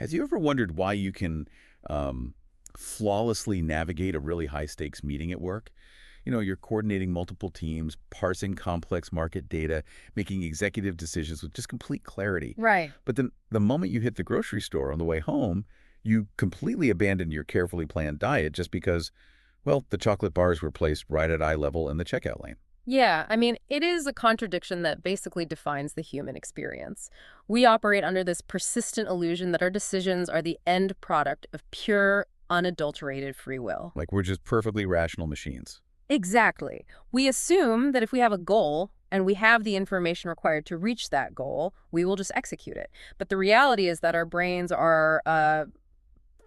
Has you ever wondered why you can um, flawlessly navigate a really high-stakes meeting at work? You're coordinating multiple teams, parsing complex market data, making executive decisions with just complete clarity. Right. But then the moment you hit the grocery store on the way home, you completely abandon your carefully planned diet just because, well, the chocolate bars were placed right at eye level in the checkout lane. Yeah, I mean, it is a contradiction that basically defines the human experience. We operate under this persistent illusion that our decisions are the end product of pure, unadulterated free will. Like we're just perfectly rational machines. Exactly. We assume that if we have a goal and we have the information required to reach that goal, we will just execute it. But the reality is that our brains are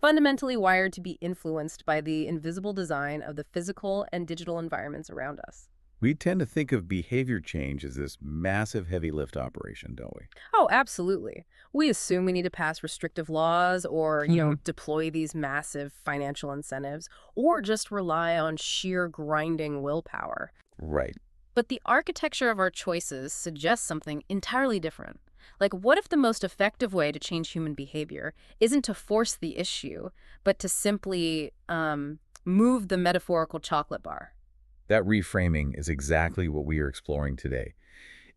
fundamentally wired to be influenced by the invisible design of the physical and digital environments around us. We tend to think of behavior change as this massive heavy lift operation, don't we? Oh, absolutely. We assume we need to pass restrictive laws or, deploy these massive financial incentives or just rely on sheer grinding willpower. Right. But the architecture of our choices suggests something entirely different. Like, what if the most effective way to change human behavior isn't to force the issue, but to simply move the metaphorical chocolate bar? That reframing is exactly what we are exploring today.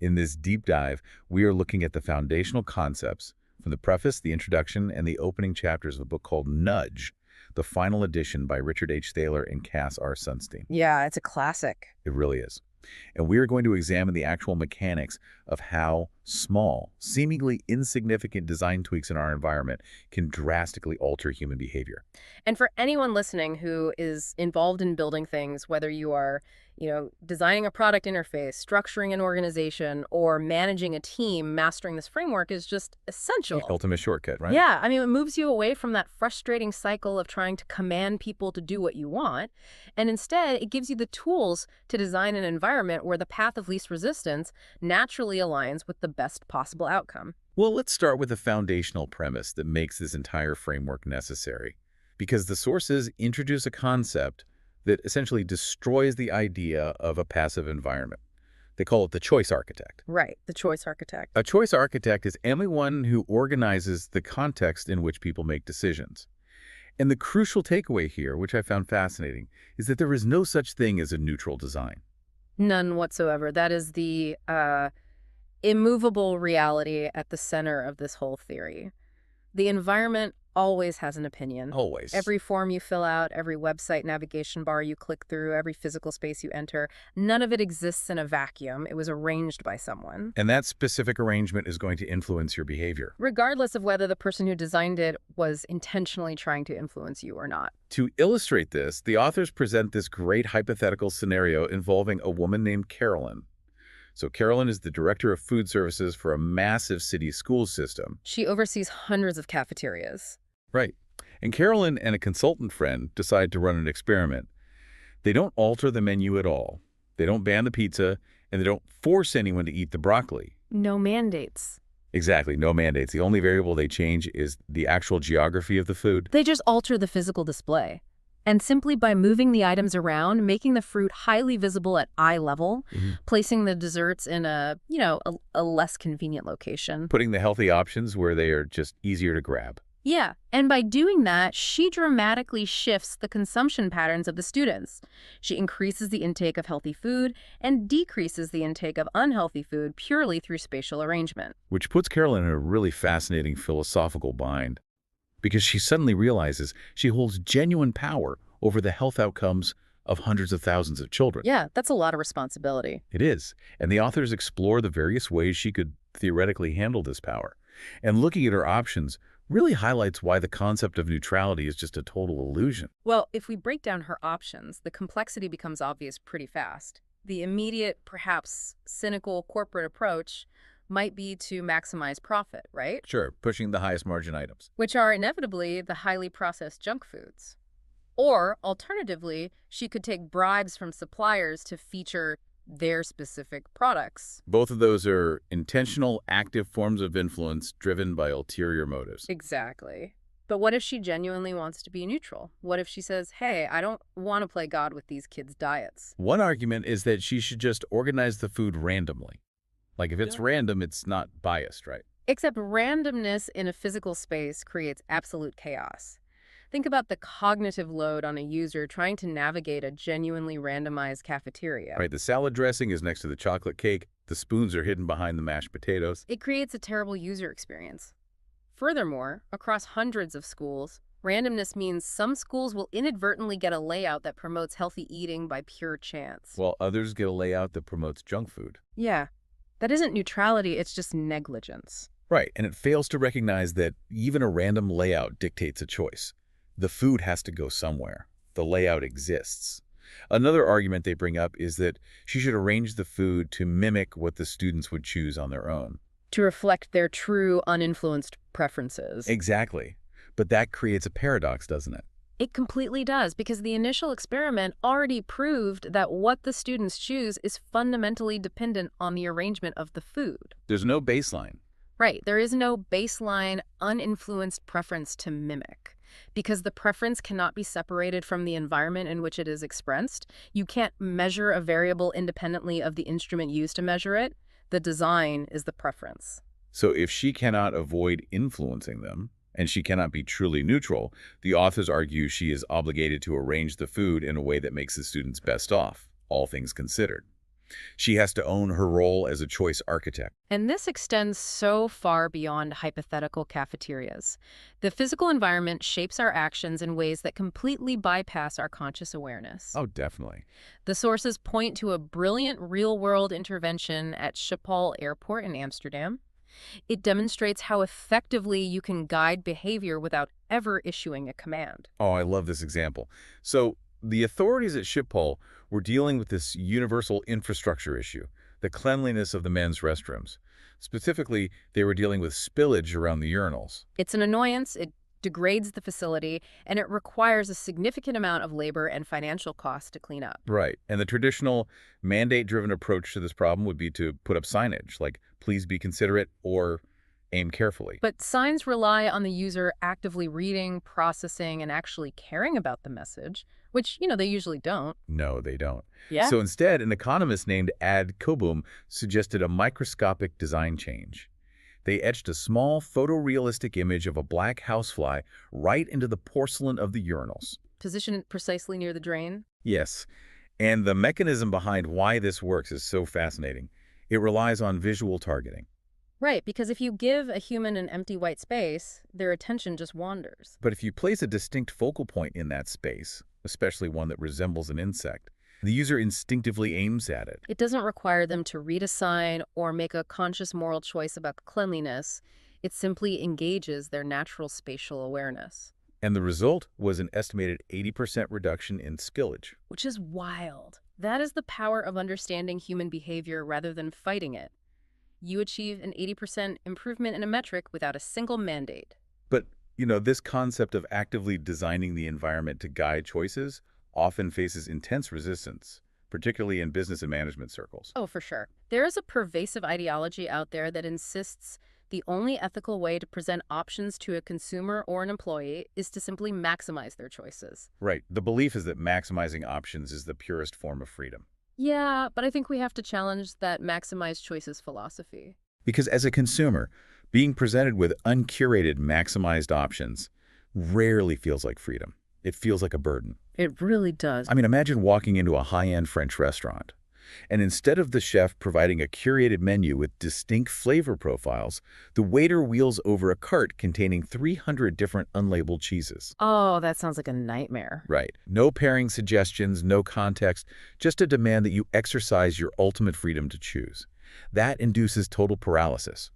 In this deep dive, we are looking at the foundational concepts from the preface, the introduction, and the opening chapters of a book called Nudge, the final edition by Richard H. Thaler and Cass R. Sunstein. Yeah, it's a classic. It really is. And we are going to examine the actual mechanics of how small, seemingly insignificant design tweaks in our environment can drastically alter human behavior. And for anyone listening who is involved in building things, whether you are, designing a product interface, structuring an organization, or managing a team, mastering this framework is just essential. Ultimate shortcut, right? Yeah, I mean, it moves you away from that frustrating cycle of trying to command people to do what you want. And instead, it gives you the tools to design an environment where the path of least resistance naturally aligns with the best possible outcome. Well, let's start with the foundational premise that makes this entire framework necessary. Because the sources introduce a concept that essentially destroys the idea of a passive environment. They call it the choice architect. Right, the choice architect. A choice architect is anyone who organizes the context in which people make decisions. And the crucial takeaway here, which I found fascinating, is that there is no such thing as a neutral design. None whatsoever. That is the immovable reality at the center of this whole theory. The environment always has an opinion. Always. Every form you fill out, every website navigation bar you click through, every physical space you enter, none of it exists in a vacuum. It was arranged by someone. And that specific arrangement is going to influence your behavior. Regardless of whether the person who designed it was intentionally trying to influence you or not. To illustrate this, the authors present this great hypothetical scenario involving a woman named Carolyn. So Carolyn is the director of food services for a massive city school system. She oversees hundreds of cafeterias. Right. And Carolyn and a consultant friend decide to run an experiment. They don't alter the menu at all. They don't ban the pizza, and they don't force anyone to eat the broccoli. No mandates. Exactly, no mandates. The only variable they change is the actual geography of the food. They just alter the physical display. And simply by moving the items around, making the fruit highly visible at eye level, placing the desserts in a less convenient location. Putting the healthy options where they are just easier to grab. Yeah, and by doing that, she dramatically shifts the consumption patterns of the students. She increases the intake of healthy food and decreases the intake of unhealthy food purely through spatial arrangement. Which puts Carolyn in a really fascinating philosophical bind. Because she suddenly realizes she holds genuine power over the health outcomes of hundreds of thousands of children. Yeah, that's a lot of responsibility. It is. And the authors explore the various ways she could theoretically handle this power. And looking at her options really highlights why the concept of neutrality is just a total illusion. Well, if we break down her options, the complexity becomes obvious pretty fast. The immediate, perhaps cynical corporate approach might be to maximize profit, right? Sure, pushing the highest margin items. Which are inevitably the highly processed junk foods. Or, alternatively, she could take bribes from suppliers to feature their specific products. Both of those are intentional, active forms of influence driven by ulterior motives. Exactly. But what if she genuinely wants to be neutral? What if she says, hey, I don't want to play God with these kids' diets? One argument is that she should just organize the food randomly. Like if it's random, it's not biased, right? Except randomness in a physical space creates absolute chaos. Think about the cognitive load on a user trying to navigate a genuinely randomized cafeteria. Right, the salad dressing is next to the chocolate cake, the spoons are hidden behind the mashed potatoes. It creates a terrible user experience. Furthermore, across hundreds of schools, randomness means some schools will inadvertently get a layout that promotes healthy eating by pure chance. While others get a layout that promotes junk food. Yeah, that isn't neutrality, it's just negligence. Right, and it fails to recognize that even a random layout dictates a choice. The food has to go somewhere. The layout exists. Another argument they bring up is that she should arrange the food to mimic what the students would choose on their own. To reflect their true, uninfluenced preferences. Exactly. But that creates a paradox, doesn't it? It completely does, because the initial experiment already proved that what the students choose is fundamentally dependent on the arrangement of the food. There's no baseline. Right, there is no baseline, uninfluenced preference to mimic. Because the preference cannot be separated from the environment in which it is expressed, you can't measure a variable independently of the instrument used to measure it. The design is the preference. So if she cannot avoid influencing them, and she cannot be truly neutral, the authors argue she is obligated to arrange the food in a way that makes the students best off, all things considered. She has to own her role as a choice architect. And this extends so far beyond hypothetical cafeterias. The physical environment shapes our actions in ways that completely bypass our conscious awareness. Oh, definitely. The sources point to a brilliant real-world intervention at Schiphol Airport in Amsterdam. It demonstrates how effectively you can guide behavior without ever issuing a command. Oh, I love this example. So the authorities at Schiphol were dealing with this universal infrastructure issue, the cleanliness of the men's restrooms. Specifically, they were dealing with spillage around the urinals. It's an annoyance, it degrades the facility, and it requires a significant amount of labor and financial costs to clean up. Right. And the traditional mandate-driven approach to this problem would be to put up signage, like, please be considerate or aim carefully. But signs rely on the user actively reading, processing, and actually caring about the message, which, they usually don't. No, they don't. Yeah. So instead, an economist named Ad Kobum suggested a microscopic design change. They etched a small photorealistic image of a black housefly right into the porcelain of the urinals. Position it precisely near the drain. Yes, and the mechanism behind why this works is so fascinating. It relies on visual targeting. Right, because if you give a human an empty white space, their attention just wanders. But if you place a distinct focal point in that space, especially one that resembles an insect, the user instinctively aims at it. It doesn't require them to read a sign or make a conscious moral choice about cleanliness. It simply engages their natural spatial awareness. And the result was an estimated 80% reduction in spillage. Which is wild. That is the power of understanding human behavior rather than fighting it. You achieve an 80% improvement in a metric without a single mandate. But, this concept of actively designing the environment to guide choices often faces intense resistance, particularly in business and management circles. Oh, for sure. There is a pervasive ideology out there that insists the only ethical way to present options to a consumer or an employee is to simply maximize their choices. Right. The belief is that maximizing options is the purest form of freedom. Yeah, but I think we have to challenge that maximize choices philosophy. Because as a consumer, being presented with uncurated, maximized options rarely feels like freedom. It feels like a burden. It really does. I mean, imagine walking into a high-end French restaurant, and instead of the chef providing a curated menu with distinct flavor profiles, the waiter wheels over a cart containing 300 different unlabeled cheeses. Oh, that sounds like a nightmare. Right. No pairing suggestions, no context, just a demand that you exercise your ultimate freedom to choose. That induces total paralysis.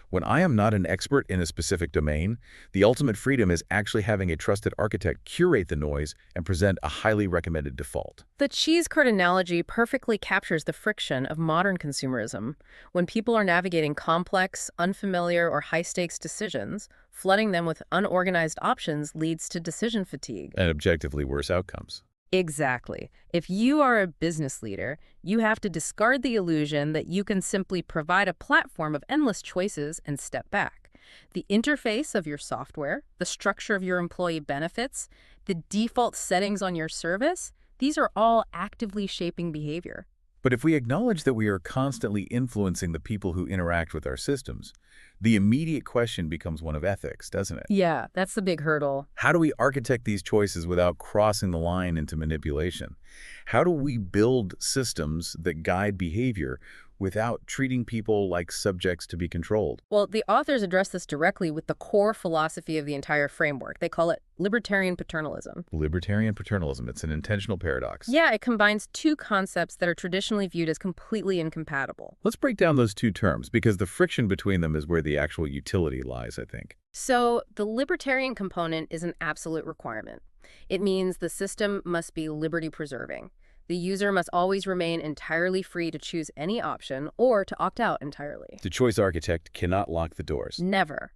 When I am not an expert in a specific domain, the ultimate freedom is actually having a trusted architect curate the noise and present a highly recommended default. The cheese cart analogy perfectly captures the friction of modern consumerism. When people are navigating complex, unfamiliar, or high-stakes decisions, flooding them with unorganized options leads to decision fatigue. And objectively worse outcomes. Exactly. If you are a business leader, you have to discard the illusion that you can simply provide a platform of endless choices and step back. The interface of your software, the structure of your employee benefits, the default settings on your service, these are all actively shaping behavior. But if we acknowledge that we are constantly influencing the people who interact with our systems, the immediate question becomes one of ethics, doesn't it? Yeah, that's the big hurdle. How do we architect these choices without crossing the line into manipulation? How do we build systems that guide behavior without treating people like subjects to be controlled? Well, the authors address this directly with the core philosophy of the entire framework. They call it libertarian paternalism. Libertarian paternalism, it's an intentional paradox. Yeah, it combines two concepts that are traditionally viewed as completely incompatible. Let's break down those two terms, because the friction between them is where the actual utility lies, I think. So, the libertarian component is an absolute requirement. It means the system must be liberty-preserving. The user must always remain entirely free to choose any option or to opt out entirely. The choice architect cannot lock the doors. Never.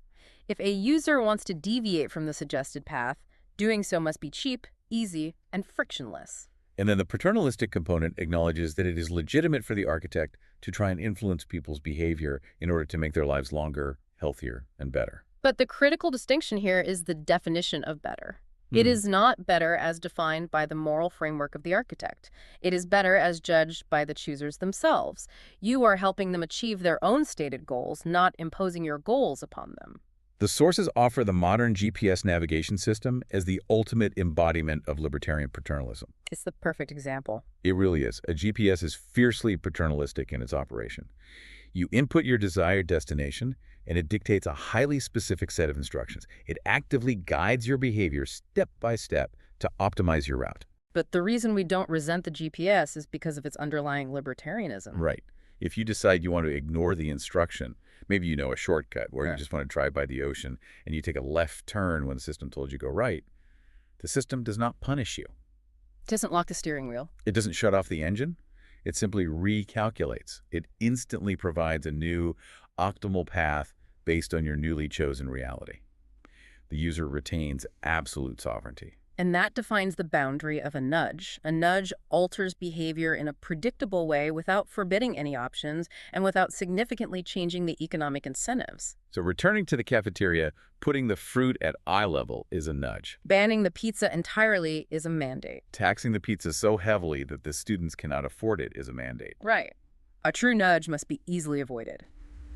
If a user wants to deviate from the suggested path, doing so must be cheap, easy, and frictionless. And then the paternalistic component acknowledges that it is legitimate for the architect to try and influence people's behavior in order to make their lives longer, healthier, and better. But the critical distinction here is the definition of better. It is not better as defined by the moral framework of the architect. It is better as judged by the choosers themselves. You are helping them achieve their own stated goals, not imposing your goals upon them. The sources offer the modern GPS navigation system as the ultimate embodiment of libertarian paternalism. It's the perfect example. It really is. A GPS is fiercely paternalistic in its operation. You input your desired destination, and it dictates a highly specific set of instructions. It actively guides your behavior step by step to optimize your route. But the reason we don't resent the GPS is because of its underlying libertarianism. Right. If you decide you want to ignore the instruction, maybe you know a shortcut where you just want to drive by the ocean and you take a left turn when the system told you go right, the system does not punish you. It doesn't lock the steering wheel. It doesn't shut off the engine. It simply recalculates. It instantly provides a new optimal path based on your newly chosen reality. The user retains absolute sovereignty. And that defines the boundary of a nudge. A nudge alters behavior in a predictable way without forbidding any options and without significantly changing the economic incentives. So returning to the cafeteria, putting the fruit at eye level is a nudge. Banning the pizza entirely is a mandate. Taxing the pizza so heavily that the students cannot afford it is a mandate. Right. A true nudge must be easily avoided.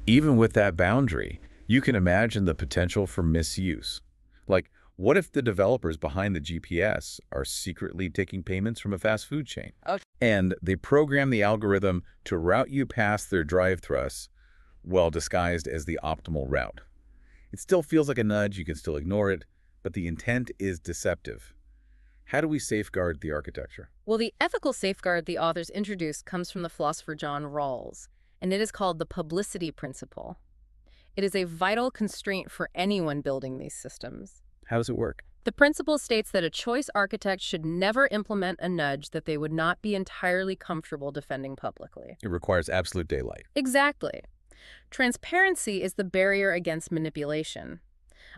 Even with that boundary, you can imagine the potential for misuse. Like, what if the developers behind the GPS are secretly taking payments from a fast food chain? Okay. And they program the algorithm to route you past their drive thrusts, well disguised as the optimal route. It still feels like a nudge, you can still ignore it, but the intent is deceptive. How do we safeguard the architecture? Well, the ethical safeguard the authors introduced comes from the philosopher John Rawls, and it is called the publicity principle. It is a vital constraint for anyone building these systems. How does it work? The principle states that a choice architect should never implement a nudge that they would not be entirely comfortable defending publicly. It requires absolute daylight. Exactly. Transparency is the barrier against manipulation.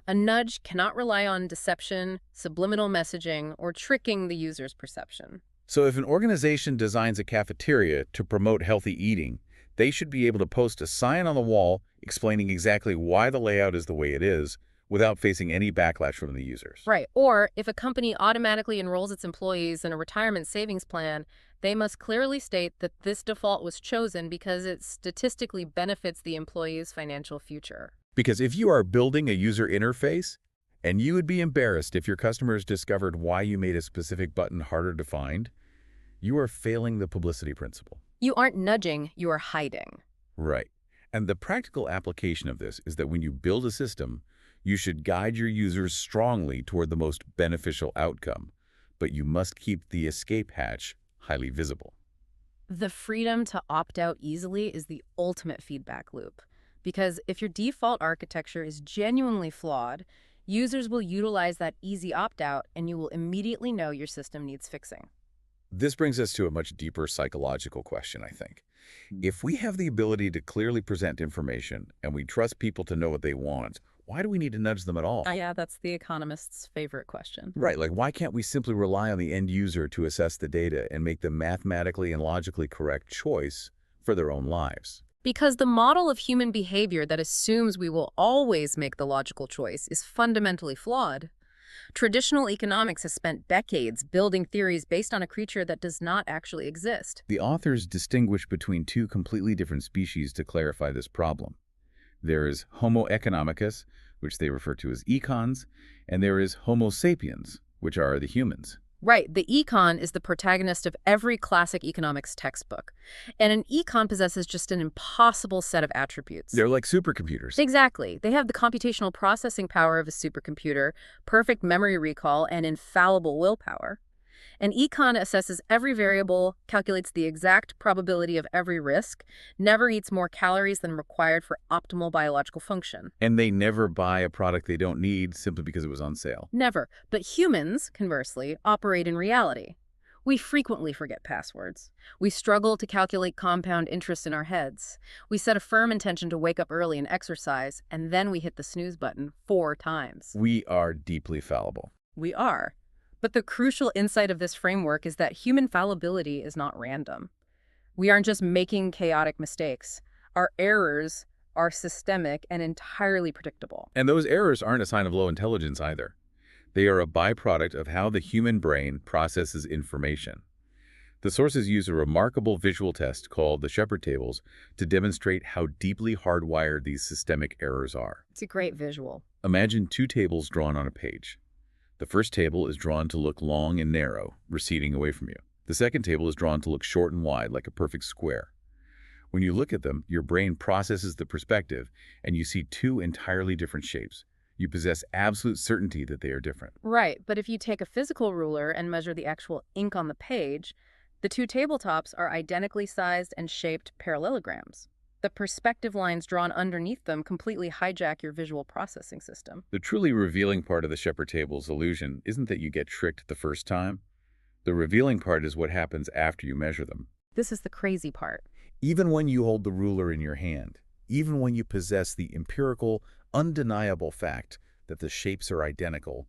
A nudge cannot rely on deception, subliminal messaging, or tricking the user's perception. So if an organization designs a cafeteria to promote healthy eating, they should be able to post a sign on the wall explaining exactly why the layout is the way it is without facing any backlash from the users. Right. Or if a company automatically enrolls its employees in a retirement savings plan, they must clearly state that this default was chosen because it statistically benefits the employee's financial future. Because if you are building a user interface, and you would be embarrassed if your customers discovered why you made a specific button harder to find, you are failing the publicity principle. You aren't nudging, you are hiding. Right. And the practical application of this is that when you build a system, you should guide your users strongly toward the most beneficial outcome, but you must keep the escape hatch highly visible. The freedom to opt out easily is the ultimate feedback loop. Because if your default architecture is genuinely flawed, users will utilize that easy opt-out and you will immediately know your system needs fixing. This brings us to a much deeper psychological question, I think. If we have the ability to clearly present information and we trust people to know what they want, why do we need to nudge them at all? Yeah, that's the economist's favorite question. Right, like why can't we simply rely on the end user to assess the data and make the mathematically and logically correct choice for their own lives? Because the model of human behavior that assumes we will always make the logical choice is fundamentally flawed. Traditional economics has spent decades building theories based on a creature that does not actually exist. The authors distinguish between two completely different species to clarify this problem. There is Homo economicus, which they refer to as econs, and there is Homo sapiens, which are the humans. Right, the econ is the protagonist of every classic economics textbook. And an econ possesses just an impossible set of attributes. They're like supercomputers. Exactly. They have the computational processing power of a supercomputer, perfect memory recall, and infallible willpower. An econ assesses every variable, calculates the exact probability of every risk, never eats more calories than required for optimal biological function. And they never buy a product they don't need simply because it was on sale. Never. But humans, conversely, operate in reality. We frequently forget passwords. We struggle to calculate compound interest in our heads. We set a firm intention to wake up early and exercise, and then we hit the snooze button 4 times. We are deeply fallible. We are. But the crucial insight of this framework is that human fallibility is not random. We aren't just making chaotic mistakes. Our errors are systemic and entirely predictable. And those errors aren't a sign of low intelligence either. They are a byproduct of how the human brain processes information. The sources use a remarkable visual test called the Shepherd tables to demonstrate how deeply hardwired these systemic errors are. It's a great visual. Imagine 2 tables drawn on a page. The first table is drawn to look long and narrow, receding away from you. The second table is drawn to look short and wide, like a perfect square. When you look at them, your brain processes the perspective, and you see 2 entirely different shapes. You possess absolute certainty that they are different. Right, but if you take a physical ruler and measure the actual ink on the page, the 2 tabletops are identically sized and shaped parallelograms. The perspective lines drawn underneath them completely hijack your visual processing system. The truly revealing part of the Shepherd table's illusion isn't that you get tricked the first time. The revealing part is what happens after you measure them. This is the crazy part. Even when you hold the ruler in your hand, even when you possess the empirical, undeniable fact that the shapes are identical,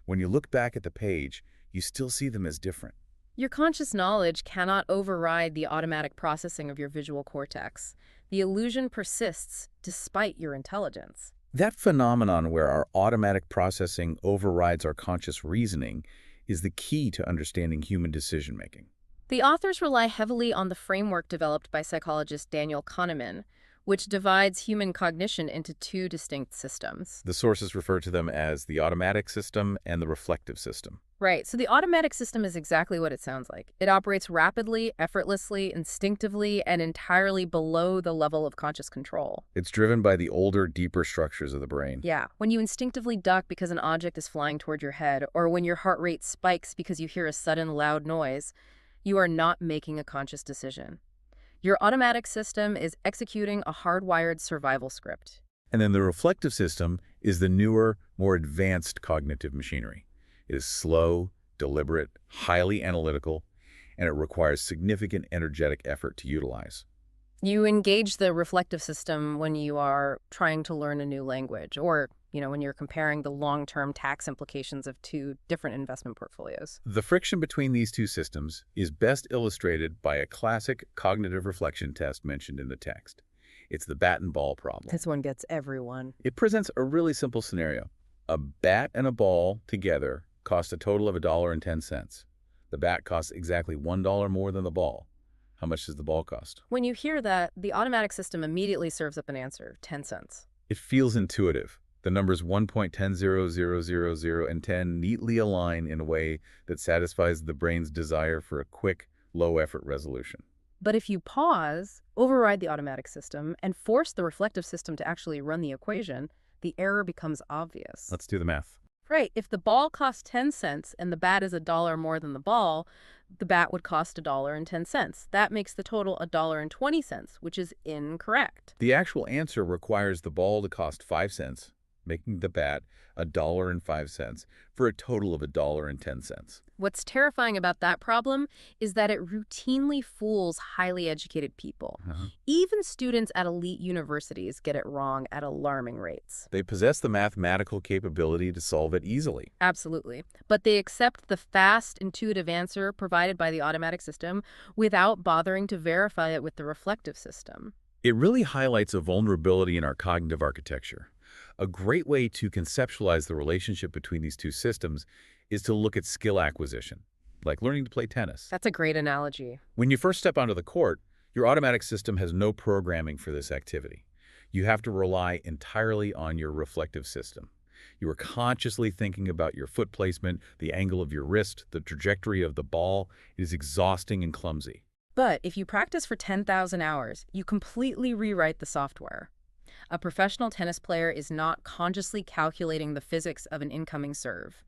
when you look back at the page, you still see them as different. Your conscious knowledge cannot override the automatic processing of your visual cortex. The illusion persists despite your intelligence. That phenomenon where our automatic processing overrides our conscious reasoning is the key to understanding human decision-making. The authors rely heavily on the framework developed by psychologist Daniel Kahneman, which divides human cognition into 2 distinct systems. The sources refer to them as the automatic system and the reflective system. Right, so the automatic system is exactly what it sounds like. It operates rapidly, effortlessly, instinctively, and entirely below the level of conscious control. It's driven by the older, deeper structures of the brain. Yeah, when you instinctively duck because an object is flying toward your head, or when your heart rate spikes because you hear a sudden loud noise, you are not making a conscious decision. Your automatic system is executing a hardwired survival script. And then the reflective system is the newer, more advanced cognitive machinery. It is slow, deliberate, highly analytical, and it requires significant energetic effort to utilize. You engage the reflective system when you are trying to learn a new language, or, when you're comparing the long-term tax implications of 2 different investment portfolios. The friction between these 2 systems is best illustrated by a classic cognitive reflection test mentioned in the text. It's the bat and ball problem. This one gets everyone. It presents a really simple scenario. A bat and a ball together cost a total of $1.10. The bat costs exactly $1 more than the ball. How much does the ball cost? When you hear that, the automatic system immediately serves up an answer, 10 cents. It feels intuitive. The numbers 1.100000 and 10 neatly align in a way that satisfies the brain's desire for a quick, low-effort resolution. But if you pause, override the automatic system, and force the reflective system to actually run the equation, the error becomes obvious. Let's do the math. Right. If the ball costs 10 cents and the bat is $1 more than the ball, the bat would cost $1.10. That makes the total $1.20, which is incorrect. The actual answer requires the ball to cost 5 cents, making the bat $1.05 for a total of $1.10. What's terrifying about that problem is that it routinely fools highly educated people. Even students at elite universities get it wrong at alarming rates. They possess the mathematical capability to solve it easily. Absolutely. But they accept the fast, intuitive answer provided by the automatic system without bothering to verify it with the reflective system. It really highlights a vulnerability in our cognitive architecture, A great way to conceptualize the relationship between these two systems is to look at skill acquisition, like learning to play tennis. That's a great analogy. When you first step onto the court, your automatic system has no programming for this activity. You have to rely entirely on your reflective system. You are consciously thinking about your foot placement, the angle of your wrist, the trajectory of the ball. It is exhausting and clumsy. But if you practice for 10,000 hours, you completely rewrite the software. A professional tennis player is not consciously calculating the physics of an incoming serve.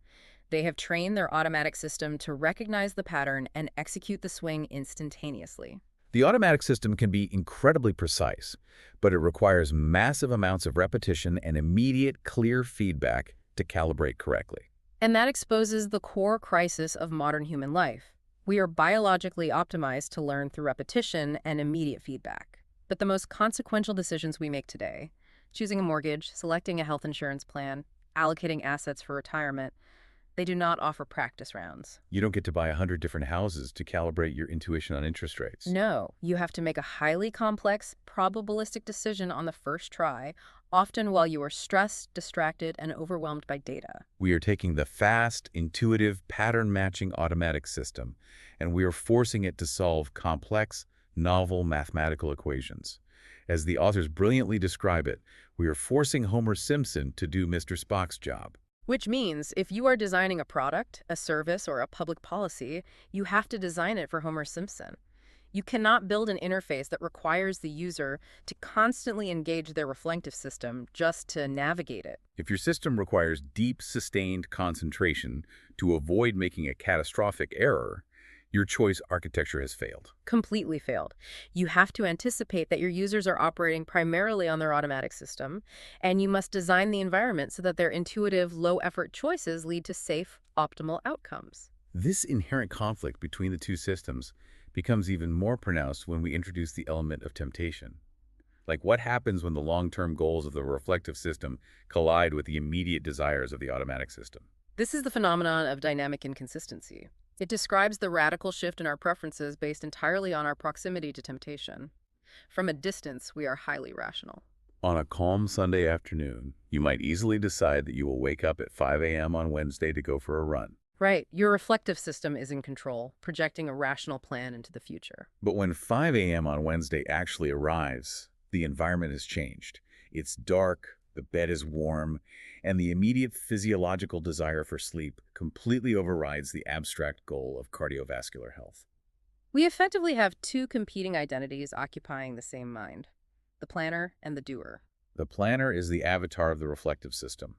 They have trained their automatic system to recognize the pattern and execute the swing instantaneously. The automatic system can be incredibly precise, but it requires massive amounts of repetition and immediate, clear feedback to calibrate correctly. And that exposes the core crisis of modern human life. We are biologically optimized to learn through repetition and immediate feedback. But the most consequential decisions we make today, choosing a mortgage, selecting a health insurance plan, allocating assets for retirement, they do not offer practice rounds. You don't get to buy 100 different houses to calibrate your intuition on interest rates. No, you have to make a highly complex, probabilistic decision on the first try, often while you are stressed, distracted, and overwhelmed by data. We are taking the fast, intuitive, pattern-matching automatic system, and we are forcing it to solve complex, novel mathematical equations. As the authors brilliantly describe it, we are forcing Homer Simpson to do Mr. Spock's job. Which means if you are designing a product, a service, or a public policy, you have to design it for Homer Simpson. You cannot build an interface that requires the user to constantly engage their reflective system just to navigate it. If your system requires deep, sustained concentration to avoid making a catastrophic error, your choice architecture has failed. Completely failed. You have to anticipate that your users are operating primarily on their automatic system, and you must design the environment so that their intuitive, low-effort choices lead to safe, optimal outcomes. This inherent conflict between the two systems becomes even more pronounced when we introduce the element of temptation. Like, what happens when the long-term goals of the reflective system collide with the immediate desires of the automatic system? This is the phenomenon of dynamic inconsistency. It describes the radical shift in our preferences based entirely on our proximity to temptation. From a distance, we are highly rational. On a calm Sunday afternoon, you might easily decide that you will wake up at 5 a.m. on Wednesday to go for a run. Right, your reflective system is in control, projecting a rational plan into the future. But when 5 a.m. on Wednesday actually arrives, the environment has changed. It's dark, the bed is warm, and the immediate physiological desire for sleep completely overrides the abstract goal of cardiovascular health. We effectively have two competing identities occupying the same mind, the planner and the doer. The planner is the avatar of the reflective system.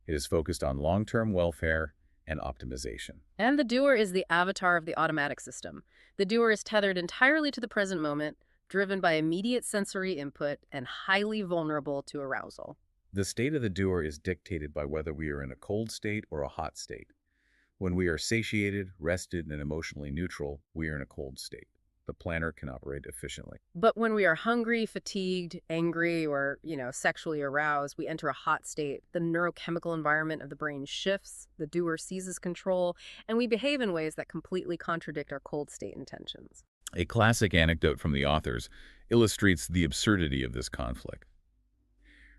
It is focused on long-term welfare and optimization. And the doer is the avatar of the automatic system. The doer is tethered entirely to the present moment, driven by immediate sensory input, and highly vulnerable to arousal. The state of the doer is dictated by whether we are in a cold state or a hot state. When we are satiated, rested, and emotionally neutral, we are in a cold state. The planner can operate efficiently. But when we are hungry, fatigued, angry, or, sexually aroused, we enter a hot state. The neurochemical environment of the brain shifts, the doer seizes control, and we behave in ways that completely contradict our cold state intentions. A classic anecdote from the authors illustrates the absurdity of this conflict.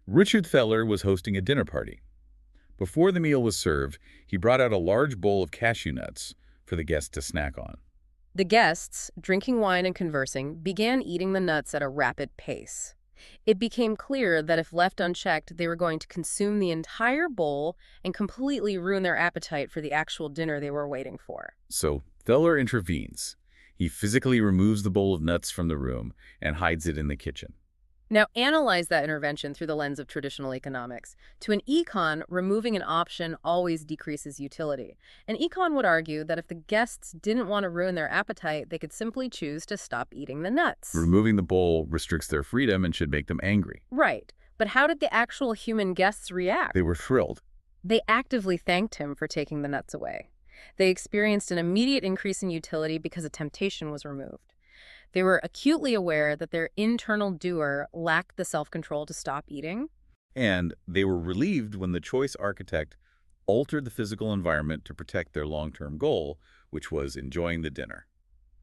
Richard Thaler was hosting a dinner party. Before the meal was served, he brought out a large bowl of cashew nuts for the guests to snack on. The guests, drinking wine and conversing, began eating the nuts at a rapid pace. It became clear that if left unchecked, they were going to consume the entire bowl and completely ruin their appetite for the actual dinner they were waiting for. So Thaler intervenes. He physically removes the bowl of nuts from the room and hides it in the kitchen. Now, analyze that intervention through the lens of traditional economics. To an econ, removing an option always decreases utility. An econ would argue that if the guests didn't want to ruin their appetite, they could simply choose to stop eating the nuts. Removing the bowl restricts their freedom and should make them angry. Right. But how did the actual human guests react? They were thrilled. They actively thanked him for taking the nuts away. They experienced an immediate increase in utility because a temptation was removed. They were acutely aware that their internal doer lacked the self-control to stop eating. And they were relieved when the choice architect altered the physical environment to protect their long-term goal, which was enjoying the dinner.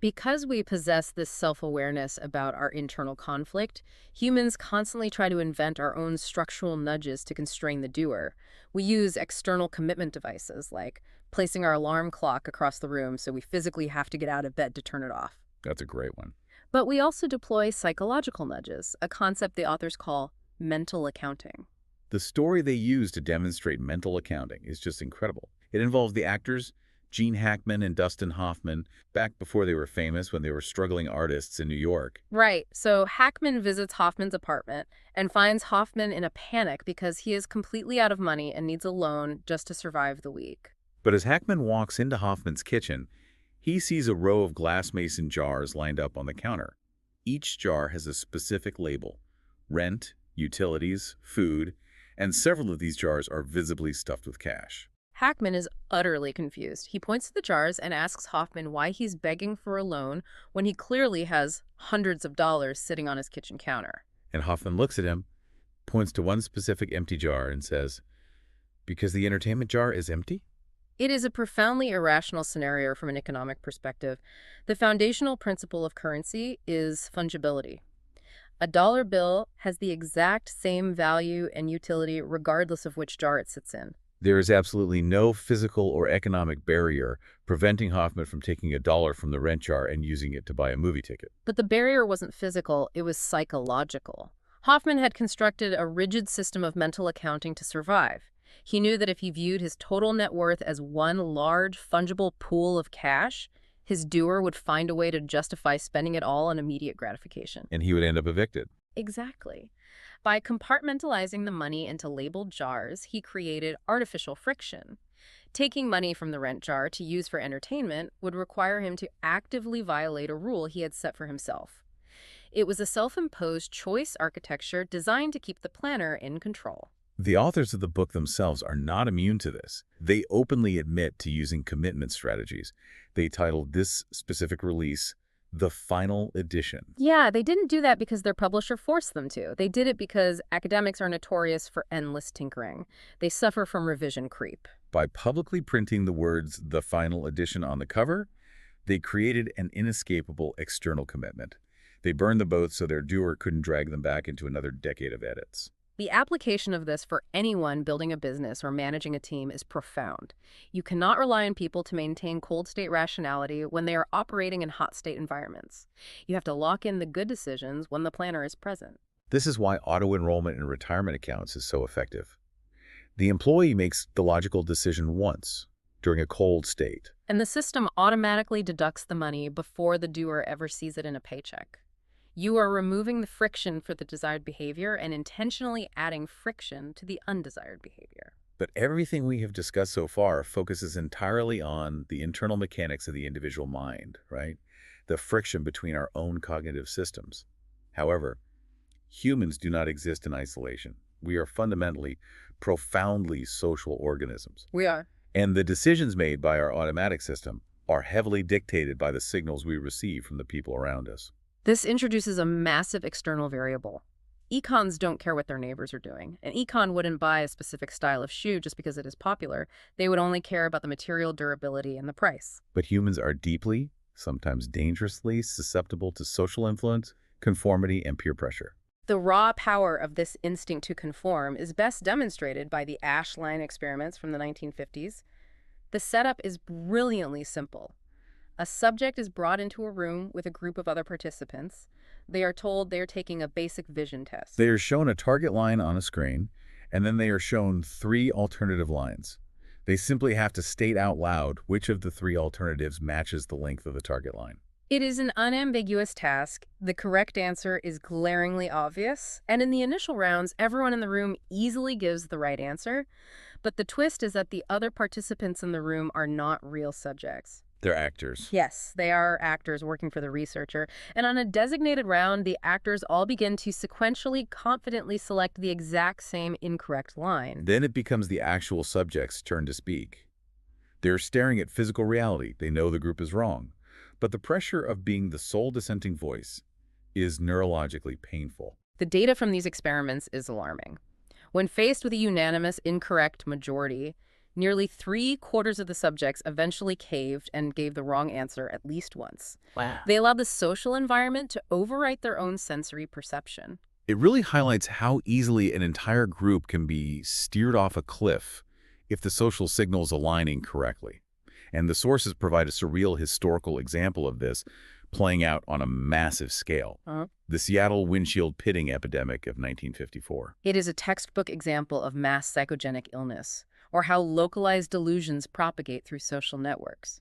Because we possess this self-awareness about our internal conflict, humans constantly try to invent our own structural nudges to constrain the doer. We use external commitment devices like placing our alarm clock across the room so we physically have to get out of bed to turn it off. That's a great one. But we also deploy psychological nudges, a concept the authors call mental accounting. The story they use to demonstrate mental accounting is just incredible. It involves the actors Gene Hackman and Dustin Hoffman back before they were famous when they were struggling artists in New York. Right, so Hackman visits Hoffman's apartment and finds Hoffman in a panic because he is completely out of money and needs a loan just to survive the week. But as Hackman walks into Hoffman's kitchen, he sees a row of glass mason jars lined up on the counter. Each jar has a specific label: rent, utilities, food, and several of these jars are visibly stuffed with cash. Hackman is utterly confused. He points to the jars and asks Hoffman why he's begging for a loan when he clearly has hundreds of dollars sitting on his kitchen counter. And Hoffman looks at him, points to one specific empty jar, and says, "Because the entertainment jar is empty?" It is a profoundly irrational scenario from an economic perspective. The foundational principle of currency is fungibility. A dollar bill has the exact same value and utility regardless of which jar it sits in. There is absolutely no physical or economic barrier preventing Hoffman from taking a dollar from the rent jar and using it to buy a movie ticket. But the barrier wasn't physical, it was psychological. Hoffman had constructed a rigid system of mental accounting to survive. He knew that if he viewed his total net worth as one large, fungible pool of cash, his doer would find a way to justify spending it all on immediate gratification. And he would end up evicted. Exactly. By compartmentalizing the money into labeled jars, he created artificial friction. Taking money from the rent jar to use for entertainment would require him to actively violate a rule he had set for himself. It was a self-imposed choice architecture designed to keep the planner in control. The authors of the book themselves are not immune to this. They openly admit to using commitment strategies. They titled this specific release The Final Edition. Yeah, they didn't do that because their publisher forced them to. They did it because academics are notorious for endless tinkering. They suffer from revision creep. By publicly printing the words The Final Edition on the cover, they created an inescapable external commitment. They burned the boats so their doer couldn't drag them back into another decade of edits. The application of this for anyone building a business or managing a team is profound. You cannot rely on people to maintain cold state rationality when they are operating in hot state environments. You have to lock in the good decisions when the planner is present. This is why auto-enrollment in retirement accounts is so effective. The employee makes the logical decision once during a cold state. And the system automatically deducts the money before the doer ever sees it in a paycheck. You are removing the friction for the desired behavior and intentionally adding friction to the undesired behavior. But everything we have discussed so far focuses entirely on the internal mechanics of the individual mind, right? The friction between our own cognitive systems. However, humans do not exist in isolation. We are fundamentally, profoundly social organisms. We are. And the decisions made by our automatic system are heavily dictated by the signals we receive from the people around us. This introduces a massive external variable. Econs don't care what their neighbors are doing. An econ wouldn't buy a specific style of shoe just because it is popular. They would only care about the material durability and the price. But humans are deeply, sometimes dangerously, susceptible to social influence, conformity, and peer pressure. The raw power of this instinct to conform is best demonstrated by the ash line experiments from the 1950s. The setup is brilliantly simple. A subject is brought into a room with a group of other participants. They are told they are taking a basic vision test. They are shown a target line on a screen, and then they are shown 3 alternative lines. They simply have to state out loud which of the 3 alternatives matches the length of the target line. It is an unambiguous task. The correct answer is glaringly obvious, and in the initial rounds, everyone in the room easily gives the right answer. But the twist is that the other participants in the room are not real subjects. They're actors. Yes, they are actors working for the researcher. And on a designated round, the actors all begin to sequentially, confidently select the exact same incorrect line. Then it becomes the actual subject's turn to speak. They're staring at physical reality. They know the group is wrong. But the pressure of being the sole dissenting voice is neurologically painful. The data from these experiments is alarming. When faced with a unanimous incorrect majority, Nearly 3/4 of the subjects eventually caved and gave the wrong answer at least once. Wow. They allowed the social environment to overwrite their own sensory perception. It really highlights how easily an entire group can be steered off a cliff if the social signals align incorrectly. And the sources provide a surreal historical example of this playing out on a massive scale. The Seattle windshield pitting epidemic of 1954. It is a textbook example of mass psychogenic illness, or how localized delusions propagate through social networks.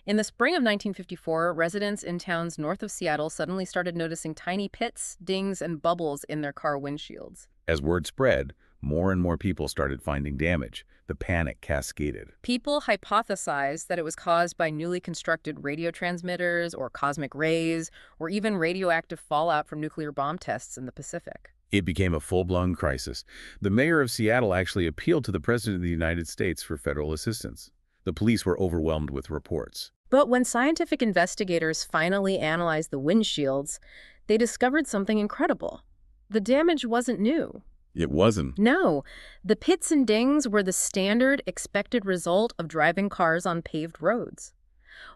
In the spring of 1954, residents in towns north of Seattle suddenly started noticing tiny pits, dings, and bubbles in their car windshields. As word spread, more and more people started finding damage. The panic cascaded. People hypothesized that it was caused by newly constructed radio transmitters or cosmic rays, or even radioactive fallout from nuclear bomb tests in the Pacific. It became a full-blown crisis. The mayor of Seattle actually appealed to the President of the United States for federal assistance. The police were overwhelmed with reports. But when scientific investigators finally analyzed the windshields, they discovered something incredible. The damage wasn't new. It wasn't. No, the pits and dings were the standard expected result of driving cars on paved roads.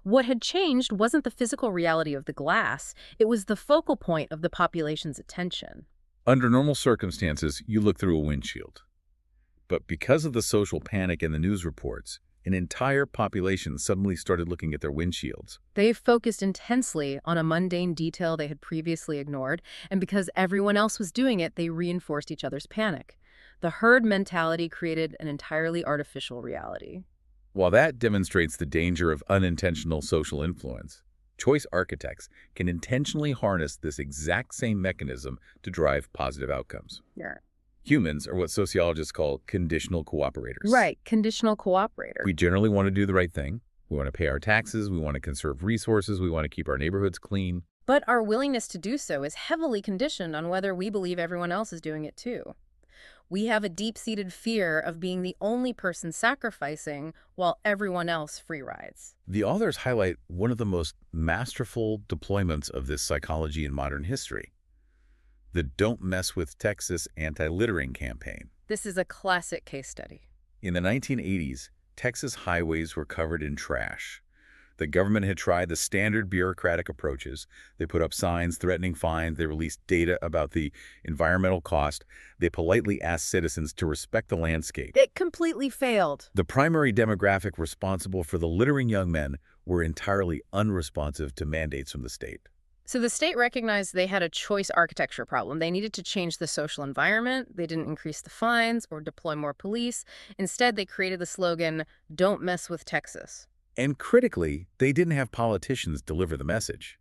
What had changed wasn't the physical reality of the glass, it was the focal point of the population's attention. Under normal circumstances, you look through a windshield. But because of the social panic and the news reports, an entire population suddenly started looking at their windshields. They focused intensely on a mundane detail they had previously ignored, and because everyone else was doing it, they reinforced each other's panic. The herd mentality created an entirely artificial reality. While that demonstrates the danger of unintentional social influence, choice architects can intentionally harness this exact same mechanism to drive positive outcomes. Yeah. Humans are what sociologists call conditional cooperators. Right, conditional cooperator. We generally want to do the right thing. We want to pay our taxes. We want to conserve resources. We want to keep our neighborhoods clean. But our willingness to do so is heavily conditioned on whether we believe everyone else is doing it too. We have a deep-seated fear of being the only person sacrificing while everyone else free rides. The authors highlight one of the most masterful deployments of this psychology in modern history: the Don't Mess with Texas anti-littering campaign. This is a classic case study. In the 1980s, Texas highways were covered in trash. The government had tried the standard bureaucratic approaches. They put up signs threatening fines. They released data about the environmental cost. They politely asked citizens to respect the landscape. It completely failed. The primary demographic responsible for the littering young men were entirely unresponsive to mandates from the state. So the state recognized they had a choice architecture problem. They needed to change the social environment. They didn't increase the fines or deploy more police. Instead, they created the slogan, "Don't mess with Texas." And critically, they didn't have politicians deliver the message.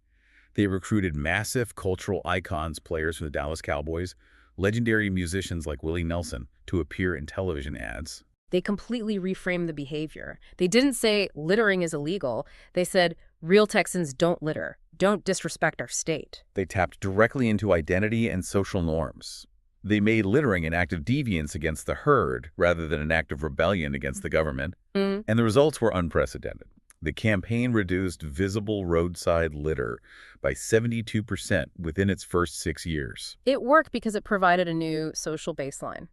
They recruited massive cultural icons, players from the Dallas Cowboys, legendary musicians like Willie Nelson, to appear in television ads. They completely reframed the behavior. They didn't say littering is illegal. They said real Texans don't litter. Don't disrespect our state. They tapped directly into identity and social norms. They made littering an act of deviance against the herd rather than an act of rebellion against the government. And the results were unprecedented. The campaign reduced visible roadside litter by 72% within its first 6 years. It worked because it provided a new social baseline.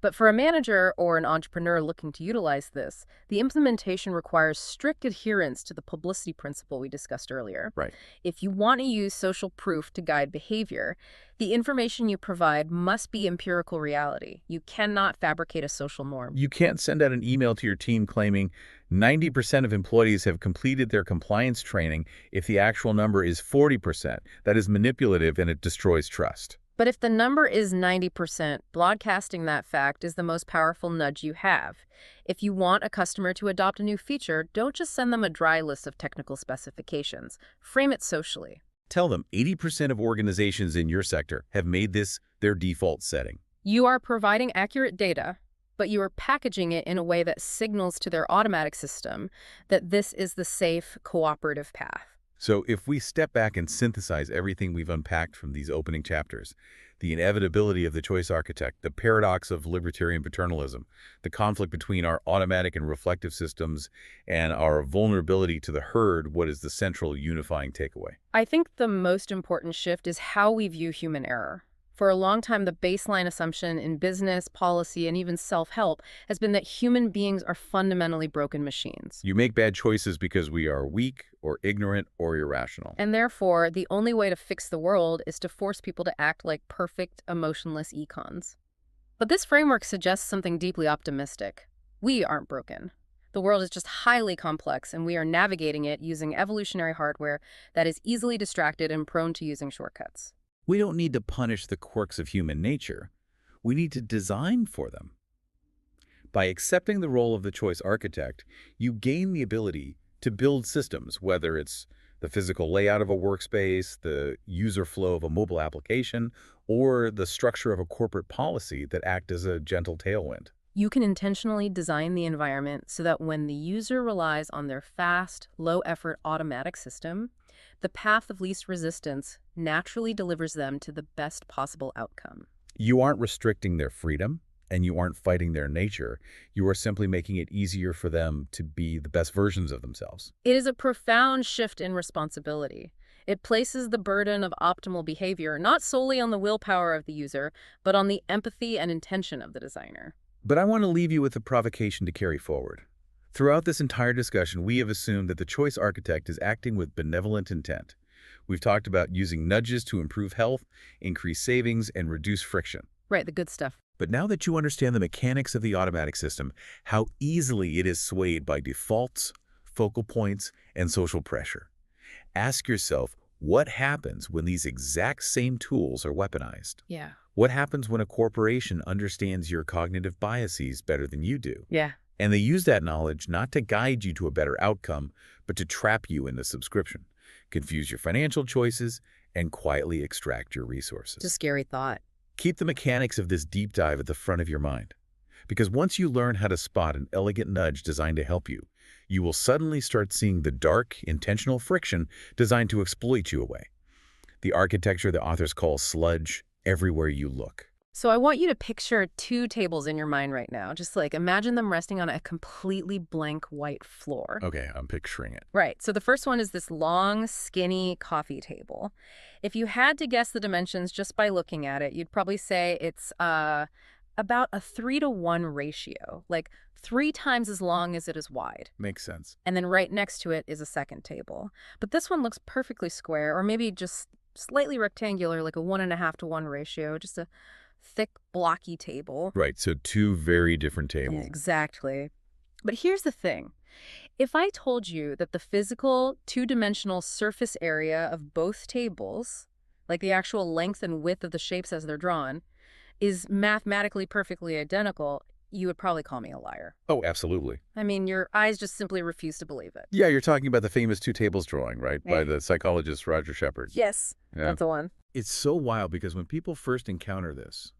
But for a manager or an entrepreneur looking to utilize this, the implementation requires strict adherence to the publicity principle we discussed earlier. Right. If you want to use social proof to guide behavior, the information you provide must be empirical reality. You cannot fabricate a social norm. You can't send out an email to your team claiming 90% of employees have completed their compliance training if the actual number is 40%. That is manipulative and it destroys trust. But if the number is 90%, broadcasting that fact is the most powerful nudge you have. If you want a customer to adopt a new feature, don't just send them a dry list of technical specifications. Frame it socially. Tell them 80% of organizations in your sector have made this their default setting. You are providing accurate data, but you are packaging it in a way that signals to their automatic system that this is the safe, cooperative path. So if we step back and synthesize everything we've unpacked from these opening chapters, the inevitability of the choice architect, the paradox of libertarian paternalism, the conflict between our automatic and reflective systems, and our vulnerability to the herd, what is the central unifying takeaway? I think the most important shift is how we view human error. For a long time, the baseline assumption in business, policy, and even self-help has been that human beings are fundamentally broken machines. You make bad choices because we are weak or ignorant or irrational. And therefore, the only way to fix the world is to force people to act like perfect, emotionless econs. But this framework suggests something deeply optimistic. We aren't broken. The world is just highly complex, and we are navigating it using evolutionary hardware that is easily distracted and prone to using shortcuts. We don't need to punish the quirks of human nature. We need to design for them. By accepting the role of the choice architect, you gain the ability to build systems, whether it's the physical layout of a workspace, the user flow of a mobile application, or the structure of a corporate policy that act as a gentle tailwind. You can intentionally design the environment so that when the user relies on their fast, low-effort automatic system, the path of least resistance naturally delivers them to the best possible outcome. You aren't restricting their freedom, and you aren't fighting their nature. You are simply making it easier for them to be the best versions of themselves. It is a profound shift in responsibility. It places the burden of optimal behavior not solely on the willpower of the user, but on the empathy and intention of the designer. But I want to leave you with a provocation to carry forward. Throughout this entire discussion, we have assumed that the choice architect is acting with benevolent intent. We've talked about using nudges to improve health, increase savings, and reduce friction. Right, the good stuff. But now that you understand the mechanics of the automatic system, how easily it is swayed by defaults, focal points, and social pressure, ask yourself, what happens when these exact same tools are weaponized? Yeah. What happens when a corporation understands your cognitive biases better than you do? Yeah. And they use that knowledge not to guide you to a better outcome, but to trap you into subscription, confuse your financial choices, and quietly extract your resources. It's a scary thought. Keep the mechanics of this deep dive at the front of your mind. Because once you learn how to spot an elegant nudge designed to help you, you will suddenly start seeing the dark, intentional friction designed to exploit you away. The architecture the authors call sludge everywhere you look. So I want you to picture two tables in your mind right now. Just like imagine them resting on a completely blank white floor. Okay, I'm picturing it. Right. So the first one is this long, skinny coffee table. If you had to guess the dimensions just by looking at it, you'd probably say it's about a 3-to-1 ratio, like 3 times as long as it is wide. Makes sense. And then right next to it is a second table. But this one looks perfectly square, or maybe just slightly rectangular, like a 1.5-to-1 ratio, just a thick, blocky table. Right, so two very different Yeah, tables. exactly. But here's the thing. If I told you that the physical, two-dimensional surface area of both tables, like the actual length and width of the shapes as they're drawn, is mathematically perfectly identical, you would probably call me a liar. Oh, absolutely. I mean, your eyes just simply refuse to believe it. Yeah, you're talking about the famous two tables drawing, right? By Right. the psychologist Roger Shepard. Yes, Yeah. that's the one. It's so wild because when people first encounter this,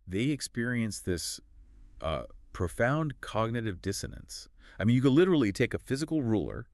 they experience this profound cognitive dissonance. I mean, you could literally take a physical ruler,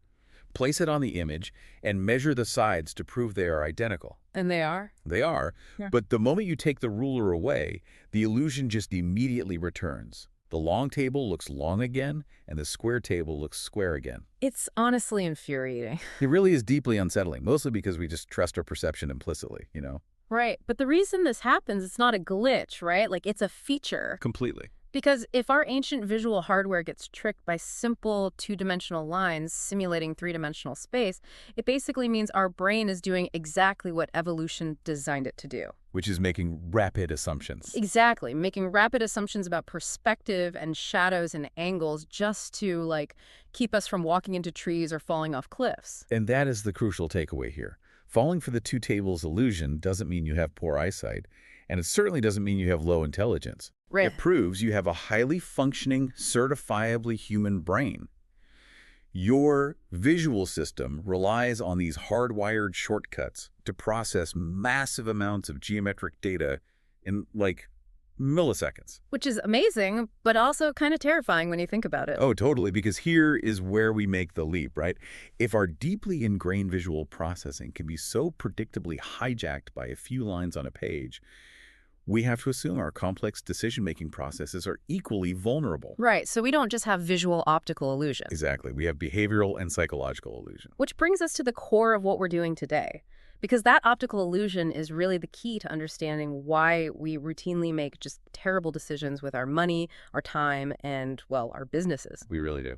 place it on the image, and measure the sides to prove they are identical. And they are? They are, Yeah. but the moment you take the ruler away, the illusion just immediately returns. The long table looks long again, and the square table looks square again. It's honestly infuriating. It really is deeply unsettling, mostly because we just trust our perception implicitly, you know? Right. But the reason this happens, it's not a glitch, right? Like, it's a feature. Completely. Because if our ancient visual hardware gets tricked by simple two-dimensional lines simulating three-dimensional space, it basically means our brain is doing exactly what evolution designed it to do. Which is making rapid assumptions. Exactly. Making rapid assumptions about perspective and shadows and angles just to, like, keep us from walking into trees or falling off cliffs. And that is the crucial takeaway here. Falling for the two tables illusion doesn't mean you have poor eyesight, and it certainly doesn't mean you have low intelligence. Right. It proves you have a highly functioning, certifiably human brain. Your visual system relies on these hardwired shortcuts to process massive amounts of geometric data in, like, milliseconds. Which is amazing, but also kind of terrifying when you think about it. Oh, totally, because here is where we make the leap, right? If our deeply ingrained visual processing can be so predictably hijacked by a few lines on a page, we have to assume our complex decision-making processes are equally vulnerable. Right, so we don't just have visual optical illusion. Exactly. We have behavioral and psychological illusion. Which brings us to the core of what we're doing today. because that optical illusion is really the key to understanding why we routinely make just terrible decisions with our money, our time, and, well, our businesses. We really do.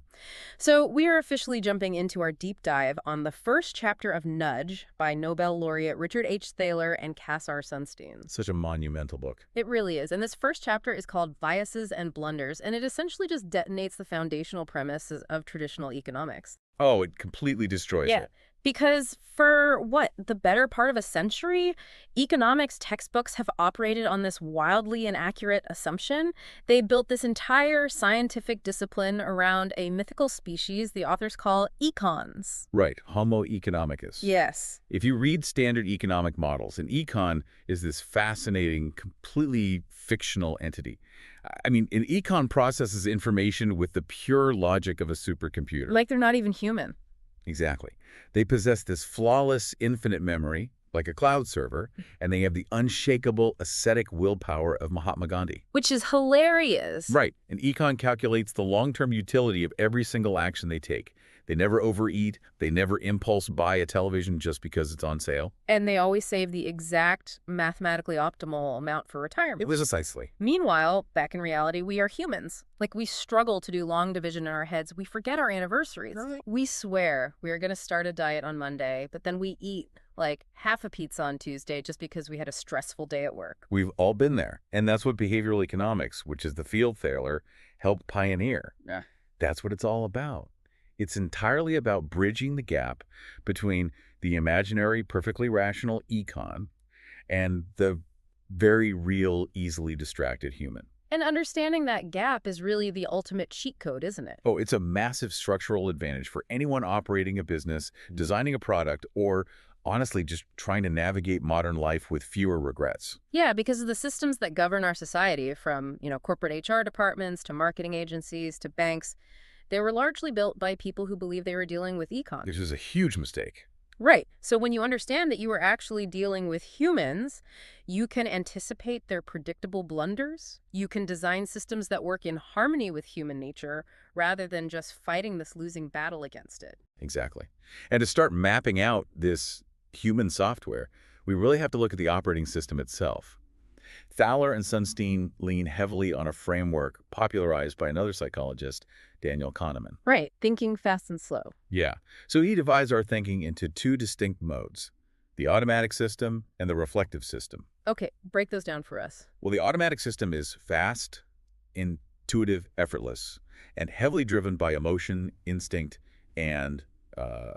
So we are officially jumping into our deep dive on the first chapter of Nudge by Nobel laureate Richard H. Thaler and Cass R. Sunstein. Such a monumental book. It really is. And this first chapter is called Biases and Blunders, and it essentially just detonates the foundational premises of traditional economics. Oh, it completely destroys it. Because for, the better part of a century, economics textbooks have operated on this wildly inaccurate assumption. They built this entire scientific discipline around a mythical species the authors call econs. Right, Homo economicus. Yes. If you read standard economic models, an econ is this fascinating, completely fictional entity. I mean, an econ processes information with the pure logic of a supercomputer. Like they're not even human. Exactly. They possess this flawless infinite memory, like a cloud server, and they have the unshakable ascetic willpower of Mahatma Gandhi. Which is hilarious. Right. An econ calculates the long-term utility of every single action they take. They never overeat. They never impulse buy a television just because it's on sale. And they always save the exact mathematically optimal amount for retirement. Precisely. Meanwhile, back in reality, we are humans. Like, we struggle to do long division in our heads. We forget our anniversaries. Right. We swear we are going to start a diet on Monday, but then we eat like half a pizza on Tuesday just because we had a stressful day at work. We've all been there. And that's what behavioral economics, which is the field Thaler, helped pioneer. Yeah. That's what it's all about. It's entirely about bridging the gap between the imaginary, perfectly rational econ and the very real, easily distracted human. And understanding that gap is really the ultimate cheat code, isn't it? Oh, it's a massive structural advantage for anyone operating a business, designing a product, or honestly just trying to navigate modern life with fewer regrets. Yeah, because of the systems that govern our society, from, corporate HR departments to marketing agencies to banks, they were largely built by people who believed they were dealing with econ. This is a huge mistake. Right. So when you understand that you are actually dealing with humans, you can anticipate their predictable blunders. You can design systems that work in harmony with human nature rather than just fighting this losing battle against it. Exactly. And to start mapping out this human software, we really have to look at the operating system itself. Thaler and Sunstein lean heavily on a framework popularized by another psychologist, Daniel Kahneman. Right. Thinking fast and slow. Yeah. So he divides our thinking into two distinct modes, the automatic system and the reflective system. Okay, break those down for us. Well, the automatic system is fast, intuitive, effortless, and heavily driven by emotion, instinct, and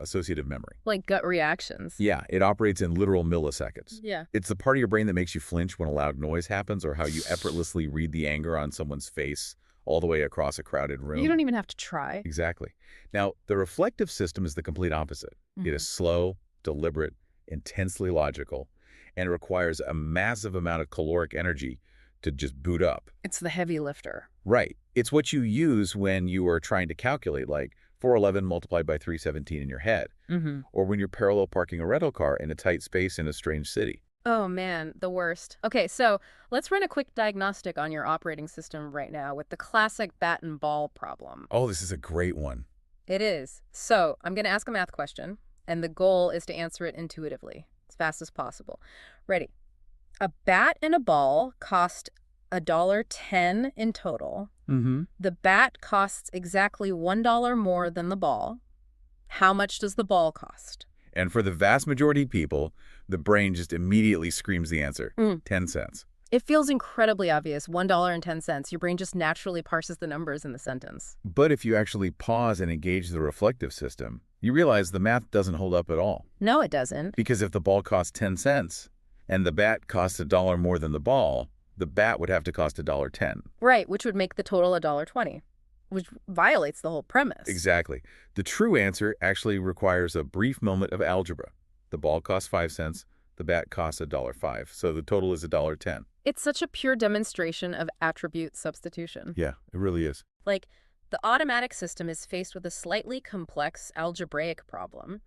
associative memory. Like gut reactions. Yeah, it operates in literal milliseconds. Yeah. It's the part of your brain that makes you flinch when a loud noise happens, or how you effortlessly read the anger on someone's face all the way across a crowded room. You don't even have to try. Exactly. Now, the reflective system is the complete opposite. It is slow, deliberate, intensely logical, and requires a massive amount of caloric energy to just boot up. It's the heavy lifter. Right. It's what you use when you are trying to calculate, like 411 multiplied by 317 in your head, or when you're parallel parking a rental car in a tight space in a strange city. Oh man, the worst. Okay, so let's run a quick diagnostic on your operating system right now with the classic bat and ball problem. Oh, this is a great one. It is. So I'm going to ask a math question, and the goal is to answer it intuitively, as fast as possible. Ready? A bat and a ball cost $1.10 in total. The bat costs exactly $1 more than the ball. How much does the ball cost? And for the vast majority of people, the brain just immediately screams the answer, 10 cents. It feels incredibly obvious, $1.10. Your brain just naturally parses the numbers in the sentence. But if you actually pause and engage the reflective system, you realize the math doesn't hold up at all. No, it doesn't. Because if the ball costs 10 cents and the bat costs $1 more than the ball, the bat would have to cost $1.10. Right, which would make the total $1.20, which violates the whole premise. Exactly. The true answer actually requires a brief moment of algebra. The ball costs 5 cents, the bat costs $1.05, so the total is $1.10. It's such a pure demonstration of attribute substitution. Yeah, it really is. Like, the automatic system is faced with a slightly complex algebraic problem,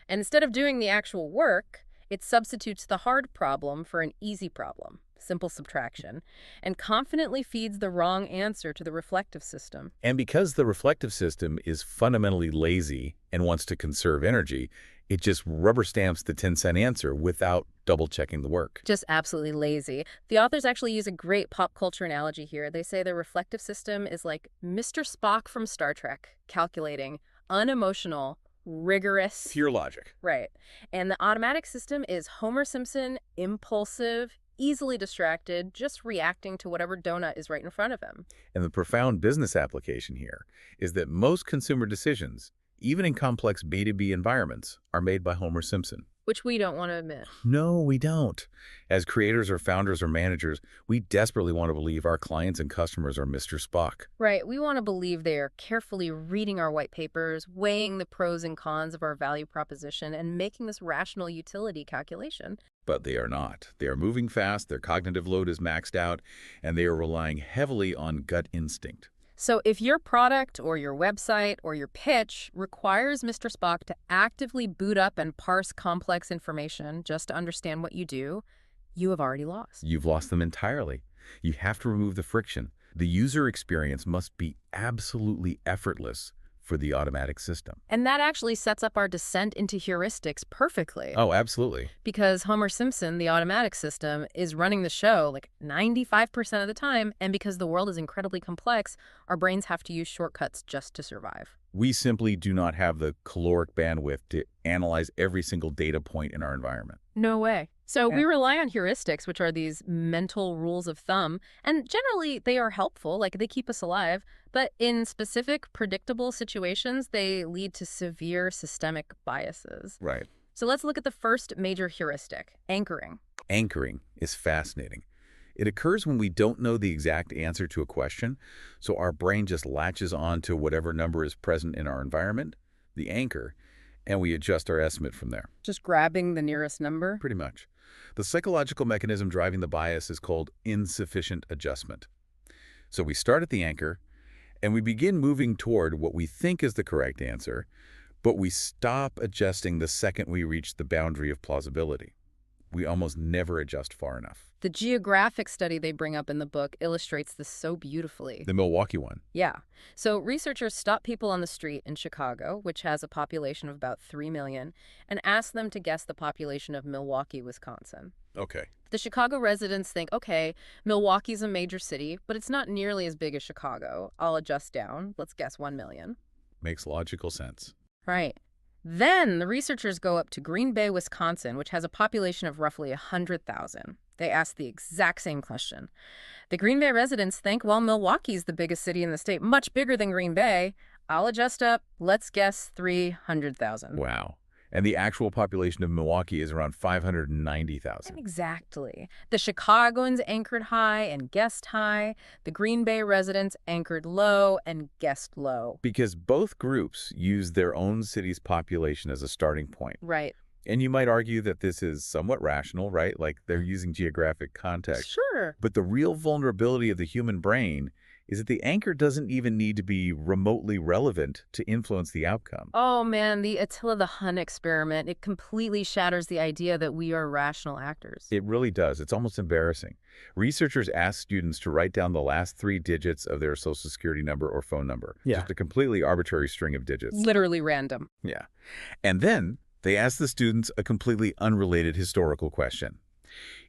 and instead of doing the actual work, it substitutes the hard problem for an easy problem, simple subtraction, and confidently feeds the wrong answer to the reflective system. And because the reflective system is fundamentally lazy and wants to conserve energy, It just rubber stamps the 10-cent answer without double-checking the work. Just absolutely lazy. The authors actually use a great pop culture analogy here. They say the reflective system is like Mr. Spock from Star Trek, calculating, unemotional, rigorous. Pure logic. Right. And the automatic system is Homer Simpson, impulsive, easily distracted, just reacting to whatever donut is right in front of him. And the profound business application here is that most consumer decisions, even in complex B2B environments, are made by Homer Simpson. Which we don't want to admit. No, we don't. As creators or founders or managers, we desperately want to believe our clients and customers are Mr. Spock. Right. We want to believe they are carefully reading our white papers, weighing the pros and cons of our value proposition, and making this rational utility calculation. But they are not. They are moving fast, their cognitive load is maxed out, and they are relying heavily on gut instinct. So if your product or your website or your pitch requires Mr. Spock to actively boot up and parse complex information just to understand what you do, you have already lost. You've lost them entirely. You have to remove the friction. The user experience must be absolutely effortless for the automatic system. And that actually sets up our descent into heuristics perfectly. Oh, absolutely. Because Homer Simpson, the automatic system, is running the show like 95% of the time, and because the world is incredibly complex, our brains have to use shortcuts just to survive. We simply do not have the caloric bandwidth to analyze every single data point in our environment. No way. So we rely on heuristics, which are these mental rules of thumb, and generally they are helpful, like they keep us alive, but in specific, predictable situations, they lead to severe systemic biases. Right. So let's look at the first major heuristic, anchoring. Anchoring is fascinating. It occurs when we don't know the exact answer to a question, so our brain just latches on to whatever number is present in our environment, the anchor, and we adjust our estimate from there. Just grabbing the nearest number? Pretty much. The psychological mechanism driving the bias is called insufficient adjustment. So we start at the anchor, and we begin moving toward what we think is the correct answer, but we stop adjusting the second we reach the boundary of plausibility. We almost never adjust far enough. The geographic study they bring up in the book illustrates this so beautifully. The Milwaukee one. Yeah. So researchers stopped people on the street in Chicago, which has a population of about 3 million, and asked them to guess the population of Milwaukee, Wisconsin. Okay. The Chicago residents think, okay, Milwaukee's a major city, but it's not nearly as big as Chicago. I'll adjust down. Let's guess 1 million. Makes logical sense. Right. Then the researchers go up to Green Bay, Wisconsin, which has a population of roughly 100,000. They ask the exact same question. The Green Bay residents think, well, Milwaukee's the biggest city in the state, much bigger than Green Bay. I'll adjust up. Let's guess 300,000. Wow. And the actual population of Milwaukee is around 590,000. Exactly. The Chicagoans anchored high and guessed high. The Green Bay residents anchored low and guessed low. Because both groups use their own city's population as a starting point. Right. And you might argue that this is somewhat rational, right? Like they're using geographic context. Sure. But the real vulnerability of the human brain is that the anchor doesn't even need to be remotely relevant to influence the outcome. Oh, man, the Attila the Hun experiment, it completely shatters the idea that we are rational actors. It really does. It's almost embarrassing. Researchers ask students to write down the last 3 digits of their social security number or phone number. Yeah. Just a completely arbitrary string of digits. Literally random. Yeah. And then they ask the students a completely unrelated historical question.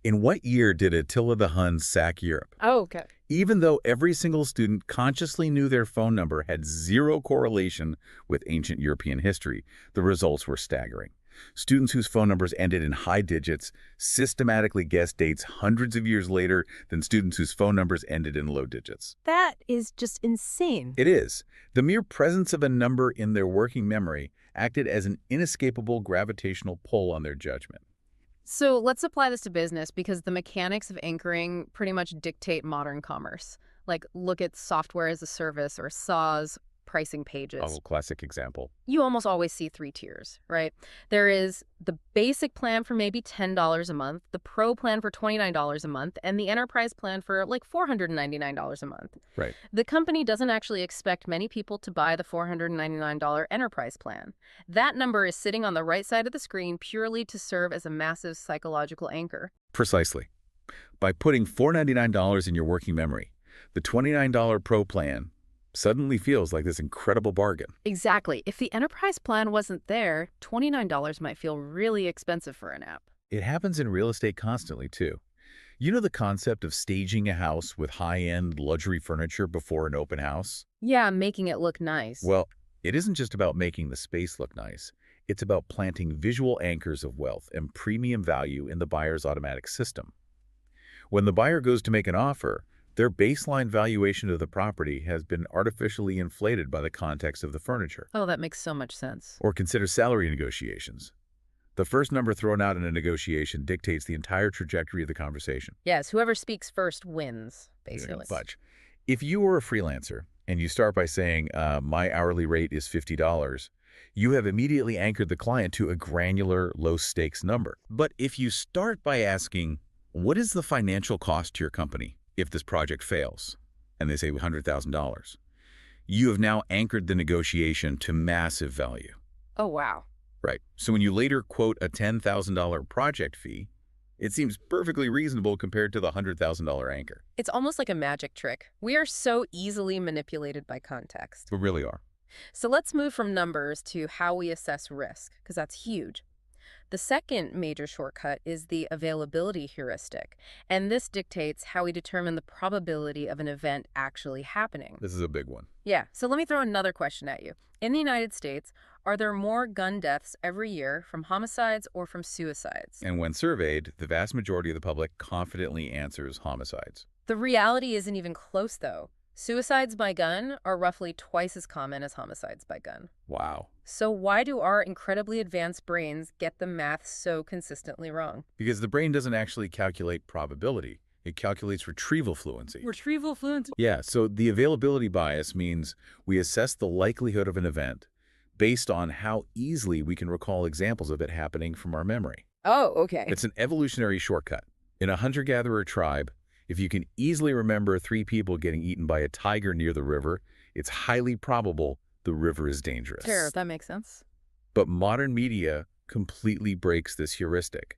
In what year did Attila the Hun sack Europe? Oh, okay. Even though every single student consciously knew their phone number had zero correlation with ancient European history, the results were staggering. Students whose phone numbers ended in high digits systematically guessed dates hundreds of years later than students whose phone numbers ended in low digits. That is just insane. It is. The mere presence of a number in their working memory acted as an inescapable gravitational pull on their judgment. So let's apply this to business because the mechanics of anchoring pretty much dictate modern commerce. Like look at software as a service or SaaS pricing pages. Oh, classic example. You almost always see 3 tiers, right? There is the basic plan for maybe $10 a month, the pro plan for $29 a month, and the enterprise plan for like $499 a month. Right. The company doesn't actually expect many people to buy the $499 enterprise plan. That number is sitting on the right side of the screen purely to serve as a massive psychological anchor. Precisely. By putting $499 in your working memory, the $29 pro plan suddenly feels like this incredible bargain. Exactly. If the enterprise plan wasn't there, $29 might feel really expensive for an app. It happens in real estate constantly, too. You know the concept of staging a house with high-end luxury furniture before an open house? Yeah, making it look nice. Well, it isn't just about making the space look nice. It's about planting visual anchors of wealth and premium value in the buyer's automatic system. When the buyer goes to make an offer, their baseline valuation of the property has been artificially inflated by the context of the furniture. Oh, that makes so much sense. Or consider salary negotiations. The first number thrown out in a negotiation dictates the entire trajectory of the conversation. Yes, whoever speaks first wins, You basically. fudge. If you were a freelancer and you start by saying, my hourly rate is $50, you have immediately anchored the client to a granular, low-stakes number. But if you start by asking, what is the financial cost to your company if this project fails? And they say $100,000. You have now anchored the negotiation to massive value. Oh, wow. Right. So when you later quote a $10,000 project fee, it seems perfectly reasonable compared to the $100,000 anchor. It's almost like a magic trick. We are so easily manipulated by context. We really are. So let's move from numbers to how we assess risk, because that's huge. The second major shortcut is the availability heuristic, and this dictates how we determine the probability of an event actually happening. This is a big one. Yeah, so let me throw another question at you. In the United States, are there more gun deaths every year from homicides or from suicides? And when surveyed, the vast majority of the public confidently answers homicides. The reality isn't even close, though. Suicides by gun are roughly twice as common as homicides by gun. Wow. So why do our incredibly advanced brains get the math so consistently wrong? Because the brain doesn't actually calculate probability. It calculates retrieval fluency. Retrieval fluency? Yeah, so the availability bias means we assess the likelihood of an event based on how easily we can recall examples of it happening from our memory. Oh, okay. It's an evolutionary shortcut. In a hunter-gatherer tribe, if you can easily remember 3 people getting eaten by a tiger near the river, it's highly probable the river is dangerous. Sure, that makes sense. But modern media completely breaks this heuristic.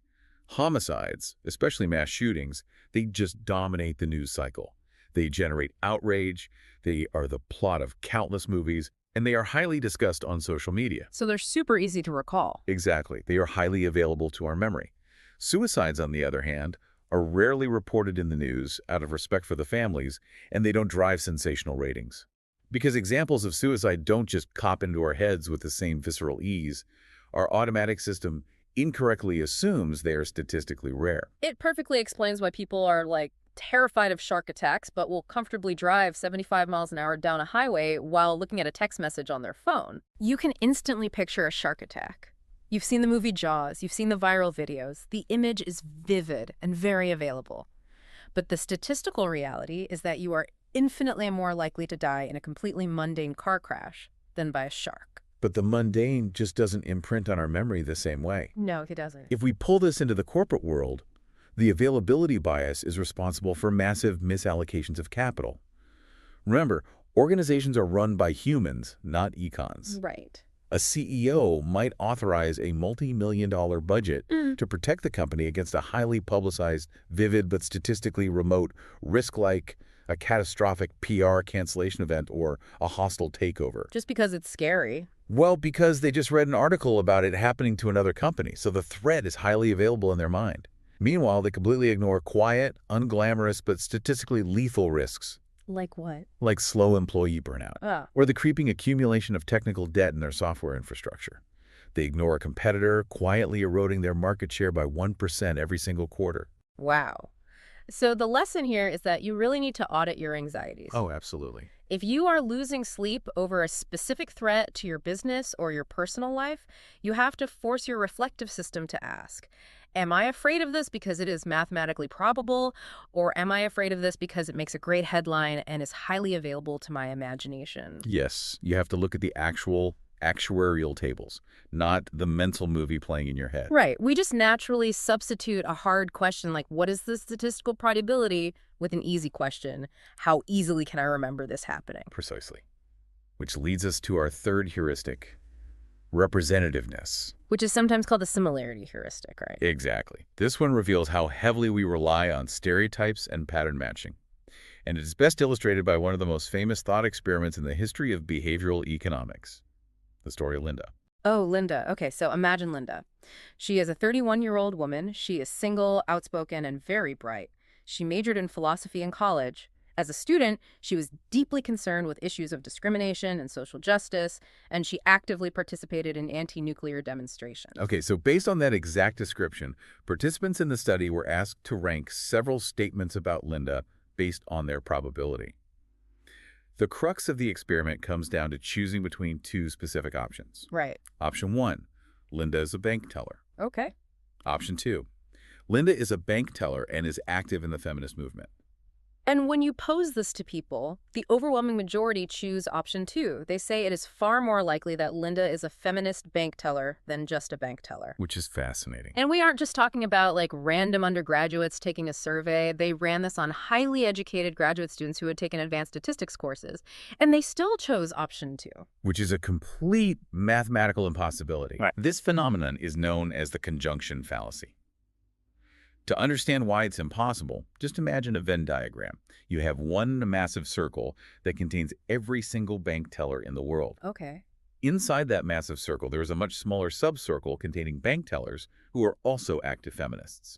Homicides, especially mass shootings, they just dominate the news cycle. They generate outrage, they are the plot of countless movies, and they are highly discussed on social media. So they're super easy to recall. Exactly. They are highly available to our memory. Suicides, on the other hand, are rarely reported in the news out of respect for the families, and they don't drive sensational ratings. Because examples of suicide don't just cop into our heads with the same visceral ease, our automatic system incorrectly assumes they are statistically rare. It perfectly explains why people are, terrified of shark attacks, but will comfortably drive 75 miles an hour down a highway while looking at a text message on their phone. You can instantly picture a shark attack. You've seen the movie Jaws, you've seen the viral videos. The image is vivid and very available. But the statistical reality is that you are infinitely more likely to die in a completely mundane car crash than by a shark. But the mundane just doesn't imprint on our memory the same way. No, it doesn't. If we pull this into the corporate world, the availability bias is responsible for massive misallocations of capital. Remember, organizations are run by humans, not econs. Right. A CEO might authorize a multi-million-dollar budget to protect the company against a highly publicized, vivid, but statistically remote risk like a catastrophic PR cancellation event or a hostile takeover. Just because it's scary. Well, because they just read an article about it happening to another company, so the threat is highly available in their mind. Meanwhile, they completely ignore quiet, unglamorous, but statistically lethal risks. Like what? Like slow employee burnout, or the creeping accumulation of technical debt in their software infrastructure. They ignore a competitor, quietly eroding their market share by 1% every single quarter. Wow. So the lesson here is that you really need to audit your anxieties. Oh, absolutely. If you are losing sleep over a specific threat to your business or your personal life, you have to force your reflective system to ask, am I afraid of this because it is mathematically probable, or am I afraid of this because it makes a great headline and is highly available to my imagination? Yes, you have to look at the actual actuarial tables, not the mental movie playing in your head. Right. We just naturally substitute a hard question like, what is the statistical probability, with an easy question, how easily can I remember this happening? Precisely. Which leads us to our third heuristic, representativeness. Which is sometimes called the similarity heuristic, right? Exactly. This one reveals how heavily we rely on stereotypes and pattern matching. And it is best illustrated by one of the most famous thought experiments in the history of behavioral economics, the story of Linda. Oh, Linda. Okay, so imagine Linda. She is a 31-year-old woman. She is single, outspoken, and very bright. She majored in philosophy in college. As a student, she was deeply concerned with issues of discrimination and social justice, and she actively participated in anti-nuclear demonstrations. Okay, so based on that exact description, participants in the study were asked to rank several statements about Linda based on their probability. The crux of the experiment comes down to choosing between two specific options. Right. Option 1, Linda is a bank teller. Okay. Option 2, Linda is a bank teller and is active in the feminist movement. And when you pose this to people, the overwhelming majority choose option 2. They say it is far more likely that Linda is a feminist bank teller than just a bank teller. Which is fascinating. And we aren't just talking about like random undergraduates taking a survey. They ran this on highly educated graduate students who had taken advanced statistics courses, and they still chose option 2. Which is a complete mathematical impossibility. Right. This phenomenon is known as the conjunction fallacy. To understand why it's impossible, just imagine a Venn diagram. You have one massive circle that contains every single bank teller in the world. Okay. Inside that massive circle, there is a much smaller subcircle containing bank tellers who are also active feminists.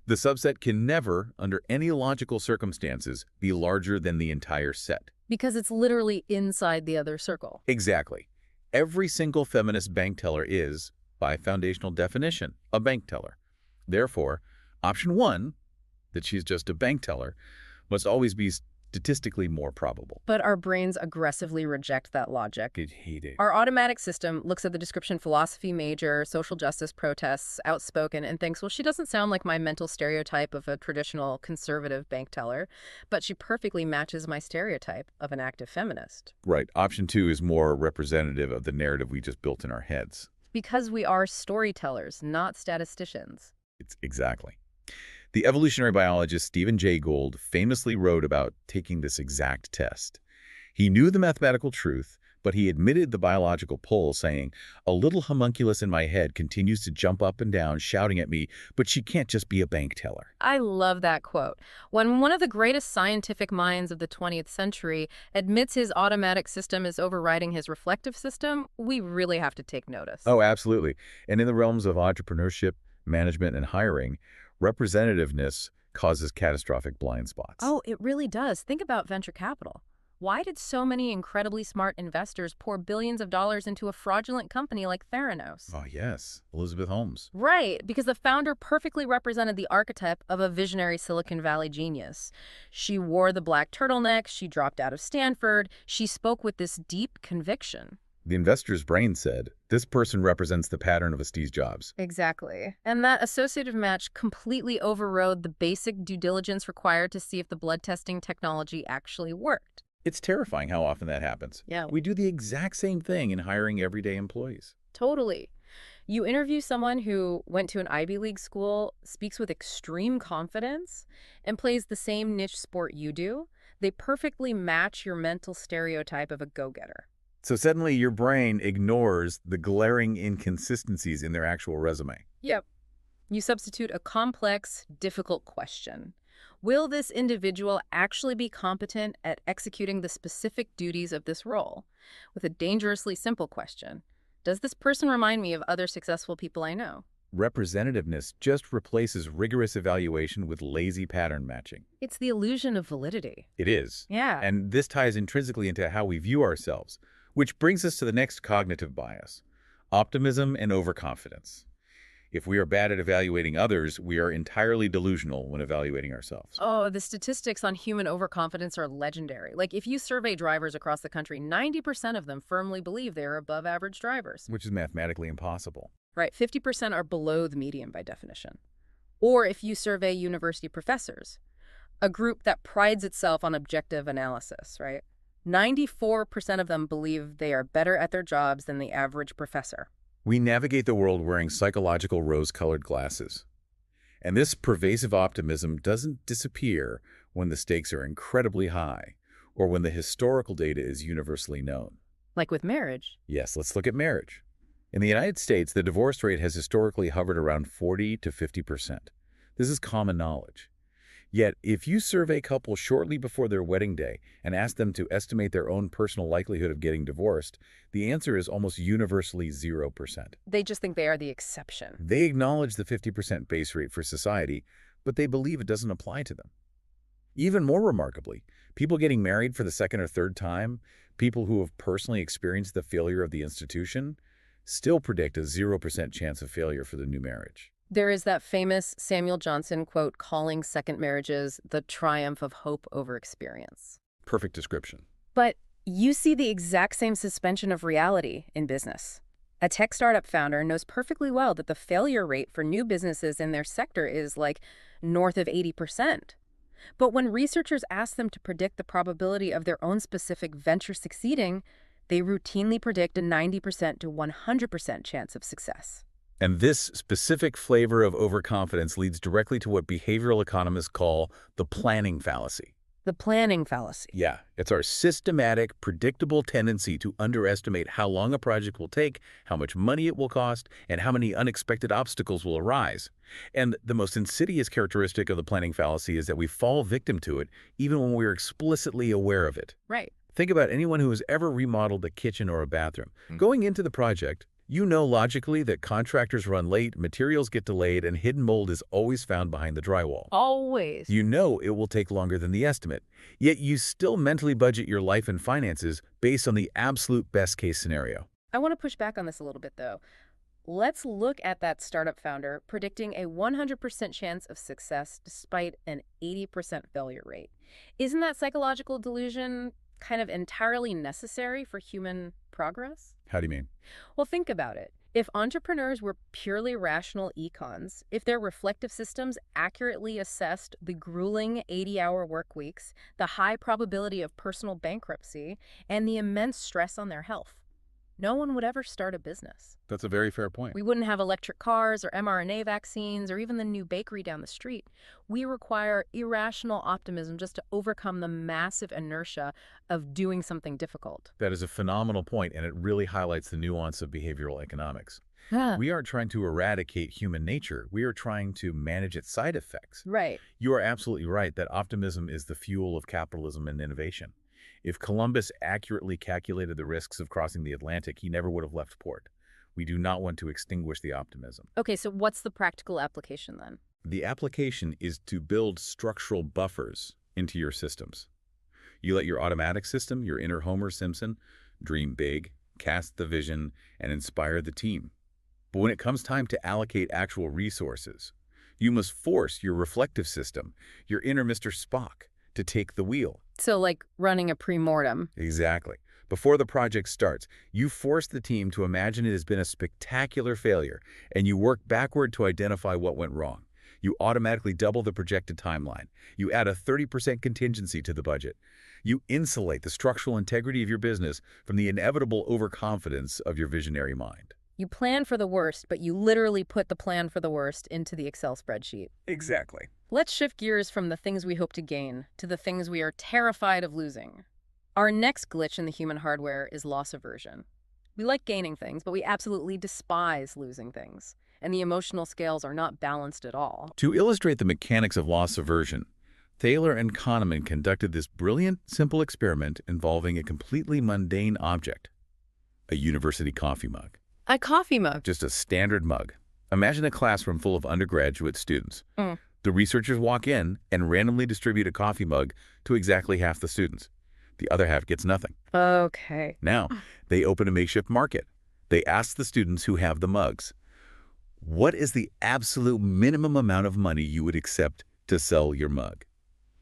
The subset can never, under any logical circumstances, be larger than the entire set. Because it's literally inside the other circle. Exactly. Every single feminist bank teller is, by foundational definition, a bank teller. Therefore, option 1, that she's just a bank teller, must always be statistically more probable. But our brains aggressively reject that logic. I'd hate it. Our automatic system looks at the description philosophy major, social justice protests, outspoken, and thinks, well, she doesn't sound like my mental stereotype of a traditional conservative bank teller, but she perfectly matches my stereotype of an active feminist. Right. Option 2 is more representative of the narrative we just built in our heads. Because we are storytellers, not statisticians. It's exactly. The evolutionary biologist Stephen Jay Gould famously wrote about taking this exact test. He knew the mathematical truth, but he admitted the biological pull, saying, "A little homunculus in my head continues to jump up and down, shouting at me, but she can't just be a bank teller." I love that quote. When one of the greatest scientific minds of the 20th century admits his automatic system is overriding his reflective system, we really have to take notice. Oh, absolutely. And in the realms of entrepreneurship, management, and hiring, representativeness causes catastrophic blind spots. Oh, it really does. Think about venture capital. Why did so many incredibly smart investors pour billions of dollars into a fraudulent company like Theranos? Oh, yes. Elizabeth Holmes. Right, because the founder perfectly represented the archetype of a visionary Silicon Valley genius. She wore the black turtleneck, she dropped out of Stanford, she spoke with this deep conviction. The investor's brain said, this person represents the pattern of a Steve Jobs. Exactly. And that associative match completely overrode the basic due diligence required to see if the blood testing technology actually worked. It's terrifying how often that happens. Yeah. We do the exact same thing in hiring everyday employees. Totally. You interview someone who went to an Ivy League school, speaks with extreme confidence, and plays the same niche sport you do, they perfectly match your mental stereotype of a go-getter. So suddenly your brain ignores the glaring inconsistencies in their actual resume. Yep. You substitute a complex, difficult question. Will this individual actually be competent at executing the specific duties of this role? With a dangerously simple question. Does this person remind me of other successful people I know? Representativeness just replaces rigorous evaluation with lazy pattern matching. It's the illusion of validity. It is. Yeah. And this ties intrinsically into how we view ourselves, which brings us to the next cognitive bias, optimism and overconfidence. If we are bad at evaluating others, we are entirely delusional when evaluating ourselves. Oh, the statistics on human overconfidence are legendary. Like, if you survey drivers across the country, 90% of them firmly believe they are above average drivers. Which is mathematically impossible. Right, 50% are below the median by definition. Or if you survey university professors, a group that prides itself on objective analysis, right? 94% of them believe they are better at their jobs than the average professor. We navigate the world wearing psychological rose-colored glasses. And this pervasive optimism doesn't disappear when the stakes are incredibly high or when the historical data is universally known. Like with marriage. Yes, let's look at marriage. In the United States, the divorce rate has historically hovered around 40 to 50%. This is common knowledge. Yet, if you survey couples shortly before their wedding day and ask them to estimate their own personal likelihood of getting divorced, the answer is almost universally 0%. They just think they are the exception. They acknowledge the 50% base rate for society, but they believe it doesn't apply to them. Even more remarkably, people getting married for the second or third time, people who have personally experienced the failure of the institution, still predict a 0% chance of failure for the new marriage. There is that famous Samuel Johnson quote calling second marriages the triumph of hope over experience. Perfect description. But you see the exact same suspension of reality in business. A tech startup founder knows perfectly well that the failure rate for new businesses in their sector is like north of 80%. But when researchers ask them to predict the probability of their own specific venture succeeding, they routinely predict a 90% to 100% chance of success. And this specific flavor of overconfidence leads directly to what behavioral economists call the planning fallacy. The planning fallacy. Yeah, it's our systematic, predictable tendency to underestimate how long a project will take, how much money it will cost, and how many unexpected obstacles will arise. And the most insidious characteristic of the planning fallacy is that we fall victim to it even when we're explicitly aware of it. Right. Think about anyone who has ever remodeled a kitchen or a bathroom. Going into the project, you know logically that contractors run late, materials get delayed, and hidden mold is always found behind the drywall. Always. You know it will take longer than the estimate, yet you still mentally budget your life and finances based on the absolute best-case scenario. I want to push back on this a little bit, though. Let's look at that startup founder predicting a 100% chance of success despite an 80% failure rate. Isn't that psychological delusion kind of entirely necessary for human progress? How do you mean? Well, think about it. If entrepreneurs were purely rational econs, if their reflective systems accurately assessed the grueling 80-hour work weeks, the high probability of personal bankruptcy, and the immense stress on their health, no one would ever start a business. That's a very fair point. We wouldn't have electric cars or mRNA vaccines or even the new bakery down the street. We require irrational optimism just to overcome the massive inertia of doing something difficult. That is a phenomenal point, and it really highlights the nuance of behavioral economics. Yeah. We aren't trying to eradicate human nature. We are trying to manage its side effects. Right. You are absolutely right that optimism is the fuel of capitalism and innovation. If Columbus accurately calculated the risks of crossing the Atlantic, he never would have left port. We do not want to extinguish the optimism. Okay, so what's the practical application then? The application is to build structural buffers into your systems. You let your automatic system, your inner Homer Simpson, dream big, cast the vision, and inspire the team. But when it comes time to allocate actual resources, you must force your reflective system, your inner Mr. Spock, to take the wheel. So like running a pre-mortem. Exactly. Before the project starts, you force the team to imagine it has been a spectacular failure, and you work backward to identify what went wrong. You automatically double the projected timeline. You add a 30% contingency to the budget. You insulate the structural integrity of your business from the inevitable overconfidence of your visionary mind. You plan for the worst, but you literally put the plan for the worst into the Excel spreadsheet. Exactly. Let's shift gears from the things we hope to gain to the things we are terrified of losing. Our next glitch in the human hardware is loss aversion. We like gaining things, but we absolutely despise losing things, and the emotional scales are not balanced at all. To illustrate the mechanics of loss aversion, Thaler and Cass conducted this brilliant, simple experiment involving a completely mundane object, a university coffee mug. A coffee mug. Just a standard mug. Imagine a classroom full of undergraduate students. The researchers walk in and randomly distribute a coffee mug to exactly half the students. The other half gets nothing. Okay. Now, they open a makeshift market. They ask the students who have the mugs, what is the absolute minimum amount of money you would accept to sell your mug?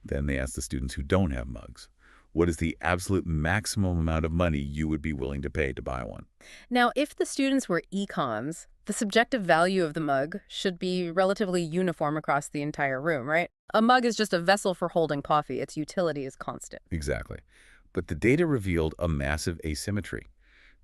Then they ask the students who don't have mugs, what is the absolute maximum amount of money you would be willing to pay to buy one? Now, if the students were econs, the subjective value of the mug should be relatively uniform across the entire room, right? A mug is just a vessel for holding coffee. Its utility is constant. Exactly. But the data revealed a massive asymmetry.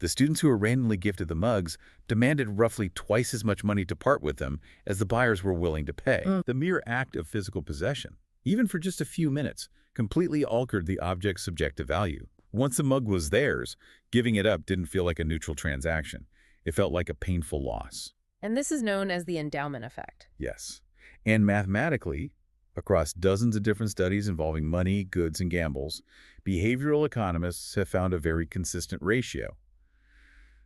The students who were randomly gifted the mugs demanded roughly twice as much money to part with them as the buyers were willing to pay. The mere act of physical possession, even for just a few minutes, completely altered the object's subjective value. Once the mug was theirs, giving it up didn't feel like a neutral transaction. It felt like a painful loss. And this is known as the endowment effect. Yes. And mathematically, Across dozens of different studies involving money, goods, and gambles, behavioral economists have found a very consistent ratio.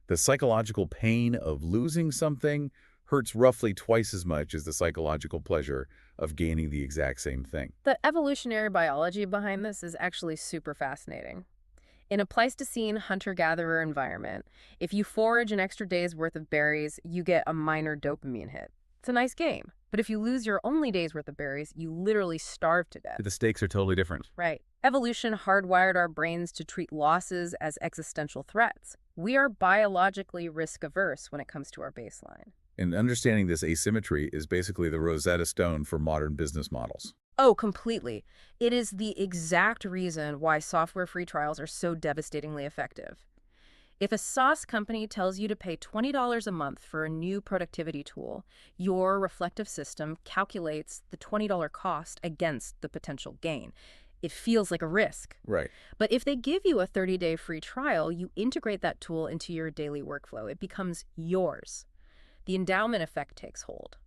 The psychological pain of losing something hurts roughly twice as much as the psychological pleasure of gaining the exact same thing. The evolutionary biology behind this is actually super fascinating. In a Pleistocene hunter-gatherer environment, if you forage an extra day's worth of berries, you get a minor dopamine hit. It's a nice game. But if you lose your only day's worth of berries, you literally starve to death. The stakes are totally different. Right. Evolution hardwired our brains to treat losses as existential threats. We are biologically risk-averse when it comes to our baseline. And understanding this asymmetry is basically the Rosetta Stone for modern business models. Oh, completely. It is the exact reason why software free trials are so devastatingly effective. If a SaaS company tells you to pay $20 a month for a new productivity tool, your reflective system calculates the $20 cost against the potential gain. It feels like a risk. Right. But if they give you a 30-day free trial, you integrate that tool into your daily workflow. It becomes yours. The endowment effect takes hold.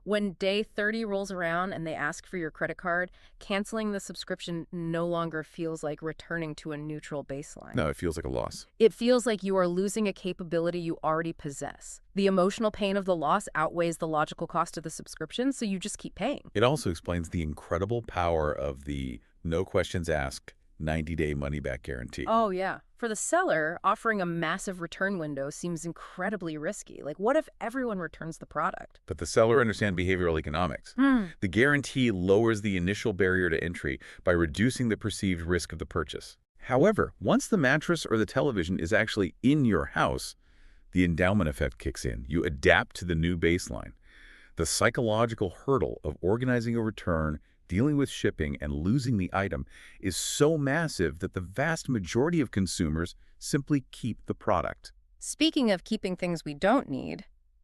When day 30 rolls around and they ask for your credit card, canceling the subscription no longer feels like returning to a neutral baseline. No, it feels like a loss. It feels like you are losing a capability you already possess. The emotional pain of the loss outweighs the logical cost of the subscription, so you just keep paying. It also explains the incredible power of the no questions asked 90-day money-back guarantee. Oh, yeah. For the seller, offering a massive return window seems incredibly risky. Like, what if everyone returns the product? But the seller understands behavioral economics. The guarantee lowers the initial barrier to entry by reducing the perceived risk of the purchase. However, once the mattress or the television is actually in your house, the endowment effect kicks in. You adapt to the new baseline. The psychological hurdle of organizing a return, dealing with shipping, and losing the item is so massive that the vast majority of consumers simply keep the product. Speaking of keeping things we don't need,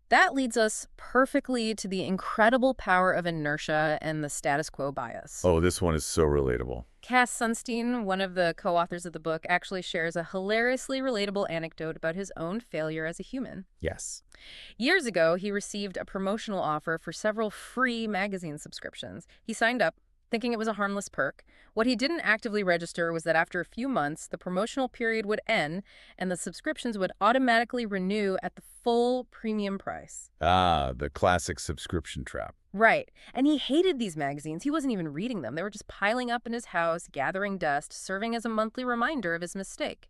that leads us perfectly to the incredible power of inertia and the status quo bias. Oh, this one is so relatable. Cass Sunstein, one of the co-authors of the book, actually shares a hilariously relatable anecdote about his own failure as a human. Yes. Years ago, he received a promotional offer for several free magazine subscriptions. He signed up, thinking it was a harmless perk. What he didn't actively register was that after a few months, the promotional period would end and the subscriptions would automatically renew at the full premium price. Ah, the classic subscription trap. Right. And he hated these magazines. He wasn't even reading them. They were just piling up in his house, gathering dust, serving as a monthly reminder of his mistake.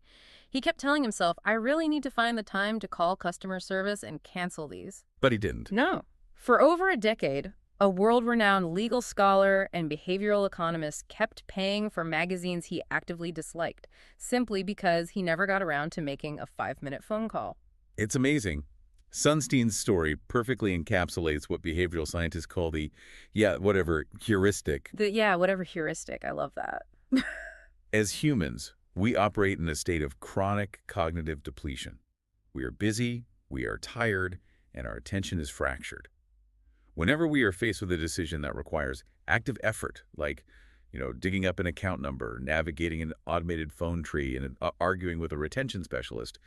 He kept telling himself, I really need to find the time to call customer service and cancel these. But he didn't. No. For over a decade, a world-renowned legal scholar and behavioral economist kept paying for magazines he actively disliked, simply because he never got around to making a 5-minute phone call. It's amazing. Sunstein's story perfectly encapsulates what behavioral scientists call the, heuristic. Whatever heuristic. I love that. As humans, we operate in a state of chronic cognitive depletion. We are busy, we are tired, and our attention is fractured. Whenever we are faced with a decision that requires active effort, like, digging up an account number, navigating an automated phone tree, and arguing with a retention specialist,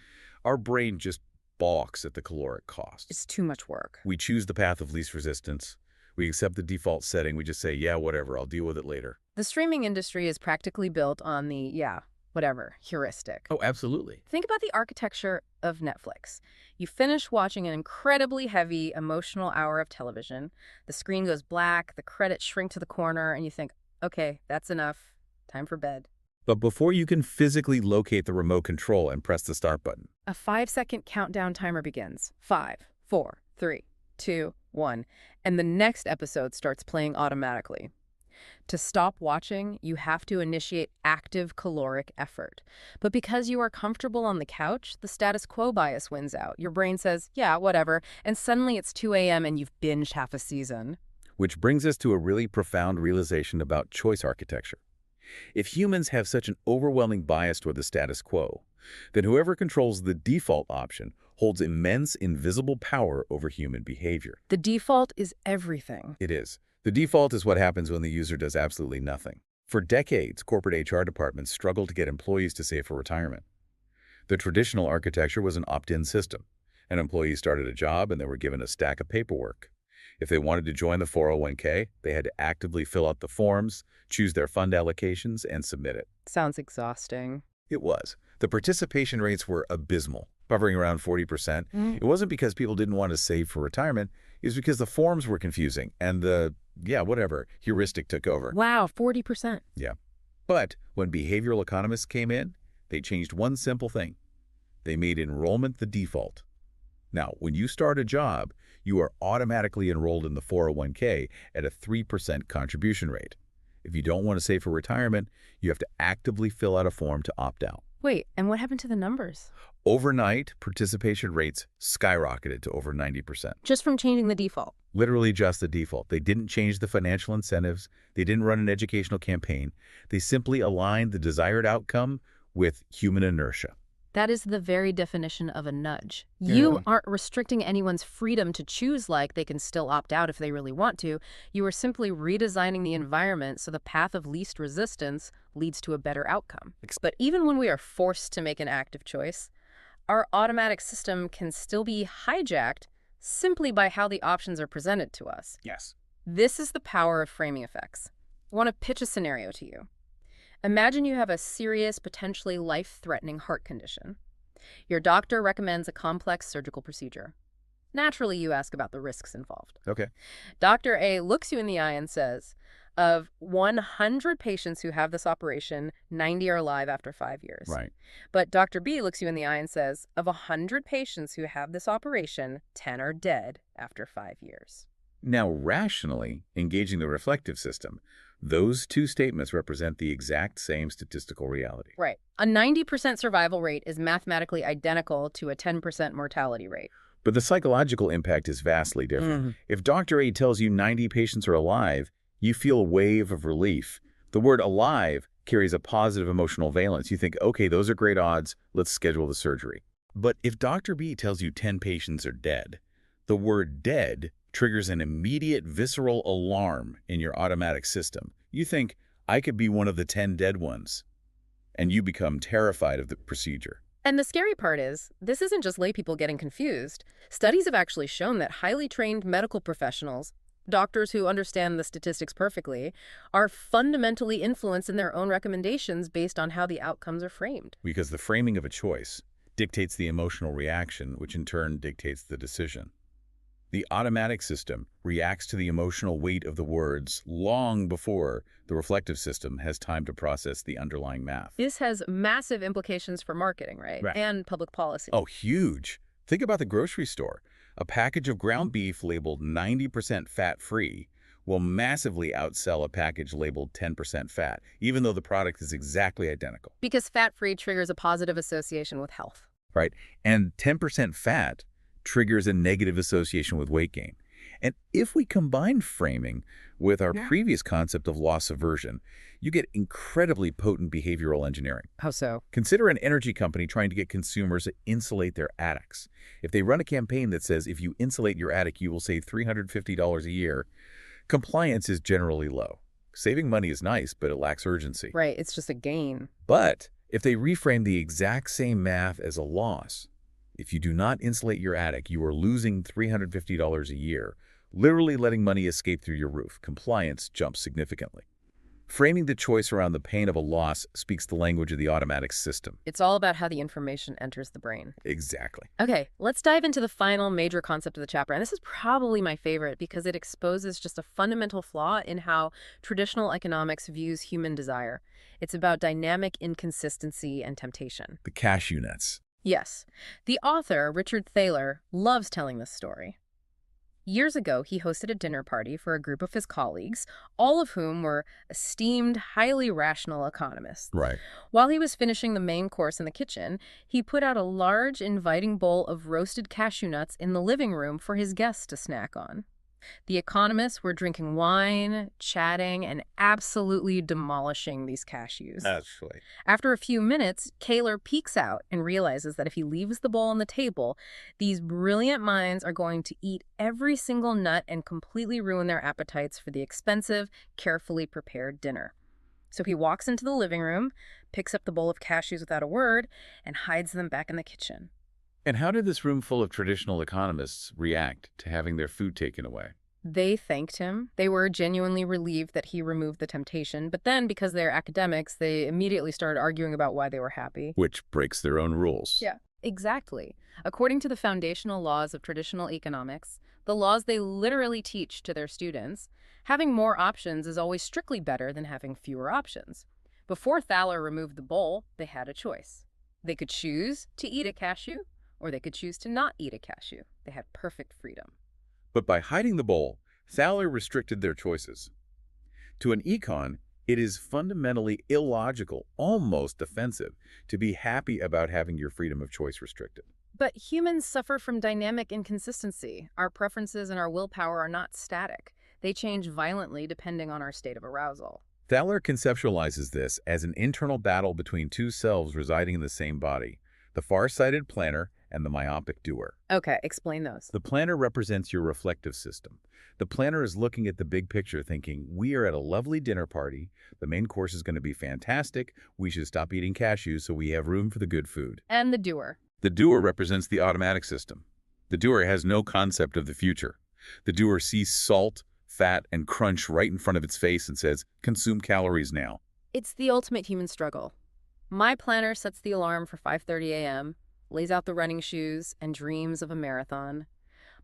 our brain just balks at the caloric cost. It's too much work. We choose the path of least resistance. We accept the default setting. We just say, yeah, whatever, I'll deal with it later. The streaming industry is practically built on the, heuristic. Oh, absolutely. Think about the architecture of Netflix. You finish watching an incredibly heavy, emotional hour of television. The screen goes black, the credits shrink to the corner, and you think, okay, that's enough. Time for bed. But before you can physically locate the remote control and press the start button, A 5-second countdown timer begins. 5, 4, 3, 2, 1. And the next episode starts playing automatically. To stop watching, you have to initiate active caloric effort. But because you are comfortable on the couch, the status quo bias wins out. Your brain says, yeah, whatever, and suddenly it's 2 a.m. and you've binged half a season. which brings us to a really profound realization about choice architecture. If humans have such an overwhelming bias toward the status quo, then whoever controls the default option holds immense invisible power over human behavior. The default is everything. It is. The default is what happens when the user does absolutely nothing. For decades, corporate HR departments struggled to get employees to save for retirement. The traditional architecture was an opt-in system. An employee started a job and they were given a stack of paperwork. If they wanted to join the 401k, they had to actively fill out the forms, choose their fund allocations, and submit it. Sounds exhausting. It was. The participation rates were abysmal, hovering around 40%. It wasn't because people didn't want to save for retirement. It was because the forms were confusing and whatever, heuristic took over. Wow, 40%. Yeah. But when behavioral economists came in, they changed one simple thing. They made enrollment the default. Now, when you start a job, you are automatically enrolled in the 401k at a 3% contribution rate. If you don't want to save for retirement, you have to actively fill out a form to opt out. Wait, and what happened to the numbers? Overnight, participation rates skyrocketed to over 90%. Just from changing the default. Literally just the default. They didn't change the financial incentives. They didn't run an educational campaign. They simply aligned the desired outcome with human inertia. That is the very definition of a nudge. You aren't restricting anyone's freedom to choose, like they can still opt out if they really want to. You are simply redesigning the environment so the path of least resistance leads to a better outcome. But even when we are forced to make an active choice, our automatic system can still be hijacked simply by how the options are presented to us. Yes. This is the power of framing effects. I want to pitch a scenario to you. Imagine you have a serious, potentially life-threatening heart condition. Your doctor recommends a complex surgical procedure. Naturally, you ask about the risks involved. Okay. Dr. A looks you in the eye and says, of 100 patients who have this operation, 90 are alive after 5 years. Right. But Dr. B looks you in the eye and says, of 100 patients who have this operation, 10 are dead after 5 years. Now, rationally, engaging the reflective system, those two statements represent the exact same statistical reality. Right. A 90% survival rate is mathematically identical to a 10% mortality rate. But the psychological impact is vastly different. If Dr. A tells you 90 patients are alive, you feel a wave of relief. The word alive carries a positive emotional valence. You think, okay, those are great odds. Let's schedule the surgery. But if Dr. B tells you 10 patients are dead, the word dead triggers an immediate visceral alarm in your automatic system. You think, I could be one of the 10 dead ones. And you become terrified of the procedure. And the scary part is, this isn't just lay people getting confused. Studies have actually shown that highly trained medical professionals, doctors who understand the statistics perfectly, are fundamentally influenced in their own recommendations based on how the outcomes are framed. Because the framing of a choice dictates the emotional reaction, which in turn dictates the decision. The automatic system reacts to the emotional weight of the words long before the reflective system has time to process the underlying math. This has massive implications for marketing, right? And public policy. Oh, huge. Think about the grocery store. A package of ground beef labeled 90% fat-free will massively outsell a package labeled 10% fat, even though the product is exactly identical. Because fat-free triggers a positive association with health. Right? And 10% fat triggers a negative association with weight gain. And if we combine framing with our previous concept of loss aversion, you get incredibly potent behavioral engineering. How so? Consider an energy company trying to get consumers to insulate their attics. If they run a campaign that says if you insulate your attic, you will save $350 a year, compliance is generally low. Saving money is nice, but it lacks urgency. Right, it's just a gain. But if they reframe the exact same math as a loss, if you do not insulate your attic, you are losing $350 a year, literally letting money escape through your roof. Compliance jumps significantly. Framing the choice around the pain of a loss speaks the language of the automatic system. It's all about how the information enters the brain. Exactly. Okay, let's dive into the final major concept of the chapter. And this is probably my favorite because it exposes just a fundamental flaw in how traditional economics views human desire. It's about dynamic inconsistency and temptation. The cashew nuts. Yes. The author, Richard Thaler, loves telling this story. Years ago, he hosted a dinner party for a group of his colleagues, all of whom were esteemed, highly rational economists. Right. While he was finishing the main course in the kitchen, he put out a large, inviting bowl of roasted cashew nuts in the living room for his guests to snack on. The economists were drinking wine, chatting, and absolutely demolishing these cashews. Actually. After a few minutes, Kaler peeks out and realizes that if he leaves the bowl on the table, these brilliant minds are going to eat every single nut and completely ruin their appetites for the expensive, carefully prepared dinner. So he walks into the living room, picks up the bowl of cashews without a word, and hides them back in the kitchen. And how did this room full of traditional economists react to having their food taken away? They thanked him. They were genuinely relieved that he removed the temptation, but then, because they're academics, they immediately started arguing about why they were happy. Which breaks their own rules. Yeah. Exactly. According to the foundational laws of traditional economics, the laws they literally teach to their students, having more options is always strictly better than having fewer options. Before Thaler removed the bowl, they had a choice. They could choose to eat a cashew, or they could choose to not eat a cashew. They had perfect freedom. But by hiding the bowl, Thaler restricted their choices. To an econ, it is fundamentally illogical, almost offensive, to be happy about having your freedom of choice restricted. But humans suffer from dynamic inconsistency. Our preferences and our willpower are not static. They change violently depending on our state of arousal. Thaler conceptualizes this as an internal battle between two selves residing in the same body, the far-sighted planner and the myopic doer. Okay, explain those. The planner represents your reflective system. The planner is looking at the big picture thinking, we are at a lovely dinner party, the main course is going to be fantastic, we should stop eating cashews so we have room for the good food. And the doer. The doer represents the automatic system. The doer has no concept of the future. The doer sees salt, fat, and crunch right in front of its face and says, consume calories now. It's the ultimate human struggle. My planner sets the alarm for 5:30 a.m., lays out the running shoes, and dreams of a marathon.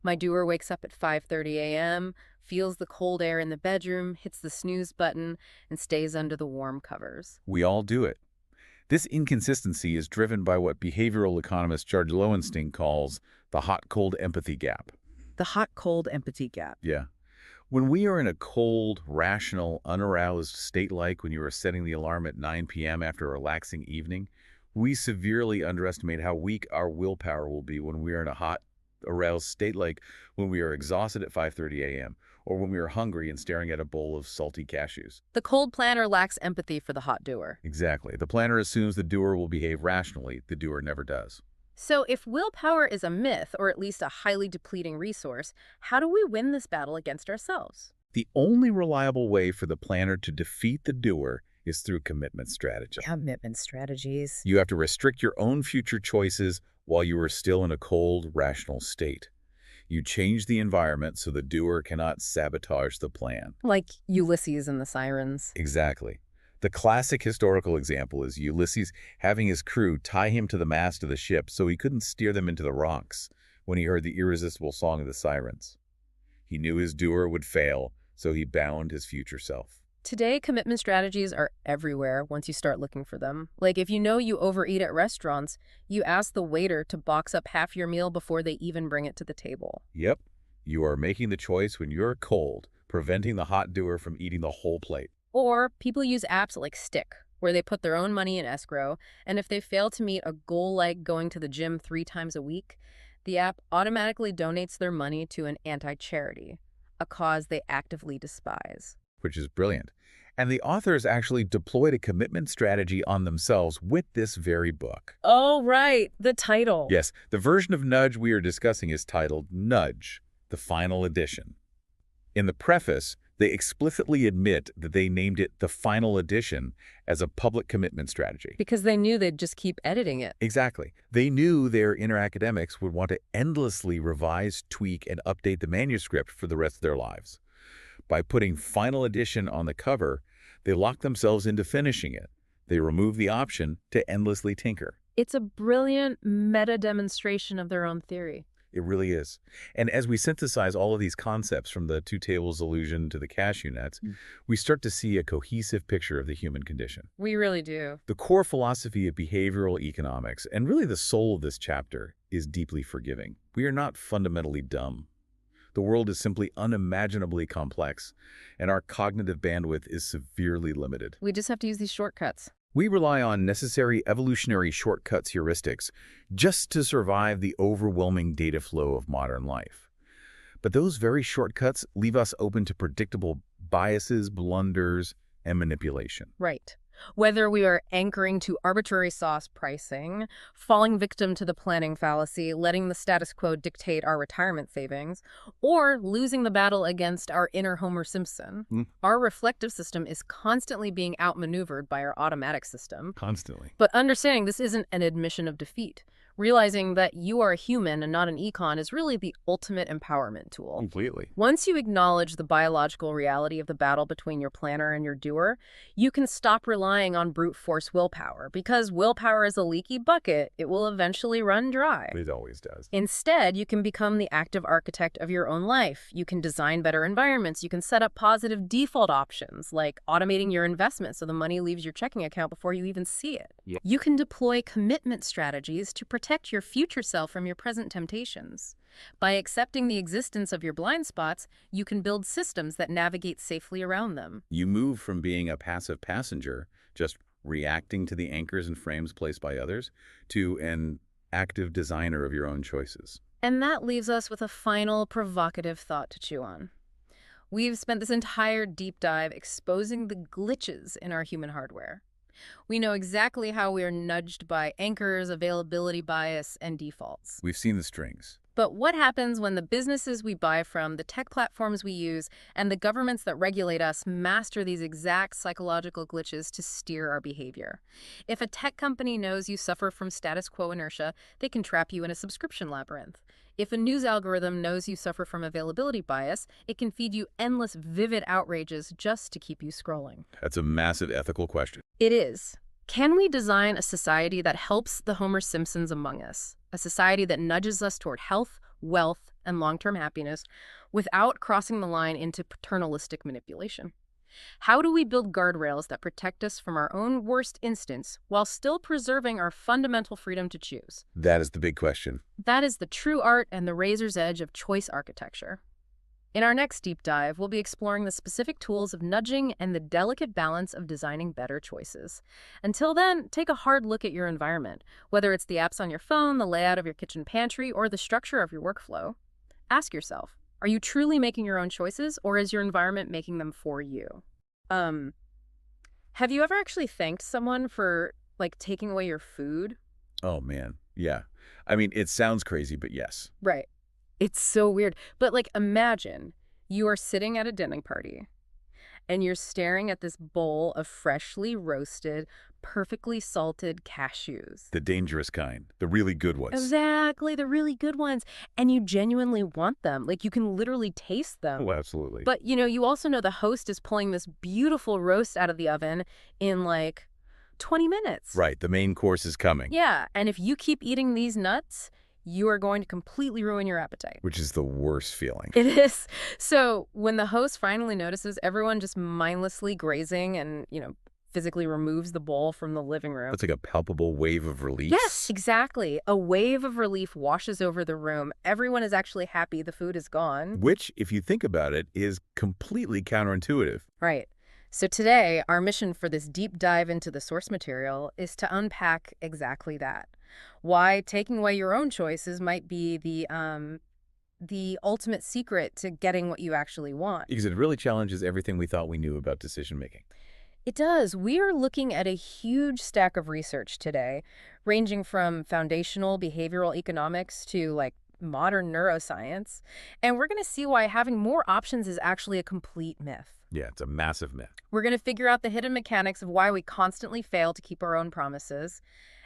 My doer wakes up at 5:30 a.m., feels the cold air in the bedroom, hits the snooze button, and stays under the warm covers. We all do it. This inconsistency is driven by what behavioral economist George Lowenstein calls the hot-cold empathy gap. The hot-cold empathy gap. Yeah. When we are in a cold, rational, unaroused state like when you are setting the alarm at 9 p.m. after a relaxing evening, we severely underestimate how weak our willpower will be when we are in a hot, aroused state like when we are exhausted at 5:30 a.m. or when we are hungry and staring at a bowl of salty cashews. The cold planner lacks empathy for the hot doer. Exactly. The planner assumes the doer will behave rationally. The doer never does. So if willpower is a myth, or at least a highly depleting resource, how do we win this battle against ourselves? The only reliable way for the planner to defeat the doer is through commitment strategy. Commitment strategies. You have to restrict your own future choices while you are still in a cold, rational state. You change the environment so the doer cannot sabotage the plan. Like Ulysses and the Sirens. Exactly. The classic historical example is Ulysses having his crew tie him to the mast of the ship so he couldn't steer them into the rocks when he heard the irresistible song of the sirens. He knew his doer would fail, so he bound his future self. Today, commitment strategies are everywhere once you start looking for them. Like if you know you overeat at restaurants, you ask the waiter to box up half your meal before they even bring it to the table. Yep, you are making the choice when you're cold, preventing the hot doer from eating the whole plate. Or people use apps like Stick, where they put their own money in escrow, and if they fail to meet a goal like going to the gym 3 times a week, the app automatically donates their money to an anti-charity, a cause they actively despise. Which is brilliant. And the authors actually deployed a commitment strategy on themselves with this very book. Oh, right. The title. Yes, the version of Nudge we are discussing is titled Nudge, the Final Edition. In the preface, they explicitly admit that they named it the Final Edition as a public commitment strategy. Because they knew they'd just keep editing it. Exactly. They knew their inner academics would want to endlessly revise, tweak, and update the manuscript for the rest of their lives. By putting Final Edition on the cover, they locked themselves into finishing it. They removed the option to endlessly tinker. It's a brilliant meta-demonstration of their own theory. It really is. And as we synthesize all of these concepts from the two tables illusion to the cashew nuts, we start to see a cohesive picture of the human condition. We really do. The core philosophy of behavioral economics, and really the soul of this chapter, is deeply forgiving. We are not fundamentally dumb. The world is simply unimaginably complex, and our cognitive bandwidth is severely limited. We just have to use these shortcuts. We rely on necessary evolutionary shortcuts heuristics just to survive the overwhelming data flow of modern life. But those very shortcuts leave us open to predictable biases, blunders, and manipulation. Right. Whether we are anchoring to arbitrary sauce pricing, falling victim to the planning fallacy, letting the status quo dictate our retirement savings, or losing the battle against our inner Homer Simpson, our reflective system is constantly being outmaneuvered by our automatic system. Constantly. But understanding this isn't an admission of defeat. Realizing that you are a human and not an econ is really the ultimate empowerment tool. Completely. Once you acknowledge the biological reality of the battle between your planner and your doer, you can stop relying on brute force willpower, because willpower is a leaky bucket. It will eventually run dry. It always does. Instead, you can become the active architect of your own life. You can design better environments. You can set up positive default options, like automating your investments so the money leaves your checking account before you even see it. Yeah. You can deploy commitment strategies to protect your future self from your present temptations. By accepting the existence of your blind spots, you can build systems that navigate safely around them. You move from being a passive passenger, just reacting to the anchors and frames placed by others, to an active designer of your own choices. And that leaves us with a final provocative thought to chew on. We've spent this entire deep dive exposing the glitches in our human hardware. We know exactly how we are nudged by anchors, availability bias, and defaults. We've seen the strings. But what happens when the businesses we buy from, the tech platforms we use, and the governments that regulate us master these exact psychological glitches to steer our behavior? If a tech company knows you suffer from status quo inertia, they can trap you in a subscription labyrinth. If a news algorithm knows you suffer from availability bias, it can feed you endless vivid outrages just to keep you scrolling. That's a massive ethical question. It is. Can we design a society that helps the Homer Simpsons among us? A society that nudges us toward health, wealth, and long-term happiness without crossing the line into paternalistic manipulation? How do we build guardrails that protect us from our own worst instincts while still preserving our fundamental freedom to choose? That is the big question. That is the true art and the razor's edge of choice architecture. In our next deep dive, we'll be exploring the specific tools of nudging and the delicate balance of designing better choices. Until then, take a hard look at your environment, whether it's the apps on your phone, the layout of your kitchen pantry, or the structure of your workflow. Ask yourself, are you truly making your own choices, or is your environment making them for you? Have you ever actually thanked someone for, taking away your food? Oh, man. Yeah. I mean, it sounds crazy, but yes. Right. It's so weird. But imagine you are sitting at a dinner party and you're staring at this bowl of freshly roasted, perfectly salted cashews. The dangerous kind. The really good ones. Exactly, the really good ones. And you genuinely want them. You can literally taste them. Oh, absolutely. But, you also know the host is pulling this beautiful roast out of the oven in 20 minutes. Right, the main course is coming. Yeah, and if you keep eating these nuts, you are going to completely ruin your appetite. Which is the worst feeling. It is. So when the host finally notices everyone just mindlessly grazing and, physically removes the bowl from the living room. That's like a palpable wave of relief. Yes, exactly. A wave of relief washes over the room. Everyone is actually happy the food is gone. Which, if you think about it, is completely counterintuitive. Right. So today, our mission for this deep dive into the source material is to unpack exactly that. Why taking away your own choices might be the ultimate secret to getting what you actually want. Because it really challenges everything we thought we knew about decision-making. It does. We are looking at a huge stack of research today, ranging from foundational behavioral economics to modern neuroscience. And we're going to see why having more options is actually a complete myth. Yeah, it's a massive myth. We're going to figure out the hidden mechanics of why we constantly fail to keep our own promises.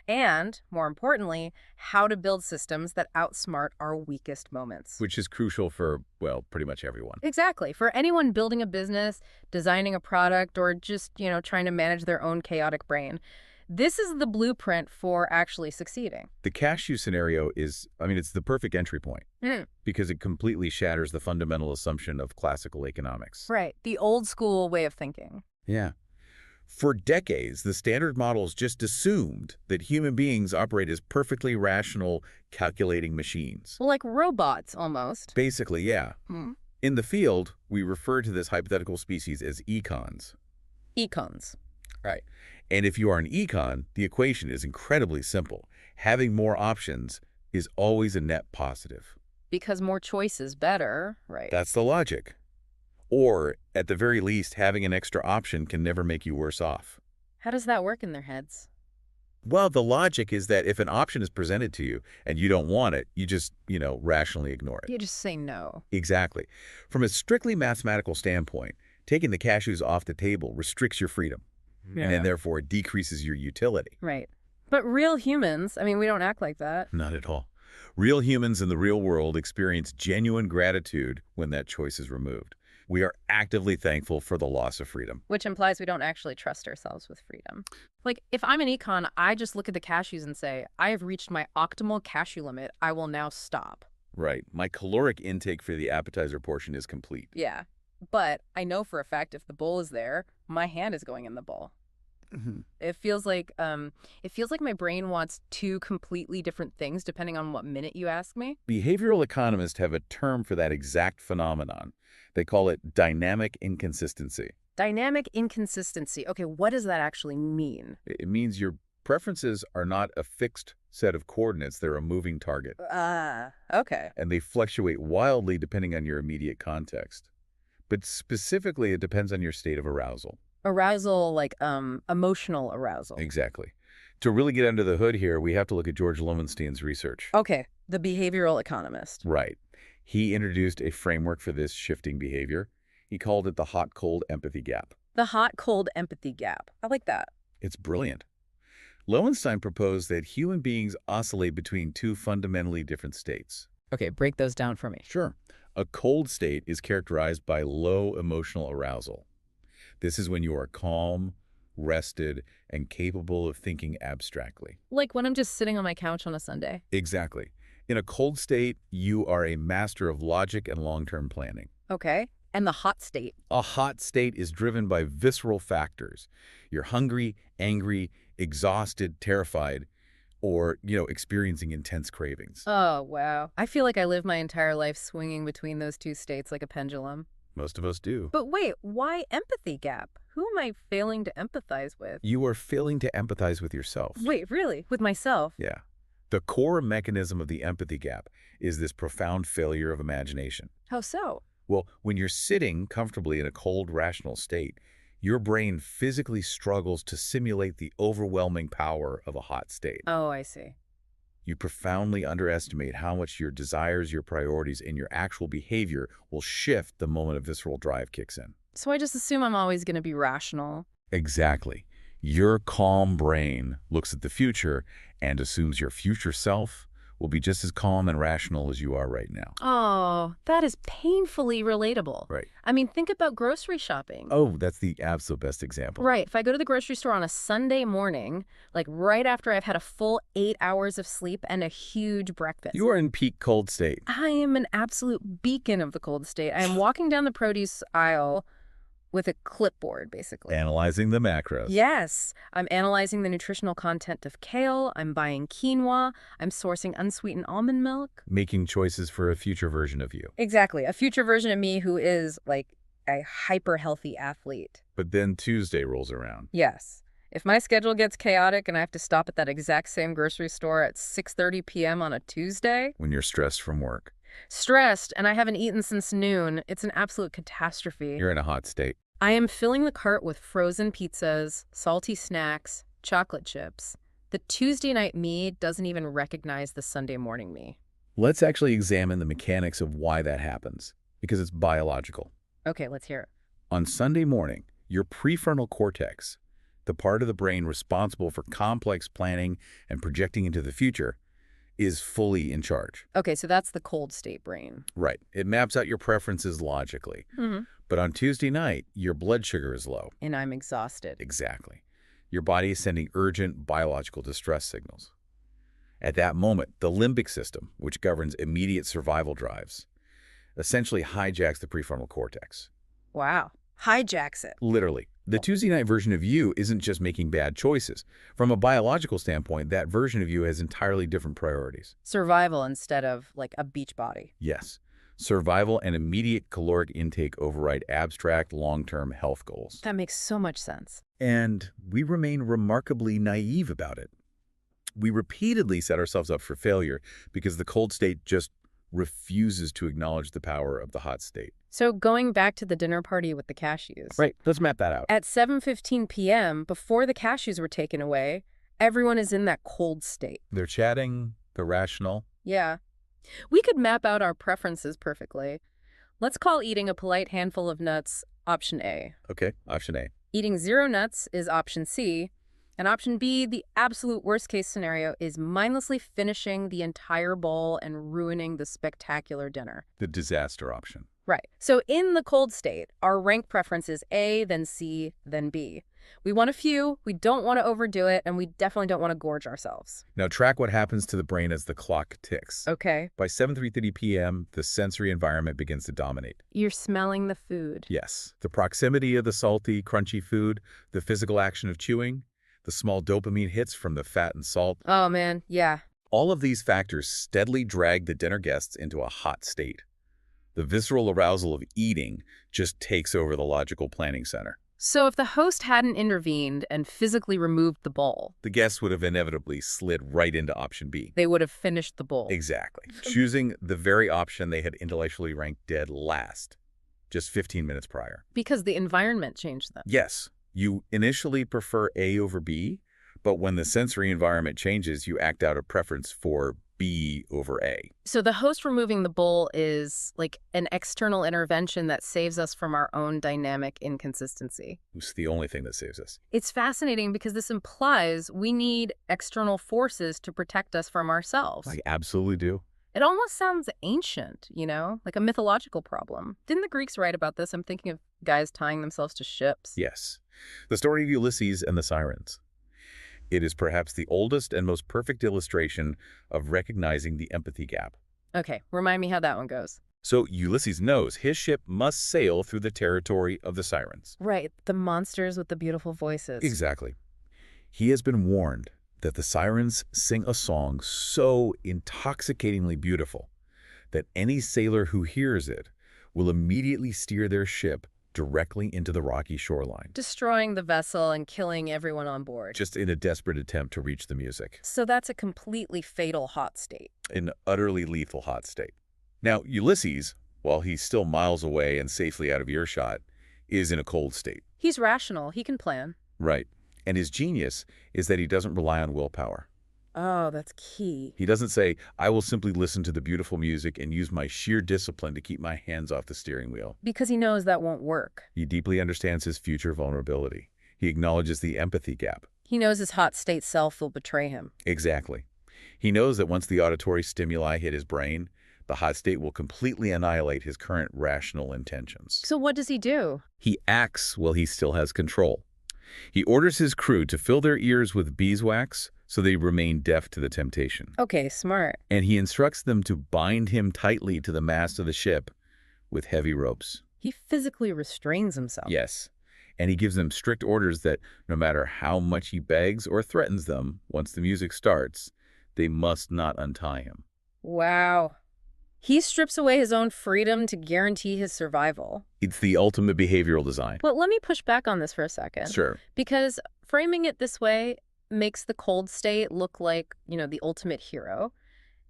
And, more importantly, how to build systems that outsmart our weakest moments. Which is crucial for, well, pretty much everyone. Exactly. For anyone building a business, designing a product, or just, trying to manage their own chaotic brain. This is the blueprint for actually succeeding. The cashew scenario is, it's the perfect entry point. Because it completely shatters the fundamental assumption of classical economics. Right. The old school way of thinking. Yeah. For decades, the standard models just assumed that human beings operate as perfectly rational, calculating machines. Well, like robots, almost. Basically, yeah. In the field, we refer to this hypothetical species as econs. Econs. Right. And if you are an econ, the equation is incredibly simple. Having more options is always a net positive. Because more choice is better, right? That's the logic. Or, at the very least, having an extra option can never make you worse off. How does that work in their heads? Well, the logic is that if an option is presented to you and you don't want it, you just, rationally ignore it. You just say no. Exactly. From a strictly mathematical standpoint, taking the cashews off the table restricts your freedom. Yeah. And therefore it decreases your utility. Right. But real humans, I mean, we don't act like that. Not at all. Real humans in the real world experience genuine gratitude when that choice is removed. We are actively thankful for the loss of freedom. Which implies we don't actually trust ourselves with freedom. Like, if I'm an econ, I just look at the cashews and say, I have reached my optimal cashew limit. I will now stop. Right. My caloric intake for the appetizer portion is complete. Yeah. But I know for a fact if the bowl is there, my hand is going in the bowl. It feels like my brain wants two completely different things depending on what minute you ask me. Behavioral economists have a term for that exact phenomenon. They call it dynamic inconsistency. Dynamic inconsistency. Okay, what does that actually mean? It means your preferences are not a fixed set of coordinates, they're a moving target. Okay. And they fluctuate wildly depending on your immediate context. But specifically, it depends on your state of arousal. Arousal, like emotional arousal. Exactly. To really get under the hood here, we have to look at George Lowenstein's research. Okay, the behavioral economist. Right. He introduced a framework for this shifting behavior. He called it the hot-cold empathy gap. The hot-cold empathy gap. I like that. It's brilliant. Lowenstein proposed that human beings oscillate between two fundamentally different states. Okay, break those down for me. Sure. A cold state is characterized by low emotional arousal. This is when you are calm, rested, and capable of thinking abstractly. Like when I'm just sitting on my couch on a Sunday. Exactly. In a cold state, you are a master of logic and long-term planning. Okay. And the hot state. A hot state is driven by visceral factors. You're hungry, angry, exhausted, terrified, or, experiencing intense cravings. Oh, wow. I feel like I live my entire life swinging between those two states like a pendulum. Most of us do. But wait, why empathy gap? Who am I failing to empathize with? You are failing to empathize with yourself. Wait, really? With myself? Yeah. The core mechanism of the empathy gap is this profound failure of imagination. How so? Well, when you're sitting comfortably in a cold, rational state, your brain physically struggles to simulate the overwhelming power of a hot state. Oh, I see. You profoundly underestimate how much your desires, your priorities, and your actual behavior will shift the moment a visceral drive kicks in. So I just assume I'm always going to be rational. Exactly. Your calm brain looks at the future and assumes your future self will be just as calm and rational as you are right now. Oh, that is painfully relatable. Right. I mean, think about grocery shopping. Oh, that's the absolute best example. Right. If I go to the grocery store on a Sunday morning, like right after I've had a full 8 hours of sleep and a huge breakfast. You are in peak cold state. I am an absolute beacon of the cold state. I am walking down the produce aisle with a clipboard, basically. Analyzing the macros. Yes. I'm analyzing the nutritional content of kale. I'm buying quinoa. I'm sourcing unsweetened almond milk. Making choices for a future version of you. Exactly. A future version of me who is like a hyper-healthy athlete. But then Tuesday rolls around. Yes. If my schedule gets chaotic and I have to stop at that exact same grocery store at 6:30 p.m. on a Tuesday. When you're stressed from work. Stressed, and I haven't eaten since noon. It's an absolute catastrophe. You're in a hot state. I am filling the cart with frozen pizzas, salty snacks, chocolate chips. The Tuesday night me doesn't even recognize the Sunday morning me. Let's actually examine the mechanics of why that happens, because it's biological. Okay, let's hear it. On Sunday morning, your prefrontal cortex, the part of the brain responsible for complex planning and projecting into the future, is fully in charge. Okay, so that's the cold state brain. Right. It maps out your preferences logically. But on Tuesday night, your blood sugar is low. And I'm exhausted. Exactly. Your body is sending urgent biological distress signals. At that moment, the limbic system, which governs immediate survival drives, essentially hijacks the prefrontal cortex. Wow. Hijacks it. Literally. The Tuesday night version of you isn't just making bad choices. From a biological standpoint, that version of you has entirely different priorities. Survival instead of, like, a beach body. Yes. Survival and immediate caloric intake override abstract long-term health goals. That makes so much sense. And we remain remarkably naive about it. We repeatedly set ourselves up for failure because the cold state just refuses to acknowledge the power of the hot state. So going back to the dinner party with the cashews. Right. Let's map that out. At 7:15 p.m., before the cashews were taken away, everyone is in that cold state. They're chatting. They're rational. Yeah. We could map out our preferences perfectly. Let's call eating a polite handful of nuts option A. Okay. Option A. Eating 0 nuts is option C. And option B, the absolute worst case scenario, is mindlessly finishing the entire bowl and ruining the spectacular dinner. The disaster option. Right. So in the cold state, our rank preference is A, then C, then B. We want a few, we don't want to overdo it, and we definitely don't want to gorge ourselves. Now track what happens to the brain as the clock ticks. Okay. By 7:30 p.m., the sensory environment begins to dominate. You're smelling the food. Yes, the proximity of the salty, crunchy food, the physical action of chewing, the small dopamine hits from the fat and salt. Oh, man, yeah. All of these factors steadily drag the dinner guests into a hot state. The visceral arousal of eating just takes over the logical planning center. So if the host hadn't intervened and physically removed the bowl, The guests would have inevitably slid right into option B. they would have finished the bowl. Exactly. Choosing the very option they had intellectually ranked dead last, just 15 minutes prior. Because the environment changed them. Yes, you initially prefer A over B, but when the sensory environment changes, you act out a preference for B over A. So the host removing the bowl is like an external intervention that saves us from our own dynamic inconsistency. It's the only thing that saves us. It's fascinating because this implies we need external forces to protect us from ourselves. I absolutely do. It almost sounds ancient, you know, like a mythological problem. Didn't the Greeks write about this? I'm thinking of guys tying themselves to ships. Yes. The story of Ulysses and the Sirens. It is perhaps the oldest and most perfect illustration of recognizing the empathy gap. Okay, remind me how that one goes. So Ulysses knows his ship must sail through the territory of the Sirens. Right, the monsters with the beautiful voices. Exactly. He has been warned that the Sirens sing a song so intoxicatingly beautiful that any sailor who hears it will immediately steer their ship directly into the rocky shoreline, Destroying the vessel and killing everyone on board. just in a desperate attempt to reach the music. So that's a completely fatal hot state. An utterly lethal hot state. Now, Ulysses, while he's still miles away and safely out of earshot, is in a cold state. He's rational. He can plan. Right. And his genius is that he doesn't rely on willpower. Oh, that's key. He doesn't say, I will simply listen to the beautiful music and use my sheer discipline to keep my hands off the steering wheel. Because he knows that won't work. He deeply understands his future vulnerability. He acknowledges the empathy gap. He knows his hot state self will betray him. Exactly. He knows that once the auditory stimuli hit his brain, the hot state will completely annihilate his current rational intentions. So what does he do? He acts while he still has control. He orders his crew to fill their ears with beeswax so they remain deaf to the temptation. Okay, smart. And he instructs them to bind him tightly to the mast of the ship with heavy ropes. He physically restrains himself. Yes. And he gives them strict orders that no matter how much he begs or threatens them, once the music starts, they must not untie him. Wow. He strips away his own freedom to guarantee his survival. It's the ultimate behavioral design. But let me push back on this for a second. Sure. Because framing it this way makes the cold state look like, you know, the ultimate hero,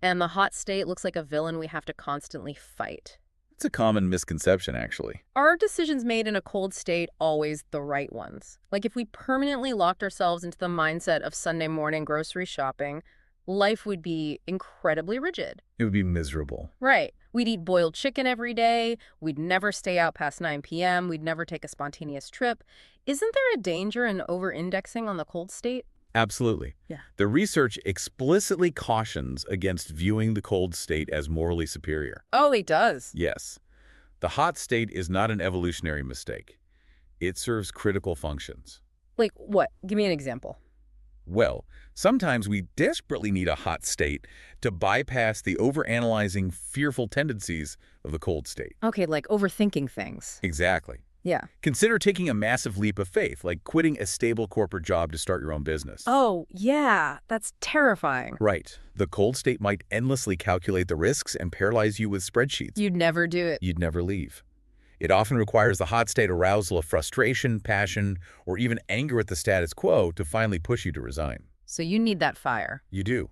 and the hot state looks like a villain we have to constantly fight. It's a common misconception, actually. Are decisions made in a cold state always the right ones? Like if we permanently locked ourselves into the mindset of Sunday morning grocery shopping, life would be incredibly rigid. It would be miserable. Right. We'd eat boiled chicken every day. We'd never stay out past 9 p.m. We'd never take a spontaneous trip. Isn't there a danger in over-indexing on the cold state? Absolutely. Yeah. The research explicitly cautions against viewing the cold state as morally superior. Oh, it does. Yes. The hot state is not an evolutionary mistake. It serves critical functions. Like what? Give me an example. Well, sometimes we desperately need a hot state to bypass the overanalyzing, fearful tendencies of the cold state. Okay, like overthinking things. Exactly. Yeah. Consider taking a massive leap of faith, like quitting a stable corporate job to start your own business. Oh, yeah. That's terrifying. Right. The cold state might endlessly calculate the risks and paralyze you with spreadsheets. You'd never do it. You'd never leave. It often requires the hot state arousal of frustration, passion, or even anger at the status quo to finally push you to resign. So you need that fire. You do.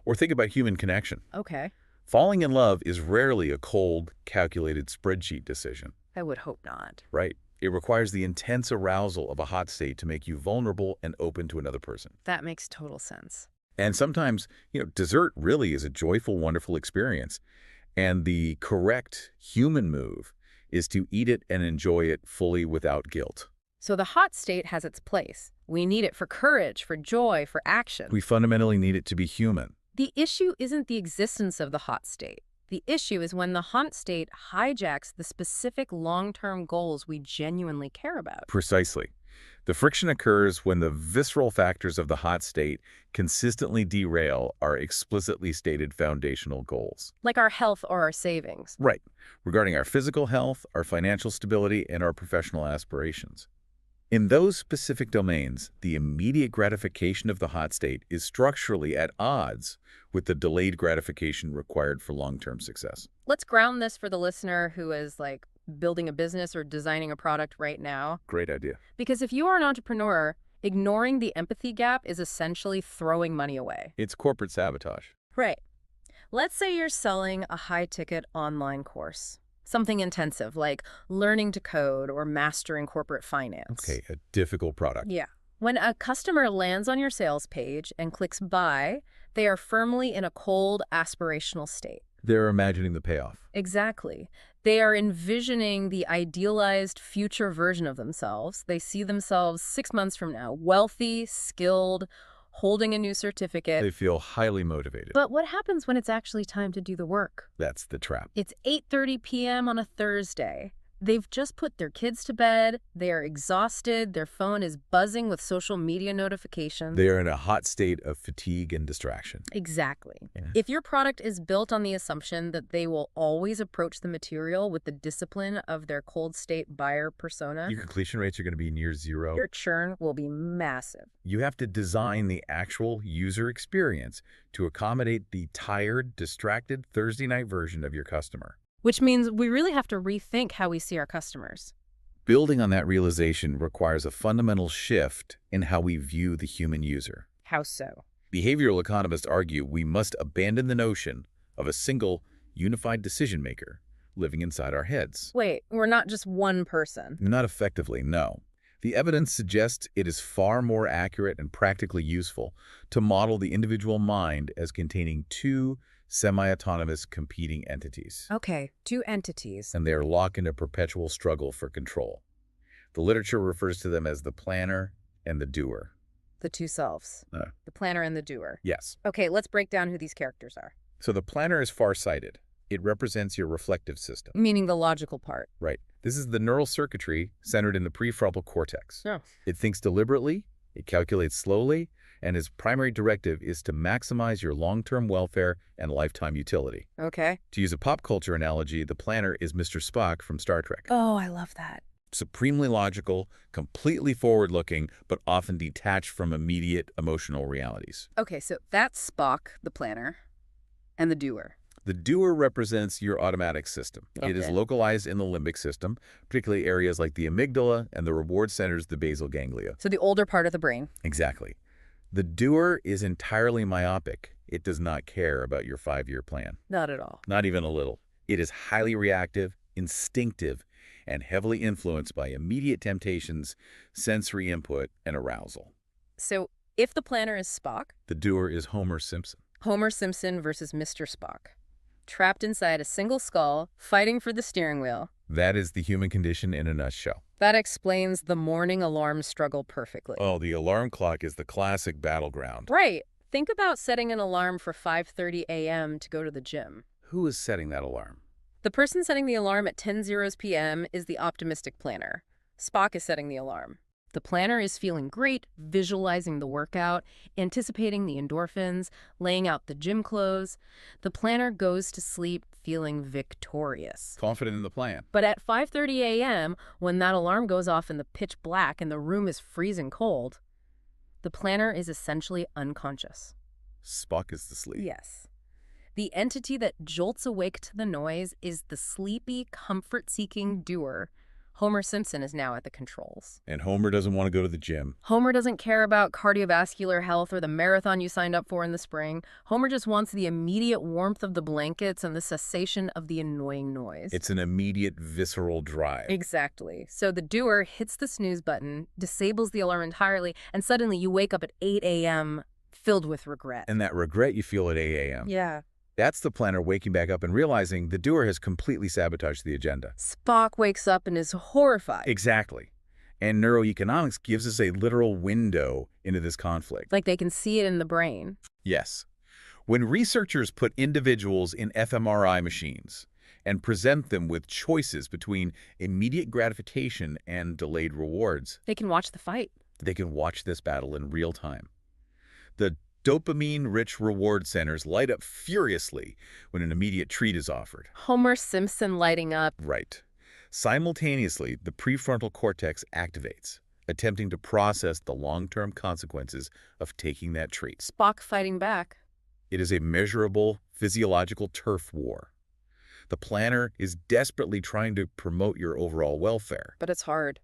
Or think about human connection. Okay. Falling in love is rarely a cold, calculated spreadsheet decision. I would hope not. Right. It requires the intense arousal of a hot state to make you vulnerable and open to another person. That makes total sense. And sometimes, dessert really is a joyful, wonderful experience. And the correct human move is to eat it and enjoy it fully without guilt. So the hot state has its place. We need it for courage, for joy, for action. We fundamentally need it to be human. The issue isn't the existence of the hot state. The issue is when the hot state hijacks the specific long-term goals we genuinely care about. Precisely. The friction occurs when the visceral factors of the hot state consistently derail our explicitly stated foundational goals. Like our health or our savings. Right. Regarding our physical health, our financial stability, and our professional aspirations. In those specific domains, the immediate gratification of the hot state is structurally at odds with the delayed gratification required for long-term success. Let's ground this for the listener who is building a business or designing a product right now. Great idea. Because if you are an entrepreneur, ignoring the empathy gap is essentially throwing money away. It's corporate sabotage. Right. Let's say you're selling a high-ticket online course. Something intensive, like learning to code or mastering corporate finance. Okay, a difficult product. Yeah. When a customer lands on your sales page and clicks buy, they are firmly in a cold, aspirational state. They're imagining the payoff. Exactly. They are envisioning the idealized future version of themselves. They see themselves 6 months from now, wealthy, skilled, holding a new certificate. They feel highly motivated. But what happens when it's actually time to do the work? That's the trap. It's 8:30 p.m. on a Thursday. They've just put their kids to bed. They are exhausted. Their phone is buzzing with social media notifications. They are in a hot state of fatigue and distraction. Exactly. Yeah. If your product is built on the assumption that they will always approach the material with the discipline of their cold state buyer persona, Your completion rates are going to be near zero. your churn will be massive. You have to design the actual user experience to accommodate the tired, distracted Thursday night version of your customer. Which means we really have to rethink how we see our customers. Building on that realization requires a fundamental shift in how we view the human user. How so? Behavioral economists argue we must abandon the notion of a single, unified decision maker living inside our heads. Wait, we're not just one person. Not effectively, no. The evidence suggests it is far more accurate and practically useful to model the individual mind as containing two semi-autonomous competing entities. Okay, two entities. And they are locked in a perpetual struggle for control. The literature refers to them as the planner and the doer. The two selves. The planner and the doer. Yes. Okay, let's break down who these characters are. So the planner is far-sighted. It represents your reflective system. Meaning the logical part. Right. This is the neural circuitry centered in the prefrontal cortex. Oh. It thinks deliberately, it calculates slowly, and its primary directive is to maximize your long-term welfare and lifetime utility. Okay. To use a pop culture analogy, the planner is Mr. Spock from Star Trek. Oh, I love that. Supremely logical, completely forward-looking, but often detached from immediate emotional realities. Okay, so that's Spock, the planner, and the doer. The doer represents your automatic system. Okay. It is localized in the limbic system, particularly areas like the amygdala and the reward centers, the basal ganglia. So the older part of the brain. Exactly. The doer is entirely myopic. It does not care about your 5-year plan. Not at all. Not even a little. It is highly reactive, instinctive, and heavily influenced by immediate temptations, sensory input, and arousal. So if the planner is Spock, The doer is Homer Simpson. Homer Simpson versus Mr. Spock. Trapped inside a single skull, fighting for the steering wheel. That is the human condition in a nutshell. That explains the morning alarm struggle perfectly. Oh, the alarm clock is the classic battleground. Right. Think about setting an alarm for 5:30 a.m. to go to the gym. Who is setting that alarm? The person setting the alarm at 10:00 p.m. is the optimistic planner. Spock is setting the alarm. The planner is feeling great, visualizing the workout, anticipating the endorphins, laying out the gym clothes. The planner goes to sleep feeling victorious. Confident in the plan. But at 5:30 a.m., when that alarm goes off in the pitch black and the room is freezing cold, the planner is essentially unconscious. Spock is asleep. Yes. The entity that jolts awake to the noise is the sleepy, comfort-seeking doer. Homer Simpson is now at the controls. And Homer doesn't want to go to the gym. Homer doesn't care about cardiovascular health or the marathon you signed up for in the spring. Homer just wants the immediate warmth of the blankets and the cessation of the annoying noise. It's an immediate visceral drive. Exactly. So the doer hits the snooze button, disables the alarm entirely, and suddenly you wake up at 8 a.m. filled with regret. And that regret you feel at 8 a.m. Yeah. That's the planner waking back up and realizing the doer has completely sabotaged the agenda. Spock wakes up and is horrified. Exactly. And neuroeconomics gives us a literal window into this conflict. Like they can see it in the brain. Yes. When researchers put individuals in fMRI machines and present them with choices between immediate gratification and delayed rewards, They can watch the fight. they can watch this battle in real time. The dopamine-rich reward centers light up furiously when an immediate treat is offered. Homer Simpson lighting up. Right. Simultaneously, the prefrontal cortex activates, attempting to process the long-term consequences of taking that treat. Spock fighting back. It is a measurable physiological turf war. The planner is desperately trying to promote your overall welfare, But it's hard.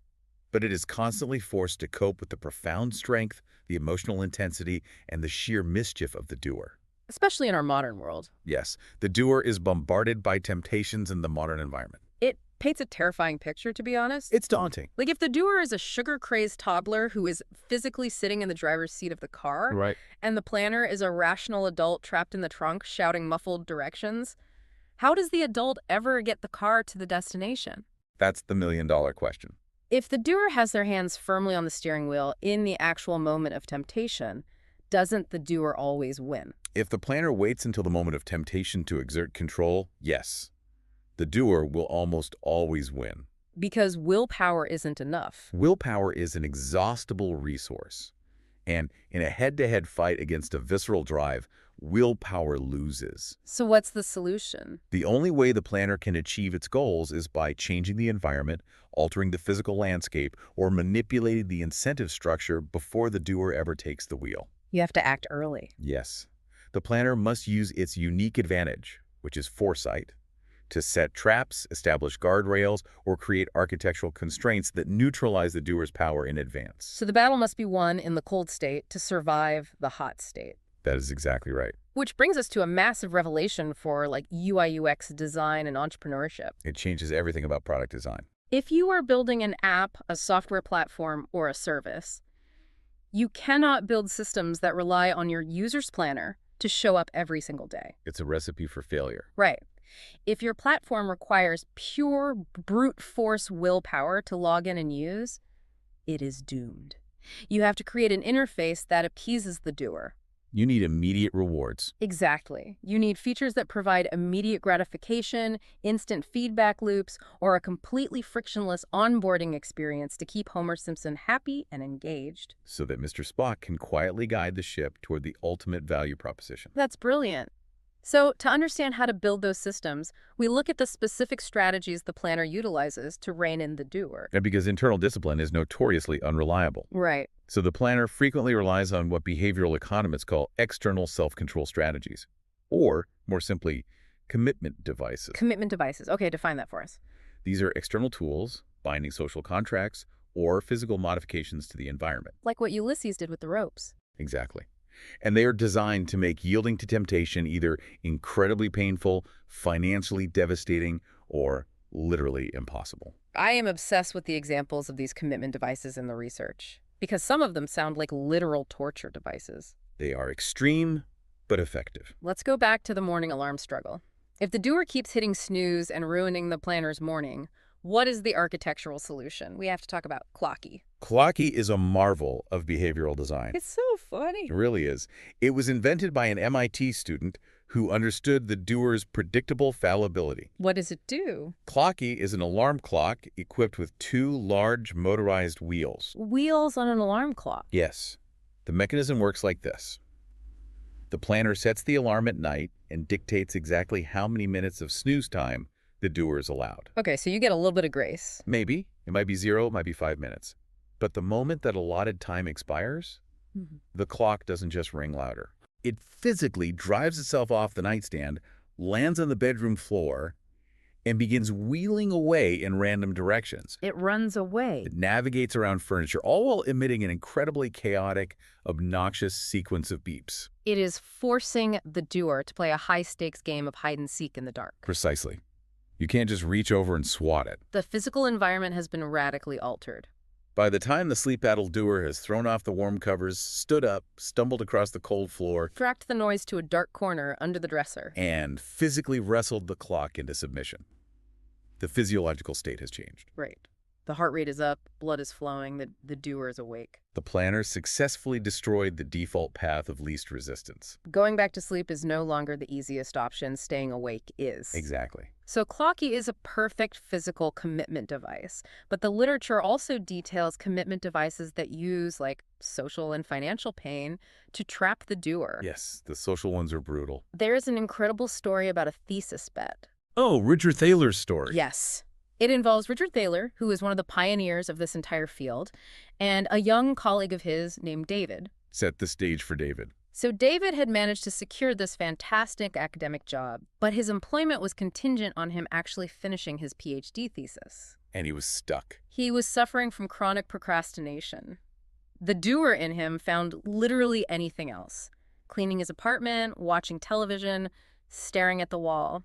but it is constantly forced to cope with the profound strength, the emotional intensity, and the sheer mischief of the doer. Especially in our modern world. Yes, the doer is bombarded by temptations in the modern environment. It paints a terrifying picture, to be honest. It's daunting. Like if the doer is a sugar-crazed toddler who is physically sitting in the driver's seat of the car, Right. and the planner is a rational adult trapped in the trunk shouting muffled directions, how does the adult ever get the car to the destination? That's the million-dollar question. If the doer has their hands firmly on the steering wheel in the actual moment of temptation, doesn't the doer always win? If the planner waits until the moment of temptation to exert control, yes, the doer will almost always win. Because willpower isn't enough. Willpower is an exhaustible resource. And in a head-to-head fight against a visceral drive, willpower loses. So what's the solution? The only way the planner can achieve its goals is by changing the environment, altering the physical landscape, or manipulating the incentive structure before the doer ever takes the wheel. You have to act early. Yes, the planner must use its unique advantage, which is foresight, to set traps, establish guardrails, or create architectural constraints that neutralize the doer's power in advance. So the battle must be won in the cold state to survive the hot state. That is exactly right. Which brings us to a massive revelation for like UI UX design and entrepreneurship. It changes everything about product design. If you are building an app, a software platform, or a service, you cannot build systems that rely on your user's planner to show up every single day. It's a recipe for failure. Right. If your platform requires pure brute force willpower to log in and use, it is doomed. You have to create an interface that appeases the doer. You need immediate rewards. Exactly. You need features that provide immediate gratification, instant feedback loops, or a completely frictionless onboarding experience to keep Homer Simpson happy and engaged. So that Mr. Spock can quietly guide the ship toward the ultimate value proposition. That's brilliant. So, to understand how to build those systems, we look at the specific strategies the planner utilizes to rein in the doer. And because internal discipline is notoriously unreliable. Right. So the planner frequently relies on what behavioral economists call external self-control strategies, or, more simply, commitment devices. Commitment devices. Okay, define that for us. These are external tools, binding social contracts, or physical modifications to the environment. Like what Ulysses did with the ropes. Exactly. And they are designed to make yielding to temptation either incredibly painful, financially devastating, or literally impossible. I am obsessed with the examples of these commitment devices in the research, because some of them sound like literal torture devices. They are extreme, but effective. Let's go back to the morning alarm struggle. If the doer keeps hitting snooze and ruining the planner's morning, what is the architectural solution? We have to talk about Clocky. Clocky is a marvel of behavioral design. It's so funny. It really is. It was invented by an MIT student who understood the doer's predictable fallibility. What does it do? Clocky is an alarm clock equipped with two large motorized wheels. Wheels on an alarm clock. Yes. The mechanism works like this. The planner sets the alarm at night and dictates exactly how many minutes of snooze time the doer is allowed. Okay, so you get a little bit of grace. Maybe. It might be 0, it might be 5 minutes. But the moment that allotted time expires, the clock doesn't just ring louder. It physically drives itself off the nightstand, lands on the bedroom floor, and begins wheeling away in random directions. It runs away. It navigates around furniture, all while emitting an incredibly chaotic, obnoxious sequence of beeps. It is forcing the doer to play a high-stakes game of hide-and-seek in the dark. Precisely. You can't just reach over and swat it. The physical environment has been radically altered. By the time the sleep-addled doer has thrown off the warm covers, stood up, stumbled across the cold floor, Tracked the noise to a dark corner under the dresser. and physically wrestled the clock into submission, the physiological state has changed. Right. The heart rate is up, blood is flowing, the doer is awake. The planners successfully destroyed the default path of least resistance. Going back to sleep is no longer the easiest option. Staying awake is. Exactly. So Clocky is a perfect physical commitment device, but the literature also details commitment devices that use, like, social and financial pain to trap the doer. Yes, the social ones are brutal. There's an incredible story about a thesis bet. Oh, Richard Thaler's story. Yes. It involves Richard Thaler, who is one of the pioneers of this entire field, and a young colleague of his named David. Set the stage for David. So David had managed to secure this fantastic academic job, but his employment was contingent on him actually finishing his PhD thesis. And he was stuck. He was suffering from chronic procrastination. The doer in him found literally anything else: cleaning his apartment, watching television, staring at the wall.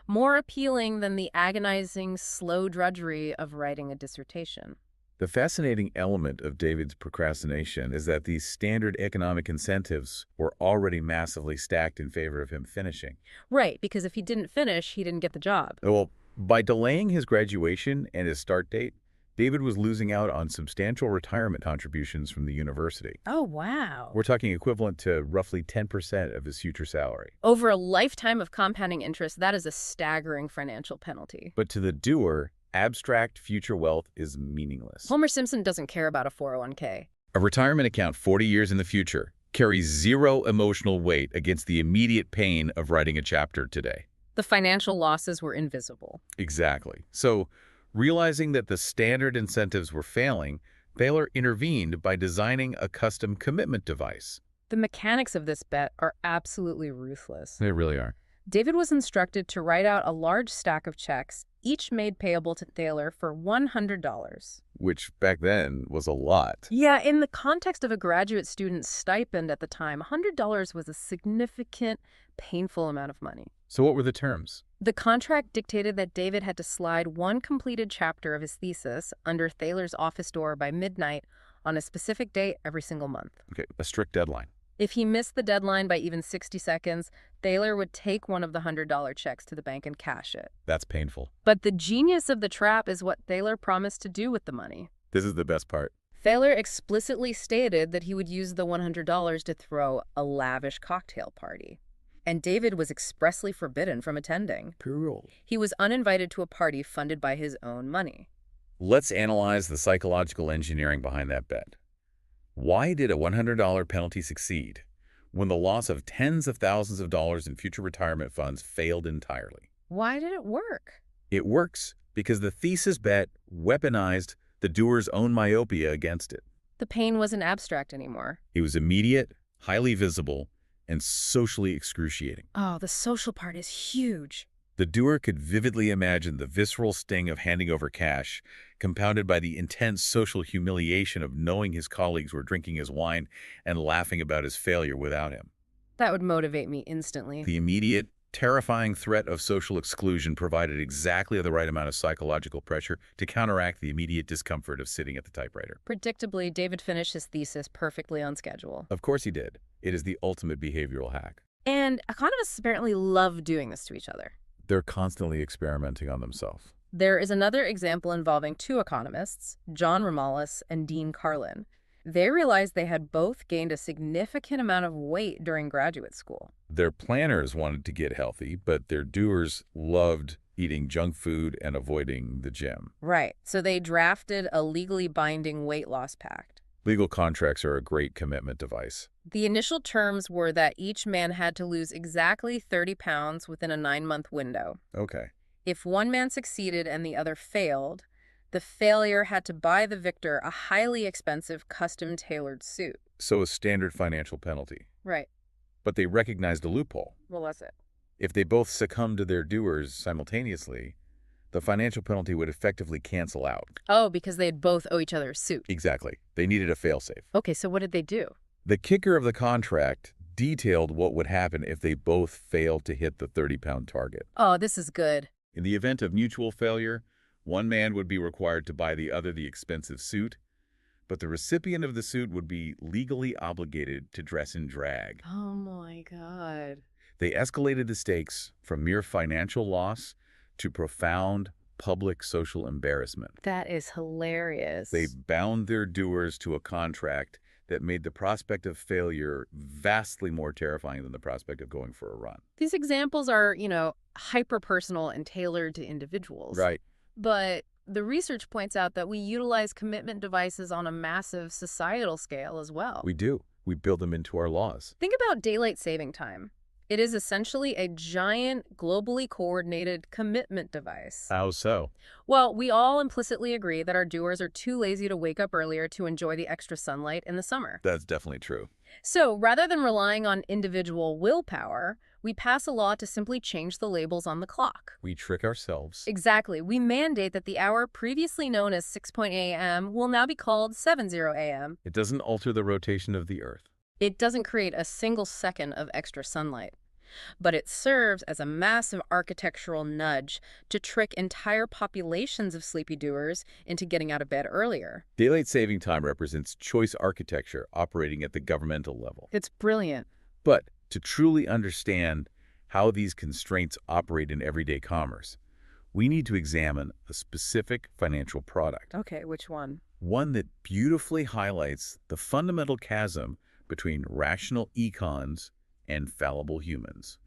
More appealing than the agonizing, slow drudgery of writing a dissertation. The fascinating element of David's procrastination is that these standard economic incentives were already massively stacked in favor of him finishing. Right, because if he didn't finish, he didn't get the job. Well, by delaying his graduation and his start date, David was losing out on substantial retirement contributions from the university. Oh, wow. We're talking equivalent to roughly 10% of his future salary. Over a lifetime of compounding interest, that is a staggering financial penalty. But to the doer, abstract future wealth is meaningless. Homer Simpson doesn't care about a 401k. A retirement account 40 years in the future carries zero emotional weight against the immediate pain of writing a chapter today. The financial losses were invisible. Exactly. So, realizing that the standard incentives were failing, Thaler intervened by designing a custom commitment device. The mechanics of this bet are absolutely ruthless. They really are. David was instructed to write out a large stack of checks, each made payable to Thaler for $100. Which back then was a lot. Yeah, in the context of a graduate student's stipend at the time, $100 was a significant, painful amount of money. So what were the terms? The contract dictated that David had to slide one completed chapter of his thesis under Thaler's office door by midnight on a specific date every single month. Okay, a strict deadline. If he missed the deadline by even 60 seconds, Thaler would take one of the $100 checks to the bank and cash it. That's painful. But the genius of the trap is what Thaler promised to do with the money. This is the best part. Thaler explicitly stated that he would use the $100 to throw a lavish cocktail party. And David was expressly forbidden from attending. Cool. He was uninvited to a party funded by his own money. Let's analyze the psychological engineering behind that bet. Why did a $100 penalty succeed when the loss of tens of thousands of dollars in future retirement funds failed entirely? Why did it work? It works because the thesis bet weaponized the doer's own myopia against it. The pain wasn't abstract anymore. It was immediate, highly visible, and socially excruciating. Oh, the social part is huge. The doer could vividly imagine the visceral sting of handing over cash, compounded by the intense social humiliation of knowing his colleagues were drinking his wine and laughing about his failure without him. That would motivate me instantly. The immediate, terrifying threat of social exclusion provided exactly the right amount of psychological pressure to counteract the immediate discomfort of sitting at the typewriter. Predictably, David finished his thesis perfectly on schedule. Of course he did. It is the ultimate behavioral hack. And economists apparently love doing this to each other. They're constantly experimenting on themselves. There is another example involving two economists, John Romalis and Dean Carlin. They realized they had both gained a significant amount of weight during graduate school. Their planners wanted to get healthy, but their doers loved eating junk food and avoiding the gym. Right. So they drafted a legally binding weight loss pact. Legal contracts are a great commitment device. The initial terms were that each man had to lose exactly 30 pounds within a 9-month window. Okay. If one man succeeded and the other failed, the failure had to buy the victor a highly expensive custom-tailored suit. So a standard financial penalty. Right. But they recognized a loophole. Well, that's it. If they both succumbed to their doers simultaneously, the financial penalty would effectively cancel out. Oh, because they'd both owe each other a suit. Exactly. They needed a failsafe. Okay, so what did they do? The kicker of the contract detailed what would happen if they both failed to hit the 30-pound target. Oh, this is good. In the event of mutual failure, one man would be required to buy the other the expensive suit, but the recipient of the suit would be legally obligated to dress in drag. Oh my God. They escalated the stakes from mere financial loss to profound public social embarrassment. That is hilarious. They bound their doers to a contract that made the prospect of failure vastly more terrifying than the prospect of going for a run. These examples are, hyper-personal and tailored to individuals. Right. But the research points out that we utilize commitment devices on a massive societal scale as well. We do. We build them into our laws. Think about daylight saving time. It is essentially a giant, globally coordinated commitment device. How so? Well, we all implicitly agree that our doers are too lazy to wake up earlier to enjoy the extra sunlight in the summer. That's definitely true. So rather than relying on individual willpower, we pass a law to simply change the labels on the clock. We trick ourselves. Exactly. We mandate that the hour previously known as 6:00 a.m. will now be called 7:00 a.m. It doesn't alter the rotation of the Earth. It doesn't create a single second of extra sunlight, but it serves as a massive architectural nudge to trick entire populations of sleepy doers into getting out of bed earlier. Daylight saving time represents choice architecture operating at the governmental level. It's brilliant. But to truly understand how these constraints operate in everyday commerce, we need to examine a specific financial product. Okay, which one? One that beautifully highlights the fundamental chasm between rational econs and fallible humans.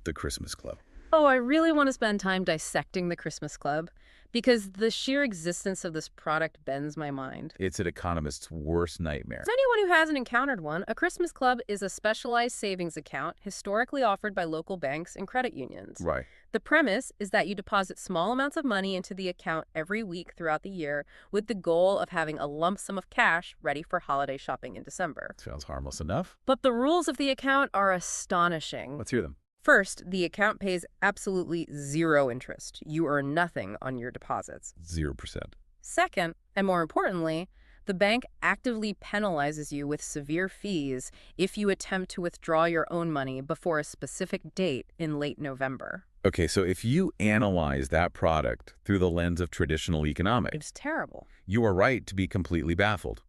The Christmas Club. Oh, I really want to spend time dissecting the Christmas Club because the sheer existence of this product bends my mind. It's an economist's worst nightmare. For anyone who hasn't encountered one, a Christmas Club is a specialized savings account historically offered by local banks and credit unions. Right. The premise is that you deposit small amounts of money into the account every week throughout the year with the goal of having a lump sum of cash ready for holiday shopping in December. Sounds harmless enough. But the rules of the account are astonishing. Let's hear them. First, the account pays absolutely zero interest. You earn nothing on your deposits. 0%. Second, and more importantly, the bank actively penalizes you with severe fees if you attempt to withdraw your own money before a specific date in late November. Okay, so if you analyze that product through the lens of traditional economics, It's terrible. you are right to be completely baffled.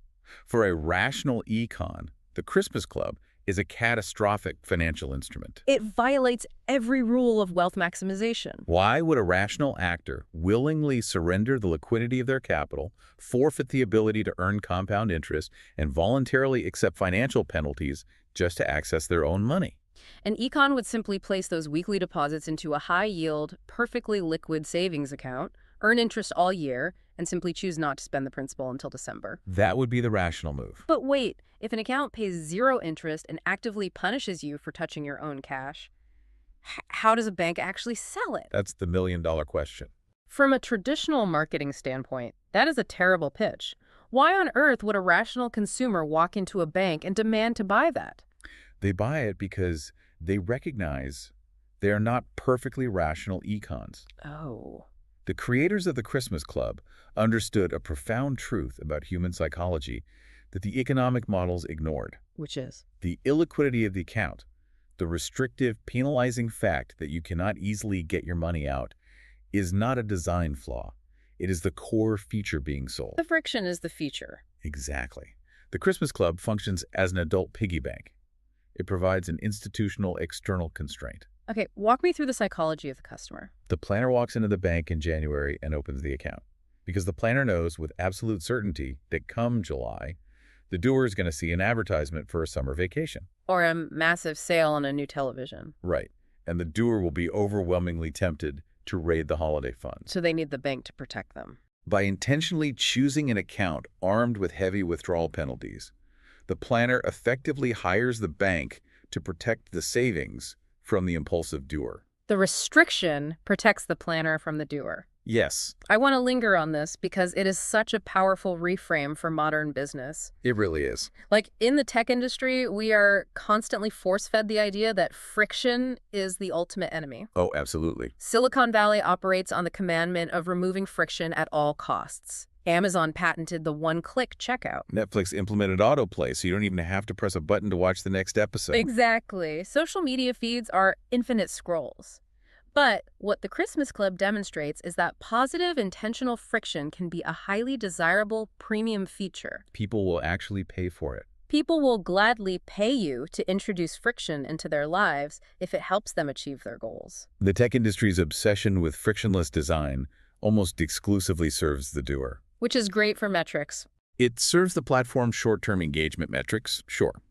For a rational econ, the Christmas Club is a catastrophic financial instrument. It violates every rule of wealth maximization. Why would a rational actor willingly surrender the liquidity of their capital, forfeit the ability to earn compound interest, and voluntarily accept financial penalties just to access their own money? An econ would simply place those weekly deposits into a high-yield, perfectly liquid savings account, earn interest all year, and simply choose not to spend the principal until December. That would be the rational move. But wait, if an account pays zero interest and actively punishes you for touching your own cash, how does a bank actually sell it? That's the million-dollar question. From a traditional marketing standpoint, that is a terrible pitch. Why on earth would a rational consumer walk into a bank and demand to buy that? They buy it because they recognize they are not perfectly rational econs. Oh. The creators of the Christmas Club understood a profound truth about human psychology that the economic models ignored. Which is? The illiquidity of the account, the restrictive, penalizing fact that you cannot easily get your money out, is not a design flaw. It is the core feature being sold. The friction is the feature. Exactly. The Christmas Club functions as an adult piggy bank. It provides an institutional external constraint. Okay, walk me through the psychology of the customer. The planner walks into the bank in January and opens the account because the planner knows with absolute certainty that come July, the doer is going to see an advertisement for a summer vacation. Or a massive sale on a new television. Right. And the doer will be overwhelmingly tempted to raid the holiday funds. So they need the bank to protect them. By intentionally choosing an account armed with heavy withdrawal penalties, the planner effectively hires the bank to protect the savings from the impulsive doer. The restriction protects the planner from the doer. Yes, I want to linger on this because it is such a powerful reframe for modern business. it really is. Like in the tech industry, we are constantly force-fed the idea that friction is the ultimate enemy. Oh, absolutely. Silicon Valley operates on the commandment of removing friction at all costs. Amazon patented the one-click checkout. Netflix implemented autoplay, so you don't even have to press a button to watch the next episode. Exactly. Social media feeds are infinite scrolls. But what the Christmas Club demonstrates is that positive, intentional friction can be a highly desirable premium feature. People will actually pay for it. People will gladly pay you to introduce friction into their lives if it helps them achieve their goals. The tech industry's obsession with frictionless design almost exclusively serves the doer. Which is great for metrics. It serves the platform's short-term engagement metrics, sure,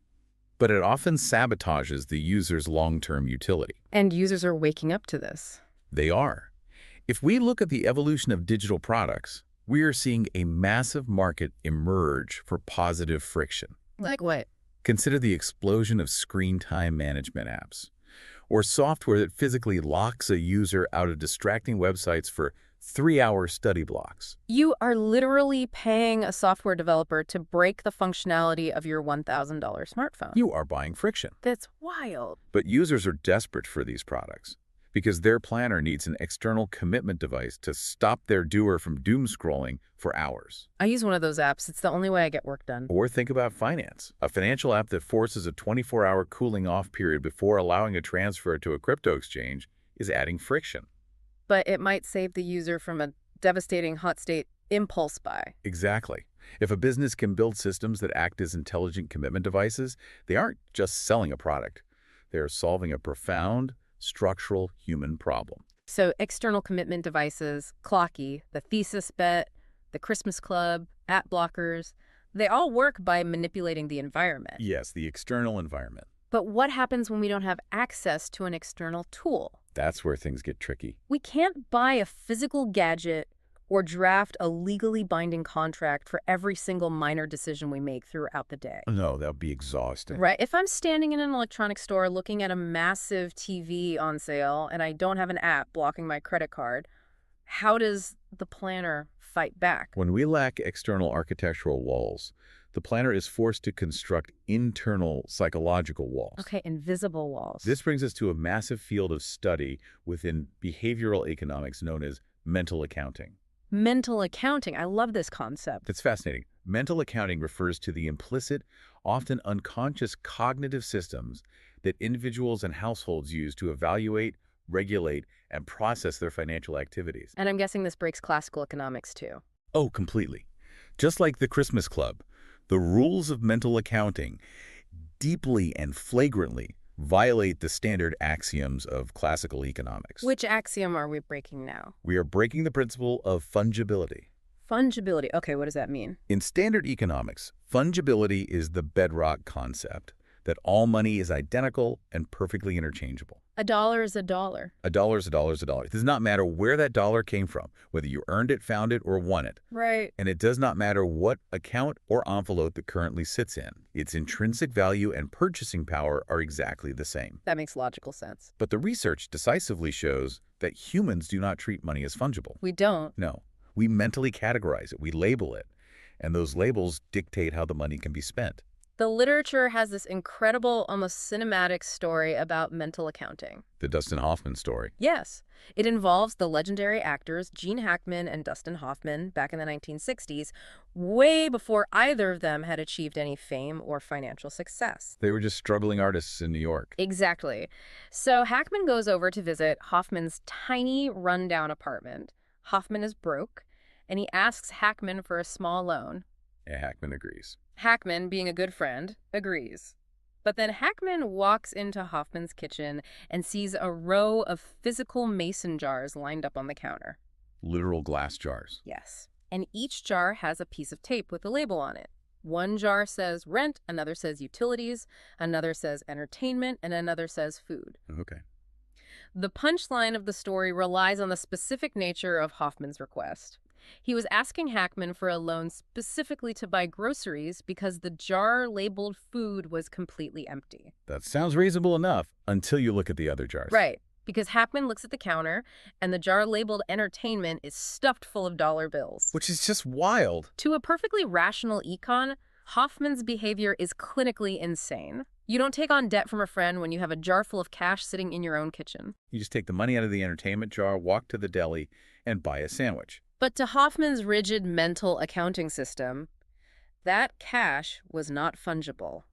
but it often sabotages the user's long-term utility. And users are waking up to this. They are. If we look at the evolution of digital products, we are seeing a massive market emerge for positive friction. Like what? Consider the explosion of screen time management apps, or software that physically locks a user out of distracting websites for 3-hour study blocks. You are literally paying a software developer to break the functionality of your $1,000 smartphone. You are buying friction. That's wild. But users are desperate for these products because their planner needs an external commitment device to stop their doer from doom scrolling for hours. I use one of those apps. It's the only way I get work done. Or think about finance, a financial app that forces a 24-hour cooling off period before allowing a transfer to a crypto exchange is adding friction. But it might save the user from a devastating hot state impulse buy. Exactly. If a business can build systems that act as intelligent commitment devices, they aren't just selling a product. They are solving a profound, structural human problem. So external commitment devices, Clocky, the thesis bet, the Christmas Club, app blockers, they all work by manipulating the environment. Yes, the external environment. But what happens when we don't have access to an external tool? That's where things get tricky. We can't buy a physical gadget or draft a legally binding contract for every single minor decision we make throughout the day. No, that would be exhausting. Right. If I'm standing in an electronics store looking at a massive TV on sale and I don't have an app blocking my credit card, how does the planner fight back? When we lack external architectural walls, the planner is forced to construct internal psychological walls. Okay, invisible walls. This brings us to a massive field of study within behavioral economics known as mental accounting. Mental accounting. I love this concept. That's fascinating. Mental accounting refers to the implicit, often unconscious cognitive systems that individuals and households use to evaluate, regulate, and process their financial activities. And I'm guessing this breaks classical economics too. Oh, completely. Just like the Christmas Club, the rules of mental accounting deeply and flagrantly violate the standard axioms of classical economics. Which axiom are we breaking now? We are breaking the principle of fungibility. Fungibility. Okay, what does that mean? In standard economics, fungibility is the bedrock concept that all money is identical and perfectly interchangeable. A dollar is a dollar. A dollar is a dollar is a dollar. It does not matter where that dollar came from, whether you earned it, found it, or won it. Right. And it does not matter what account or envelope it currently sits in. Its intrinsic value and purchasing power are exactly the same. That makes logical sense. But the research decisively shows that humans do not treat money as fungible. We don't. No. We mentally categorize it. We label it. And those labels dictate how the money can be spent. The literature has this incredible, almost cinematic story about mental accounting. The Dustin Hoffman story. Yes. It involves the legendary actors Gene Hackman and Dustin Hoffman back in the 1960s, way before either of them had achieved any fame or financial success. They were just struggling artists in New York. Exactly. So Hackman goes over to visit Hoffman's tiny, rundown apartment. Hoffman is broke, and he asks Hackman for a small loan. Yeah, Hackman agrees. Hackman, being a good friend, agrees. But then Hackman walks into Hoffman's kitchen and sees a row of physical mason jars lined up on the counter. Literal glass jars. Yes. And each jar has a piece of tape with a label on it. One jar says rent, another says utilities, another says entertainment, and another says food. Okay. The punchline of the story relies on the specific nature of Hoffman's request. He was asking Hackman for a loan specifically to buy groceries because the jar labeled food was completely empty. That sounds reasonable enough until you look at the other jars. Right, because Hackman looks at the counter and the jar labeled entertainment is stuffed full of dollar bills. Which is just wild. To a perfectly rational econ, Hoffman's behavior is clinically insane. You don't take on debt from a friend when you have a jar full of cash sitting in your own kitchen. You just take the money out of the entertainment jar, walk to the deli, and buy a sandwich. But to Hoffman's rigid mental accounting system, that cash was not fungible.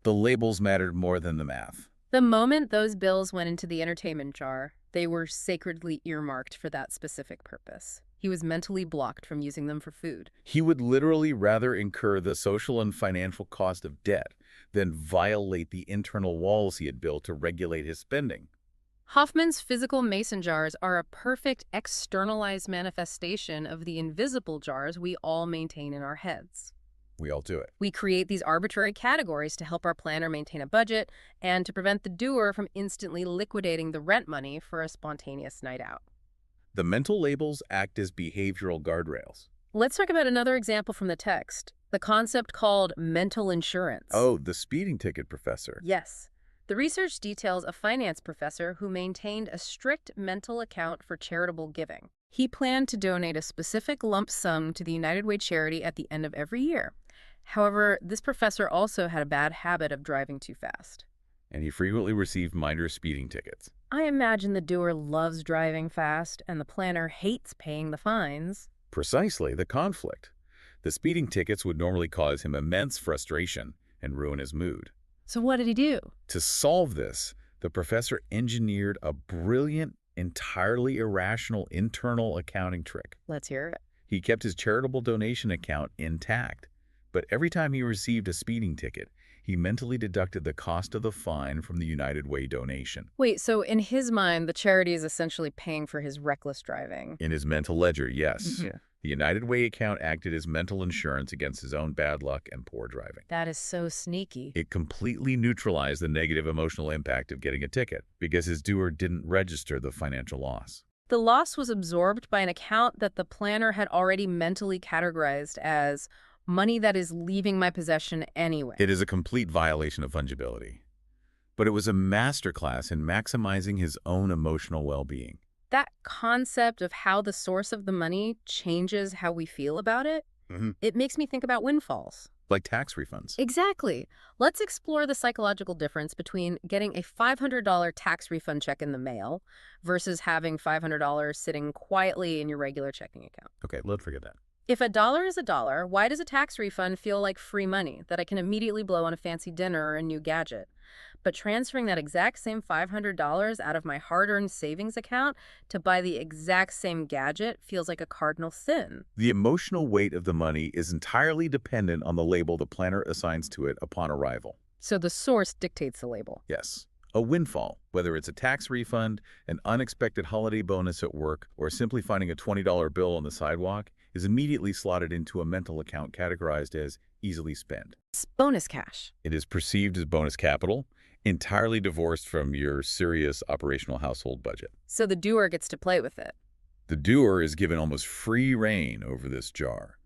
The labels mattered more than the math. The moment those bills went into the entertainment jar, they were sacredly earmarked for that specific purpose. He was mentally blocked from using them for food. He would literally rather incur the social and financial cost of debt than violate the internal walls he had built to regulate his spending. Hoffman's physical mason jars are a perfect externalized manifestation of the invisible jars we all maintain in our heads. We all do it. We create these arbitrary categories to help our planner maintain a budget and to prevent the doer from instantly liquidating the rent money for a spontaneous night out. The mental labels act as behavioral guardrails. Let's talk about another example from the text, the concept called mental insurance. Oh, the speeding ticket professor. Yes. The research details a finance professor who maintained a strict mental account for charitable giving. He planned to donate a specific lump sum to the United Way charity at the end of every year. However, this professor also had a bad habit of driving too fast. And he frequently received minor speeding tickets. I imagine the doer loves driving fast and the planner hates paying the fines. Precisely the conflict. The speeding tickets would normally cause him immense frustration and ruin his mood. So what did he do? To solve this, the professor engineered a brilliant, entirely irrational internal accounting trick. Let's hear it. He kept his charitable donation account intact, but every time he received a speeding ticket, he mentally deducted the cost of the fine from the United Way donation. Wait, so in his mind, the charity is essentially paying for his reckless driving. In his mental ledger, yes. Mhm. The United Way account acted as mental insurance against his own bad luck and poor driving. That is so sneaky. It completely neutralized the negative emotional impact of getting a ticket because his doer didn't register the financial loss. The loss was absorbed by an account that the planner had already mentally categorized as money that is leaving my possession anyway. It is a complete violation of fungibility. But it was a masterclass in maximizing his own emotional well-being. That concept of how the source of the money changes how we feel about it, it makes me think about windfalls. Like tax refunds. Exactly. Let's explore the psychological difference between getting a $500 tax refund check in the mail versus having $500 sitting quietly in your regular checking account. Okay, let's forget that. If a dollar is a dollar, why does a tax refund feel like free money that I can immediately blow on a fancy dinner or a new gadget? But transferring that exact same $500 out of my hard-earned savings account to buy the exact same gadget feels like a cardinal sin. The emotional weight of the money is entirely dependent on the label the planner assigns to it upon arrival. So the source dictates the label. Yes. A windfall, whether it's a tax refund, an unexpected holiday bonus at work, or simply finding a $20 bill on the sidewalk, is immediately slotted into a mental account categorized as easily spent. It's bonus cash. It is perceived as bonus capital, entirely divorced from your serious operational household budget. So the doer gets to play with it. The doer is given almost free reign over this jar.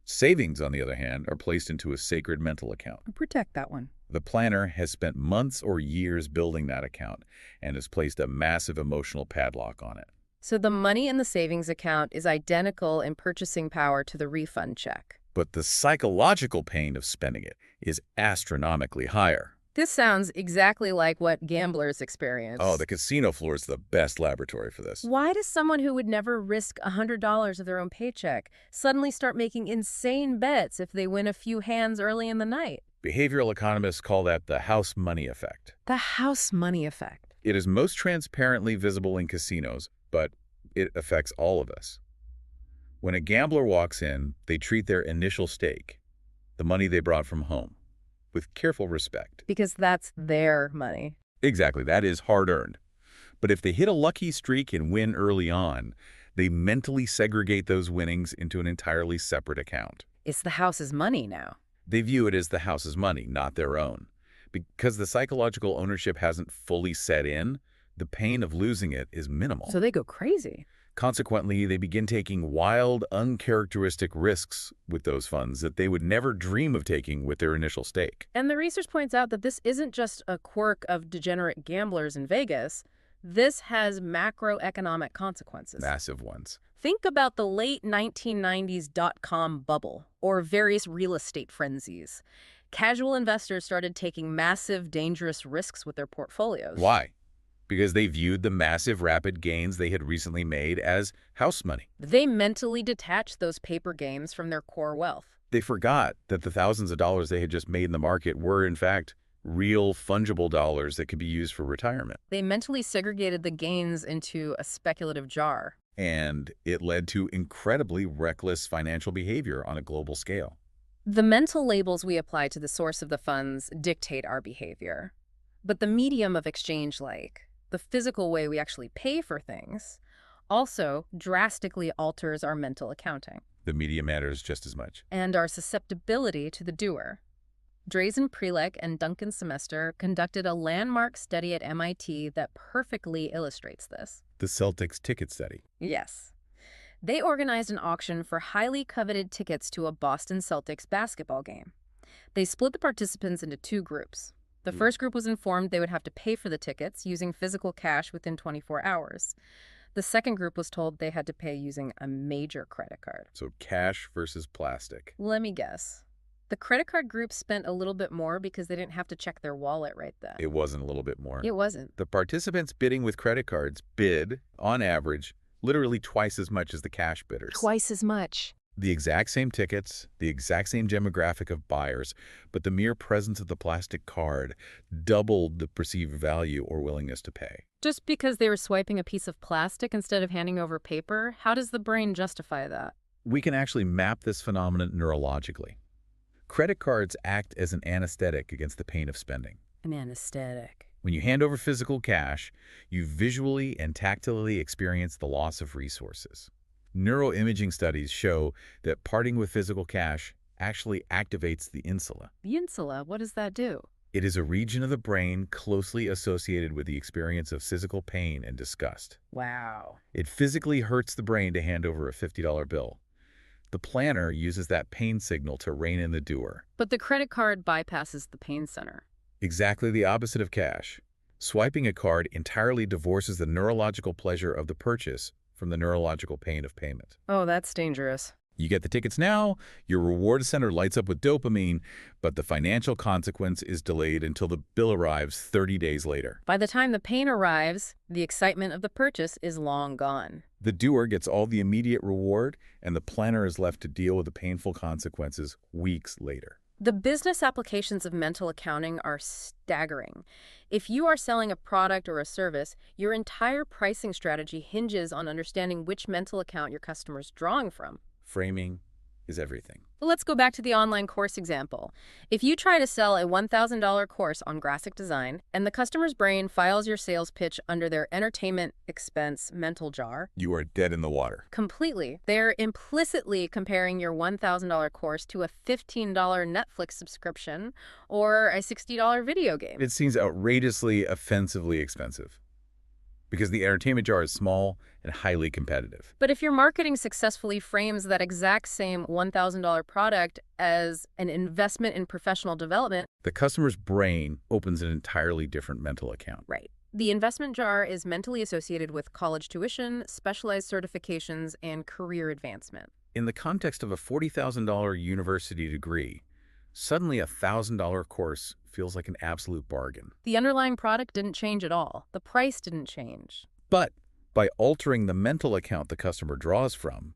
Savings, on the other hand, are placed into a sacred mental account. Protect that one. The planner has spent months or years building that account and has placed a massive emotional padlock on it. So the money in the savings account is identical in purchasing power to the refund check. But the psychological pain of spending it is astronomically higher. This sounds exactly like what gamblers experience. Oh, the casino floor is the best laboratory for this. Why does someone who would never risk $100 of their own paycheck suddenly start making insane bets if they win a few hands early in the night? Behavioral economists call that the house money effect. The house money effect. It is most transparently visible in casinos, but it affects all of us. When a gambler walks in, they treat their initial stake, the money they brought from home, with careful respect. Because that's their money. Exactly, that is hard-earned. But if they hit a lucky streak and win early on, they mentally segregate those winnings into an entirely separate account. It's the house's money now. They view it as the house's money, not their own. Because the psychological ownership hasn't fully set in, the pain of losing it is minimal. So they go crazy. Consequently, they begin taking wild, uncharacteristic risks with those funds that they would never dream of taking with their initial stake. And the research points out that this isn't just a quirk of degenerate gamblers in Vegas. This has macroeconomic consequences. Massive ones. Think about the late 1990s dot-com bubble or various real estate frenzies. Casual investors started taking massive, dangerous risks with their portfolios. Why? Because they viewed the massive, rapid gains they had recently made as house money. They mentally detached those paper gains from their core wealth. They forgot that the thousands of dollars they had just made in the market were, in fact, real fungible dollars that could be used for retirement. They mentally segregated the gains into a speculative jar. And it led to incredibly reckless financial behavior on a global scale. The mental labels we apply to the source of the funds dictate our behavior. But the medium of exchange, like the physical way we actually pay for things, also drastically alters our mental accounting. The media matters just as much. And our susceptibility to the doer. Drazen Prelek and Duncan Semester conducted a landmark study at MIT that perfectly illustrates this. The Celtics ticket study. Yes. They organized an auction for highly coveted tickets to a Boston Celtics basketball game. They split the participants into two groups. The first group was informed they would have to pay for the tickets using physical cash within 24 hours. The second group was told they had to pay using a major credit card. So cash versus plastic. Let me guess. The credit card group spent a little bit more because they didn't have to check their wallet right then. It wasn't a little bit more. It wasn't. The participants bidding with credit cards bid, on average, literally twice as much as the cash bidders. Twice as much. The exact same tickets, the exact same demographic of buyers, but the mere presence of the plastic card doubled the perceived value or willingness to pay. Just because they were swiping a piece of plastic instead of handing over paper, how does the brain justify that? We can actually map this phenomenon neurologically. Credit cards act as an anesthetic against the pain of spending. An anesthetic. When you hand over physical cash, you visually and tactilely experience the loss of resources. Neuroimaging studies show that parting with physical cash actually activates the insula. The insula, what does that do? It is a region of the brain closely associated with the experience of physical pain and disgust. Wow. It physically hurts the brain to hand over a $50 bill. The planner uses that pain signal to rein in the doer. But the credit card bypasses the pain center. Exactly the opposite of cash. Swiping a card entirely divorces the neurological pleasure of the purchase from the neurological pain of payment. Oh, that's dangerous. You get the tickets now, your reward center lights up with dopamine, but the financial consequence is delayed until the bill arrives 30 days later. By the time the pain arrives, the excitement of the purchase is long gone. The doer gets all the immediate reward, and the planner is left to deal with the painful consequences weeks later. The business applications of mental accounting are staggering. If you are selling a product or a service, your entire pricing strategy hinges on understanding which mental account your customer is drawing from. Framing is everything. Let's go back to the online course example. If you try to sell a $1,000 course on graphic design and the customer's brain files your sales pitch under their entertainment expense mental jar, You are dead in the water. completely, they're implicitly comparing your $1,000 course to a $15 Netflix subscription or a $60 video game. It seems outrageously, offensively expensive because the entertainment jar is small and highly competitive. But if your marketing successfully frames that exact same $1,000 product as an investment in professional development, The customer's brain opens an entirely different mental account. right. The investment jar is mentally associated with college tuition, specialized certifications, and career advancement. In the context of a $40,000 university degree, suddenly a $1,000 course feels like an absolute bargain. The underlying product didn't change at all. The price didn't change. But by altering the mental account the customer draws from,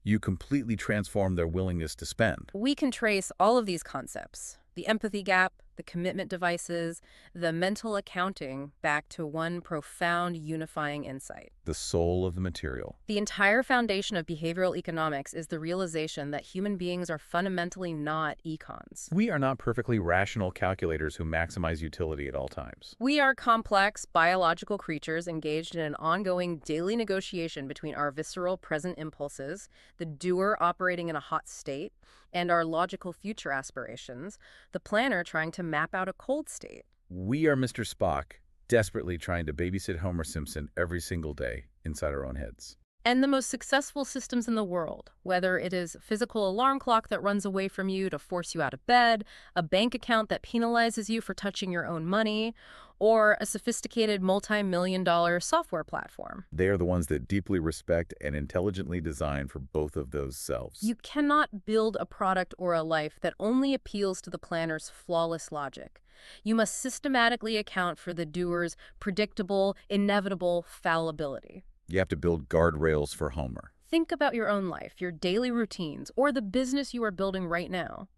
you completely transform their willingness to spend. We can trace all of these concepts, the empathy gap, the commitment devices, the mental accounting, back to one profound unifying insight. The soul of the material. The entire foundation of behavioral economics is the realization that human beings are fundamentally not econs. We are not perfectly rational calculators who maximize utility at all times. We are complex biological creatures engaged in an ongoing daily negotiation between our visceral present impulses, the doer operating in a hot state, and our logical future aspirations, the planner trying to map out a cold state. We are Mr. Spock, desperately trying to babysit Homer Simpson every single day inside our own heads. And the most successful systems in the world, whether it is a physical alarm clock that runs away from you to force you out of bed, a bank account that penalizes you for touching your own money, or a sophisticated multi-million-dollar software platform. They are the ones that deeply respect and intelligently design for both of those selves. You cannot build a product or a life that only appeals to the planner's flawless logic. You must systematically account for the doer's predictable, inevitable fallibility. You have to build guardrails for Homer. Think about your own life, your daily routines, or the business you are building right now.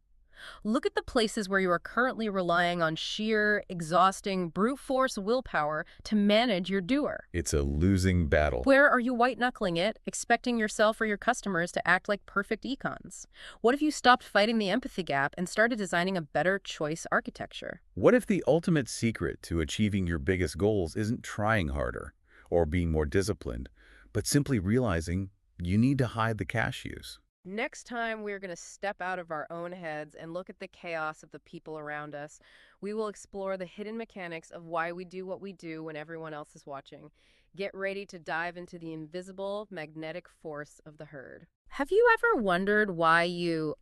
Look at the places where you are currently relying on sheer, exhausting, brute force willpower to manage your doer. It's a losing battle. Where are you white-knuckling it, expecting yourself or your customers to act like perfect econs? What if you stopped fighting the empathy gap and started designing a better choice architecture? What if the ultimate secret to achieving your biggest goals isn't trying harder or being more disciplined, but simply realizing you need to hide the cashews? Next time, we're going to step out of our own heads and look at the chaos of the people around us. We will explore the hidden mechanics of why we do what we do when everyone else is watching. Get ready to dive into the invisible magnetic force of the herd. Have you ever wondered why you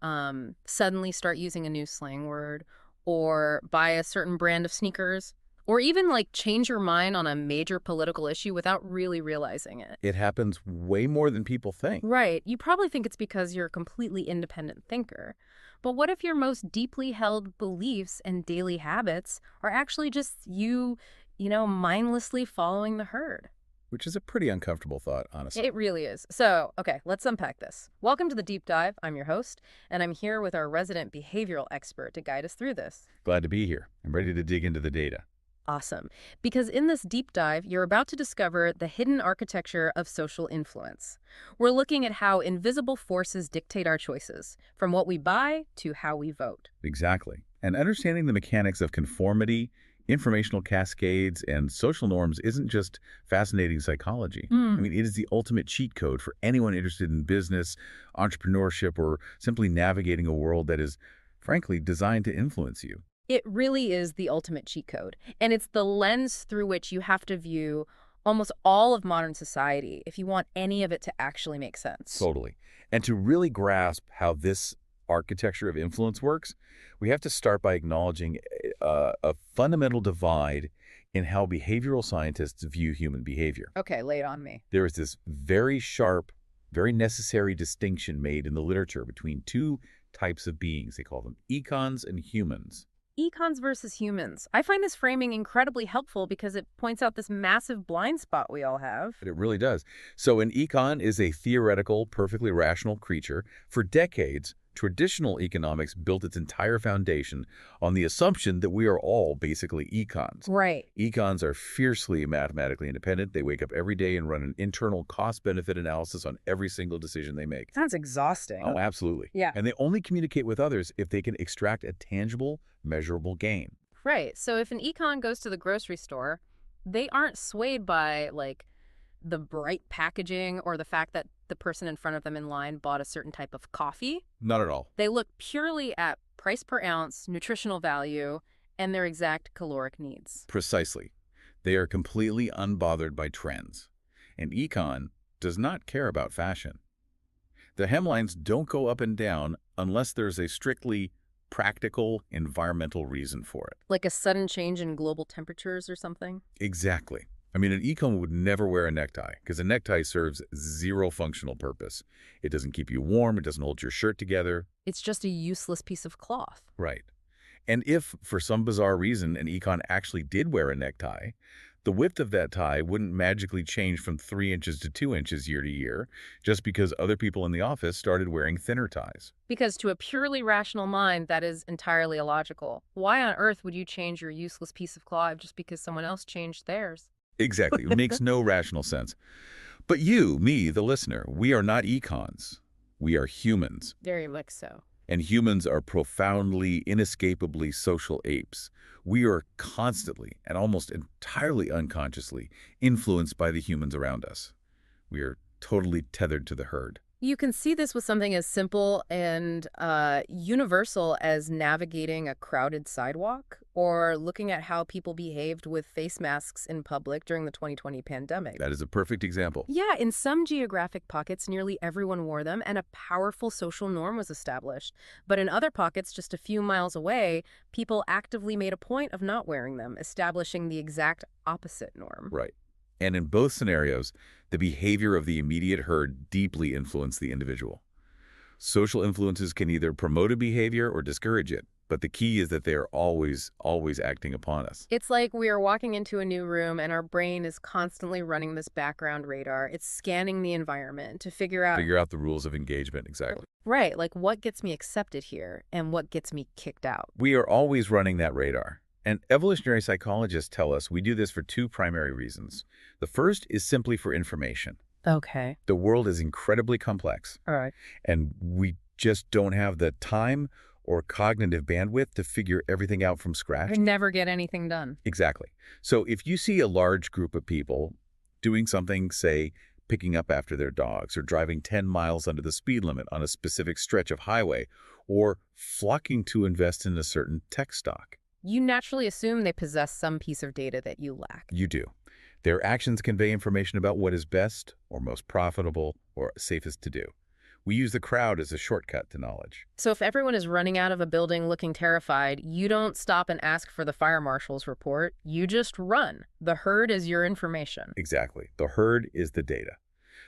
suddenly start using a new slang word or buy a certain brand of sneakers? Or even like change your mind on a major political issue without really realizing it? It happens way more than people think. Right. You probably think it's because you're a completely independent thinker. But what if your most deeply held beliefs and daily habits are actually just you, mindlessly following the herd? Which is a pretty uncomfortable thought, honestly. It really is. So, okay, let's unpack this. Welcome to the Deep Dive. I'm your host, and I'm here with our resident behavioral expert to guide us through this. Glad to be here. I'm ready to dig into the data. Awesome. Because in this deep dive, you're about to discover the hidden architecture of social influence. We're looking at how invisible forces dictate our choices, from what we buy to how we vote. Exactly. And understanding the mechanics of conformity, informational cascades, and social norms isn't just fascinating psychology. I mean, it is the ultimate cheat code for anyone interested in business, entrepreneurship, or simply navigating a world that is, frankly, designed to influence you. It really is the ultimate cheat code, and it's the lens through which you have to view almost all of modern society if you want any of it to actually make sense. Totally. And to really grasp how this architecture of influence works, we have to start by acknowledging a fundamental divide in how behavioral scientists view human behavior. Okay, lay it on me. There is this very sharp, very necessary distinction made in the literature between two types of beings. They call them econs and humans. Econs versus humans. I find this framing incredibly helpful because it points out this massive blind spot we all have. But it really does. So an econ is a theoretical, perfectly rational creature. For decades, traditional economics built its entire foundation on the assumption that we are all basically econs. Right. Econs are fiercely mathematically independent. They wake up every day and run an internal cost-benefit analysis on every single decision they make. Sounds exhausting. Oh, absolutely. Yeah. And they only communicate with others if they can extract a tangible, measurable gain. Right. So if an econ goes to the grocery store, they aren't swayed by, like, the bright packaging or the fact that the person in front of them in line bought a certain type of coffee. Not at all. They look purely at price per ounce, nutritional value, and their exact caloric needs. Precisely. They are completely unbothered by trends. And econ does not care about fashion. The hemlines don't go up and down unless there's a strictly practical environmental reason for it. Like a sudden change in global temperatures or something? Exactly. I mean, an econ would never wear a necktie because a necktie serves zero functional purpose. It doesn't keep you warm. It doesn't hold your shirt together. It's just a useless piece of cloth. Right. And if, for some bizarre reason, an econ actually did wear a necktie, the width of that tie wouldn't magically change from 3 inches to 2 inches year to year just because other people in the office started wearing thinner ties. Because to a purely rational mind, that is entirely illogical. Why on earth would you change your useless piece of cloth just because someone else changed theirs? Exactly. It makes no rational sense. But you, me, the listener, we are not econs. We are humans. Very much so. And humans are profoundly, inescapably social apes. We are constantly and almost entirely unconsciously influenced by the humans around us. We are totally tethered to the herd. You can see this with something as simple and universal as navigating a crowded sidewalk or looking at how people behaved with face masks in public during the 2020 pandemic. That is a perfect example. Yeah, in some geographic pockets, nearly everyone wore them and a powerful social norm was established. But in other pockets, just a few miles away, people actively made a point of not wearing them, establishing the exact opposite norm. Right. And in both scenarios, the behavior of the immediate herd deeply influenced the individual. Social influences can either promote a behavior or discourage it. But the key is that they are always, always acting upon us. It's like we are walking into a new room and our brain is constantly running this background radar. It's scanning the environment to figure out, Figure out the rules of engagement, exactly. right, like what gets me accepted here and what gets me kicked out. We are always running that radar. And evolutionary psychologists tell us we do this for two primary reasons. The first is simply for information. Okay. The world is incredibly complex, All right. and we just don't have the time or cognitive bandwidth to figure everything out from scratch. I never get anything done. Exactly. So if you see a large group of people doing something, say, picking up after their dogs or driving 10 miles under the speed limit on a specific stretch of highway or flocking to invest in a certain tech stock, You naturally assume they possess some piece of data that you lack. you do. Their actions convey information about what is best or most profitable or safest to do. We use the crowd as a shortcut to knowledge. So if everyone is running out of a building looking terrified, you don't stop and ask for the fire marshal's report. You just run. The herd is your information. Exactly. The herd is the data.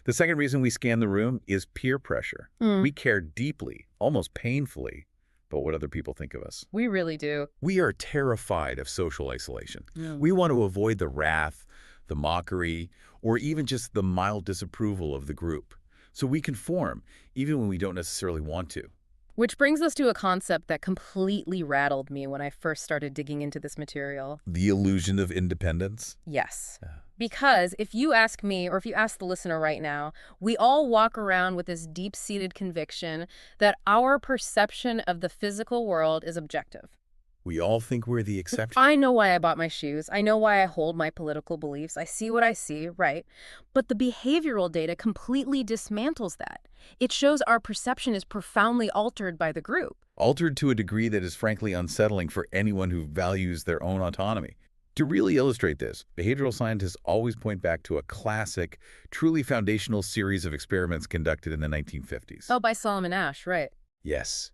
The second reason we scan the room is peer pressure. We care deeply, almost painfully, about what other people think of us. We really do. We are terrified of social isolation. Yeah. We want to avoid the wrath, the mockery, or even just the mild disapproval of the group. So we conform, even when we don't necessarily want to. Which brings us to a concept that completely rattled me when I first started digging into this material. The illusion of independence? Yes. Yeah. Because if you ask me, or if you ask the listener right now, we all walk around with this deep-seated conviction that our perception of the physical world is objective. We all think we're the exception. I know why I bought my shoes. I know why I hold my political beliefs. I see what I see, right? But the behavioral data completely dismantles that. It shows our perception is profoundly altered by the group. Altered to a degree that is frankly unsettling for anyone who values their own autonomy. To really illustrate this, behavioral scientists always point back to a classic, truly foundational series of experiments conducted in the 1950s. Oh, by Solomon Asch, right. Yes,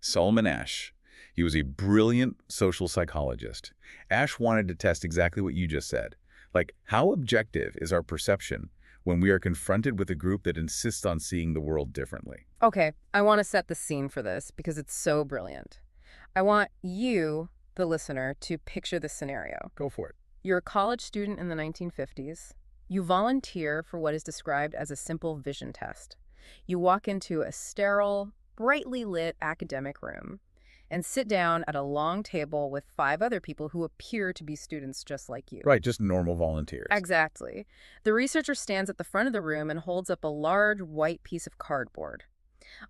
Solomon Asch. He was a brilliant social psychologist. Asch wanted to test exactly what you just said. Like, how objective is our perception when we are confronted with a group that insists on seeing the world differently? Okay, I want to set the scene for this because it's so brilliant. I want you, the listener, to picture this scenario. Go for it. You're a college student in the 1950s. You volunteer for what is described as a simple vision test. You walk into a sterile, brightly lit academic room and sit down at a long table with 5 other people who appear to be students just like you. Right, just normal volunteers. Exactly. The researcher stands at the front of the room and holds up a large white piece of cardboard.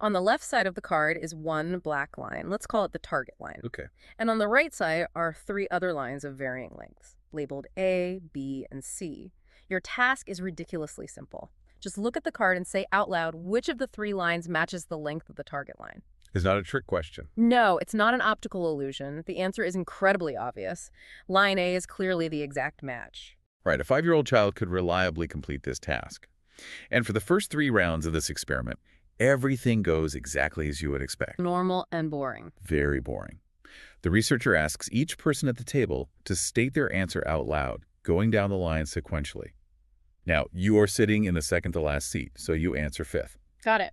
On the left side of the card is one black line. Let's call it the target line. Okay. And on the right side are 3 other lines of varying lengths, labeled A, B, and C. Your task is ridiculously simple. Just look at the card and say out loud which of the 3 lines matches the length of the target line. It's not a trick question. No, it's not an optical illusion. The answer is incredibly obvious. Line A is clearly the exact match. Right, a 5-year-old child could reliably complete this task. And for the first 3 rounds of this experiment, everything goes exactly as you would expect. Normal and boring. Very boring. The researcher asks each person at the table to state their answer out loud, going down the line sequentially. Now, you are sitting in the second to last seat, so you answer 5th. Got it.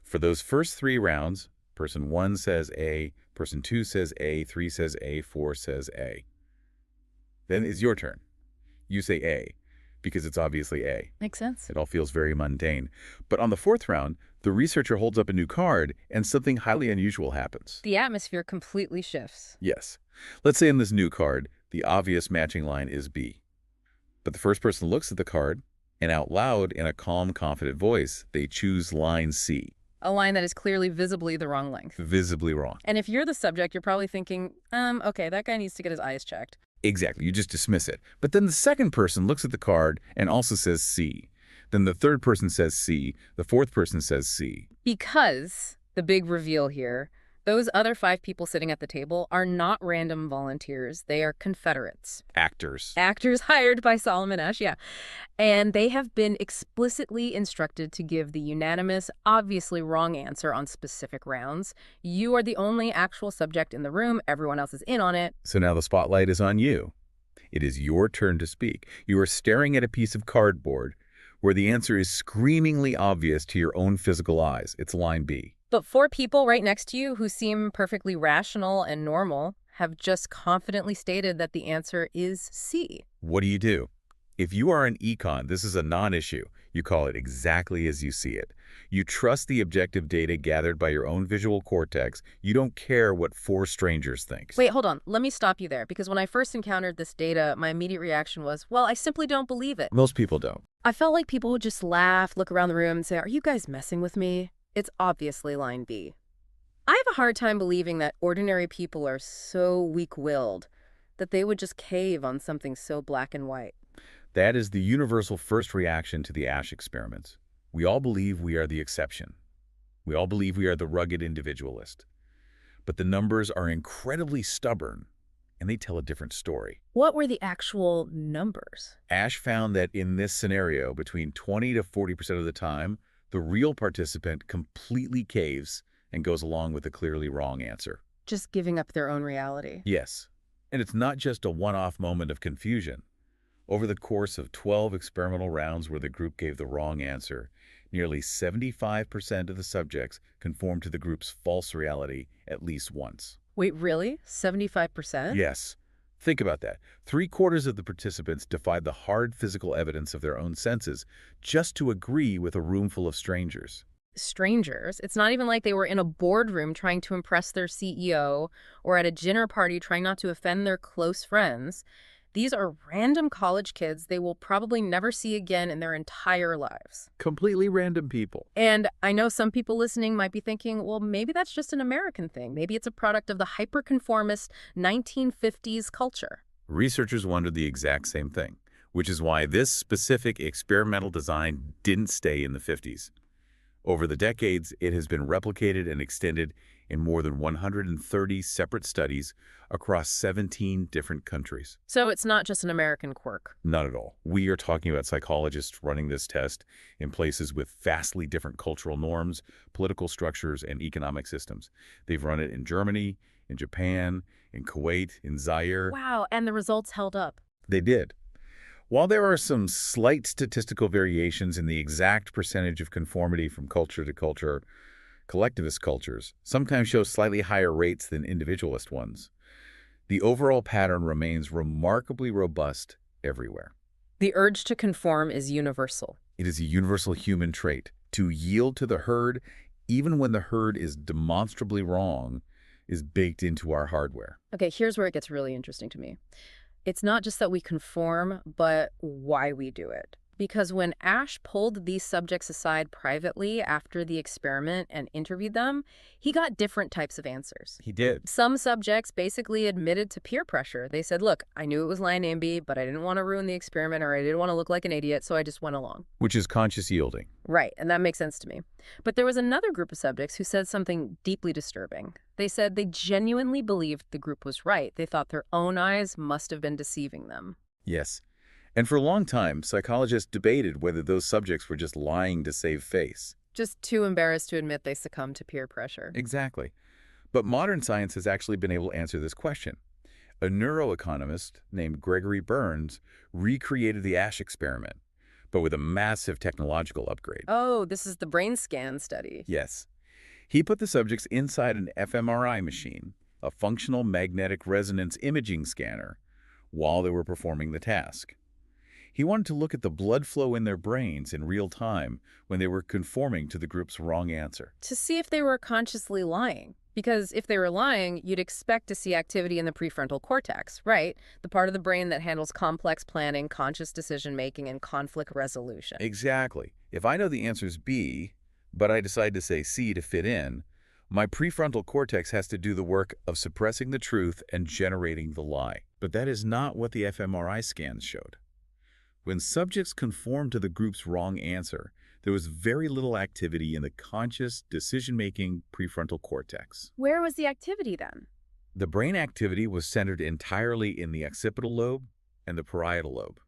For those first 3 rounds, person 1 says A, person 2 says A, 3 says A, 4 says A. Then it's your turn. You say A, because it's obviously A. Makes sense. It all feels very mundane. But on the 4th round, the researcher holds up a new card, and something highly unusual happens. The atmosphere completely shifts. Yes. Let's say in this new card, the obvious matching line is B. But the first person looks at the card, and out loud, in a calm, confident voice, they choose line C. A line that is clearly visibly the wrong length. Visibly wrong. And if you're the subject, you're probably thinking, okay, that guy needs to get his eyes checked. Exactly. You just dismiss it. But then the second person looks at the card and also says C. Then the third person says C. The 4th person says C. Because, the big reveal here, those other 5 people sitting at the table are not random volunteers. They are Confederates. Actors. Actors hired by Solomon Asch, yeah. And they have been explicitly instructed to give the unanimous, obviously wrong answer on specific rounds. You are the only actual subject in the room. Everyone else is in on it. So now the spotlight is on you. It is your turn to speak. You are staring at a piece of cardboard where the answer is screamingly obvious to your own physical eyes. It's line B. But four people right next to you who seem perfectly rational and normal have just confidently stated that the answer is C. What do? If you are an econ, this is a non-issue. You call it exactly as you see it. You trust the objective data gathered by your own visual cortex. You don't care what four strangers think. Wait, hold on. Let me stop you there, because when I first encountered this data, my immediate reaction was, well, I simply don't believe it. Most people don't. I felt like people would just laugh, look around the room, and say, are you guys messing with me? It's obviously line B. I have a hard time believing that ordinary people are so weak-willed that they would just cave on something so black and white. That is the universal first reaction to the Asch experiments. We all believe we are the exception. We all believe we are the rugged individualist. But the numbers are incredibly stubborn, and they tell a different story. What were the actual numbers? Asch found that in this scenario, between 20 to 40% of the time, the real participant completely caves and goes along with a clearly wrong answer. Just giving up their own reality. Yes, and it's not just a one-off moment of confusion. Over the course of 12 experimental rounds where the group gave the wrong answer, nearly 75% of the subjects conformed to the group's false reality at least once. Wait, really? 75%? Yes. Think about that. 3/4 of the participants defied the hard physical evidence of their own senses just to agree with a room full of strangers. Strangers. It's not even like they were in a boardroom trying to impress their CEO or at a dinner party trying not to offend their close friends. These are random college kids they will probably never see again in their entire lives. Completely random people. And I know some people listening might be thinking, well, maybe that's just an American thing. Maybe it's a product of the hyper-conformist 1950s culture. Researchers wondered the exact same thing, which is why this specific experimental design didn't stay in the 50s. Over the decades, it has been replicated and extended in more than 130 separate studies across 17 different countries. So it's not just an American quirk. Not at all. We are talking about psychologists running this test in places with vastly different cultural norms, political structures, and economic systems. They've run it in Germany, in Japan, in Kuwait, in Zaire. Wow, and the results held up. They did. While there are some slight statistical variations in the exact percentage of conformity from culture to culture, collectivist cultures sometimes show slightly higher rates than individualist ones. The overall pattern remains remarkably robust everywhere. The urge to conform is universal. It is a universal human trait. To yield to the herd, even when the herd is demonstrably wrong, is baked into our hardware. Okay, here's where it gets really interesting to me. It's not just that we conform, but why we do it. Because when Asch pulled these subjects aside privately after the experiment and interviewed them, he got different types of answers. He did. Some subjects basically admitted to peer pressure. They said, look, I knew it was line A and B, but I didn't want to ruin the experiment or I didn't want to look like an idiot, so I just went along. Which is conscious yielding. Right, and that makes sense to me. But there was another group of subjects who said something deeply disturbing. They said they genuinely believed the group was right. They thought their own eyes must have been deceiving them. Yes. And for a long time, psychologists debated whether those subjects were just lying to save face. Just too embarrassed to admit they succumbed to peer pressure. Exactly. But modern science has actually been able to answer this question. A neuroeconomist named Gregory Burns recreated the Asch experiment, but with a massive technological upgrade. Oh, this is the brain scan study. Yes. He put the subjects inside an fMRI machine, a functional magnetic resonance imaging scanner, while they were performing the task. He wanted to look at the blood flow in their brains in real time when they were conforming to the group's wrong answer. To see if they were consciously lying. Because if they were lying, you'd expect to see activity in the prefrontal cortex, right? The part of the brain that handles complex planning, conscious decision-making, and conflict resolution. Exactly. If I know the answer is B, but I decide to say C to fit in, my prefrontal cortex has to do the work of suppressing the truth and generating the lie. But that is not what the fMRI scans showed. When subjects conformed to the group's wrong answer, there was very little activity in the conscious, decision-making prefrontal cortex. Where was the activity then? The brain activity was centered entirely in the occipital lobe and the parietal lobe.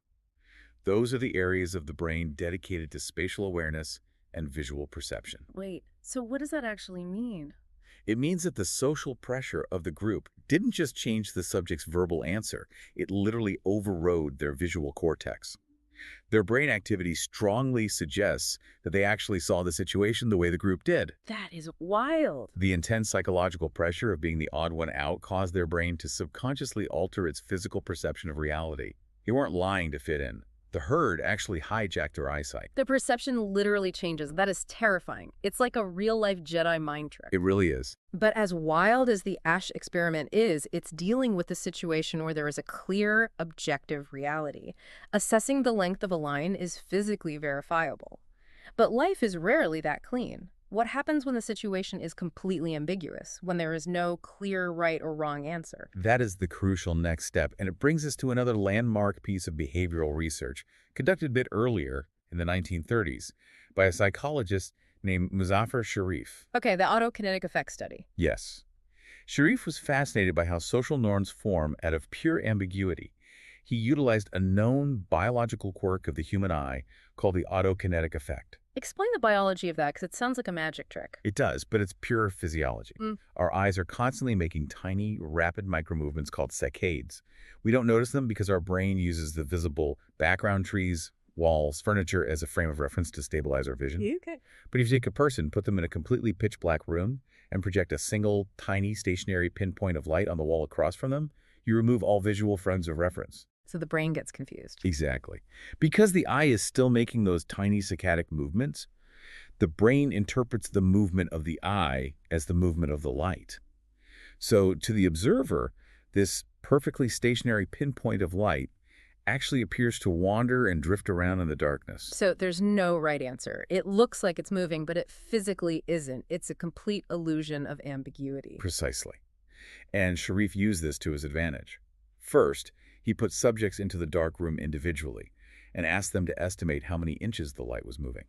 Those are the areas of the brain dedicated to spatial awareness and visual perception. Wait, so what does that actually mean? It means that the social pressure of the group didn't just change the subject's verbal answer, it literally overrode their visual cortex. Their brain activity strongly suggests that they actually saw the situation the way the group did. That is wild. The intense psychological pressure of being the odd one out caused their brain to subconsciously alter its physical perception of reality. They weren't lying to fit in. The herd actually hijacked their eyesight. The perception literally changes. That is terrifying. It's like a real-life Jedi mind trick. It really is. But as wild as the Ash experiment is, it's dealing with a situation where there is a clear, objective reality. Assessing the length of a line is physically verifiable. But life is rarely that clean. What happens when the situation is completely ambiguous, when there is no clear right or wrong answer? That is the crucial next step, and it brings us to another landmark piece of behavioral research conducted a bit earlier in the 1930s by a psychologist named Muzaffar Sharif. Okay, the autokinetic effect study. Yes. Sharif was fascinated by how social norms form out of pure ambiguity. He utilized a known biological quirk of the human eye called the autokinetic effect. Explain the biology of that, because it sounds like a magic trick. It does, but it's pure physiology. Our eyes are constantly making tiny, rapid micromovements called saccades. We don't notice them because our brain uses the visible background, trees, walls, furniture as a frame of reference to stabilize our vision. Okay. But if you take a person, put them in a completely pitch black room, and project a single, tiny, stationary pinpoint of light on the wall across from them, you remove all visual frames of reference. So the brain gets confused. Exactly. Because the eye is still making those tiny saccadic movements, the brain interprets the movement of the eye as the movement of the light. So to the observer, this perfectly stationary pinpoint of light actually appears to wander and drift around in the darkness. So there's no right answer. It looks like it's moving, but it physically isn't. It's a complete illusion of ambiguity. Precisely. And Sharif used this to his advantage. First, he put subjects into the dark room individually and asked them to estimate how many inches the light was moving.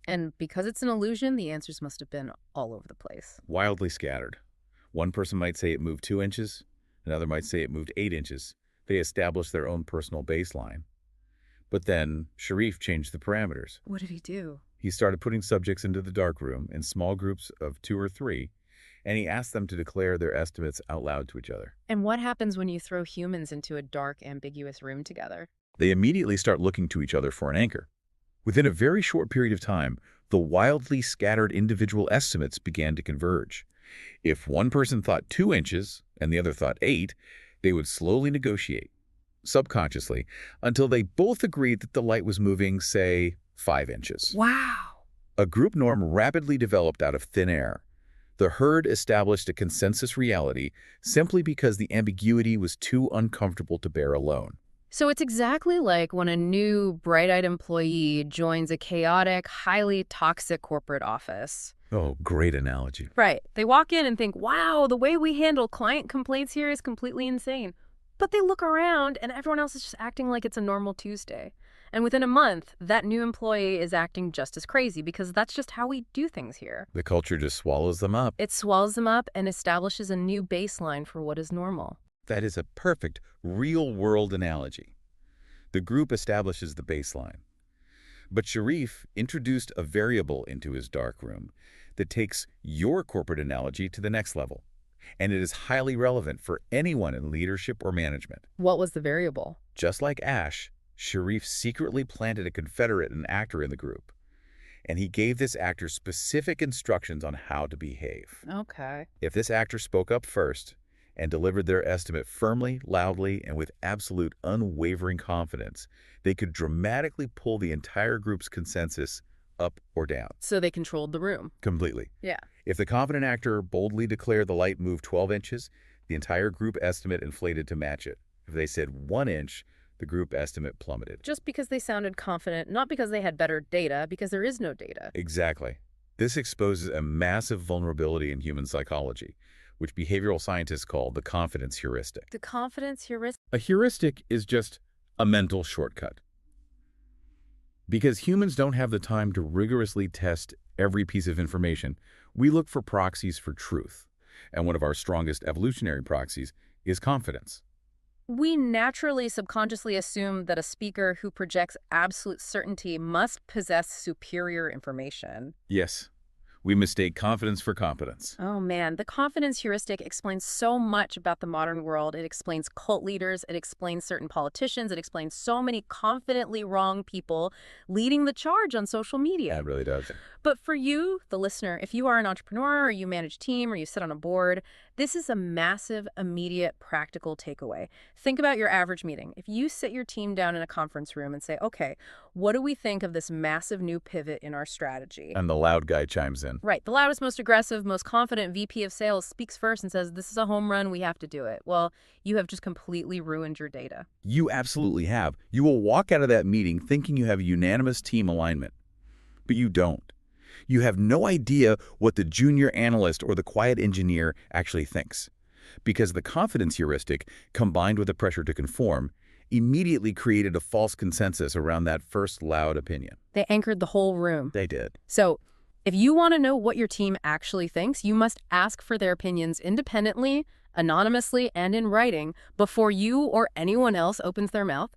And because it's an illusion, the answers must have been all over the place. Wildly scattered. One person might say it moved 2 inches, another might say it moved 8 inches. They established their own personal baseline. But then Sharif changed the parameters. What did he do? He started putting subjects into the dark room in small groups of 2 or 3, and he asked them to declare their estimates out loud to each other. And what happens when you throw humans into a dark, ambiguous room together? They immediately start looking to each other for an anchor. Within a very short period of time, the wildly scattered individual estimates began to converge. If one person thought 2 inches and the other thought 8, they would slowly negotiate, subconsciously, until they both agreed that the light was moving, say, 5 inches. Wow. A group norm rapidly developed out of thin air. The herd established a consensus reality simply because the ambiguity was too uncomfortable to bear alone. So it's exactly like when a new, bright-eyed employee joins a chaotic, highly toxic corporate office. Oh, great analogy. Right. They walk in and think, wow, the way we handle client complaints here is completely insane. But they look around and everyone else is just acting like it's a normal Tuesday. And within a month, that new employee is acting just as crazy because that's just how we do things here. The culture just swallows them up. It swallows them up and establishes a new baseline for what is normal. That is a perfect real-world analogy. The group establishes the baseline. But Sharif introduced a variable into his dark room that takes your corporate analogy to the next level. And it is highly relevant for anyone in leadership or management. What was the variable? Just like Ash, Sharif secretly planted a Confederate, an actor in the group. And he gave this actor specific instructions on how to behave. Okay. If this actor spoke up first and delivered their estimate firmly, loudly, and with absolute unwavering confidence, they could dramatically pull the entire group's consensus up or down. So they controlled the room. Completely. Yeah. If the confident actor boldly declared the light moved 12 inches, the entire group estimate inflated to match it. If they said 1 inch, the group estimate plummeted. Just because they sounded confident, not because they had better data, because there is no data. Exactly. This exposes a massive vulnerability in human psychology, which behavioral scientists call the confidence heuristic. The confidence heuristic? A heuristic is just a mental shortcut. Because humans don't have the time to rigorously test every piece of information, we look for proxies for truth. And one of our strongest evolutionary proxies is confidence. We naturally subconsciously assume that a speaker who projects absolute certainty must possess superior information. Yes. We mistake confidence for competence. Oh man, the confidence heuristic explains so much about the modern world. It explains cult leaders, it explains certain politicians, it explains so many confidently wrong people leading the charge on social media. That really does. But for you, the listener, if you are an entrepreneur or you manage a team or you sit on a board, this is a massive, immediate, practical takeaway. Think about your average meeting. If you sit your team down in a conference room and say, okay, what do we think of this massive new pivot in our strategy? And the loud guy chimes in. Right. The loudest, most aggressive, most confident VP of sales speaks first and says, this is a home run, we have to do it. Well, you have just completely ruined your data. You absolutely have. You will walk out of that meeting thinking you have unanimous team alignment. But you don't. You have no idea what the junior analyst or the quiet engineer actually thinks. Because the confidence heuristic, combined with the pressure to conform, immediately created a false consensus around that first loud opinion. They anchored the whole room. They did. So if you want to know what your team actually thinks, you must ask for their opinions independently, anonymously, and in writing before you or anyone else opens their mouth.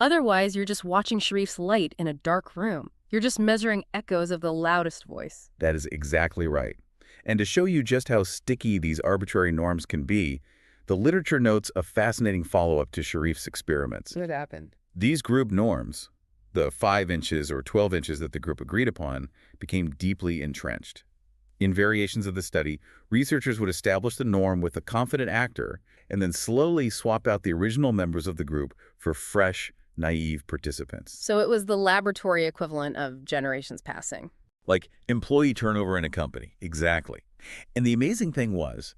Otherwise, you're just watching Sharif's light in a dark room. You're just measuring echoes of the loudest voice. That is exactly right. And to show you just how sticky these arbitrary norms can be, the literature notes a fascinating follow-up to Sharif's experiments. What happened? These group norms, the 5 inches or 12 inches that the group agreed upon, became deeply entrenched. In variations of the study, researchers would establish the norm with a confident actor and then slowly swap out the original members of the group for fresh, naive participants. So it was the laboratory equivalent of generations passing. Like employee turnover in a company. Exactly. And the amazing thing was,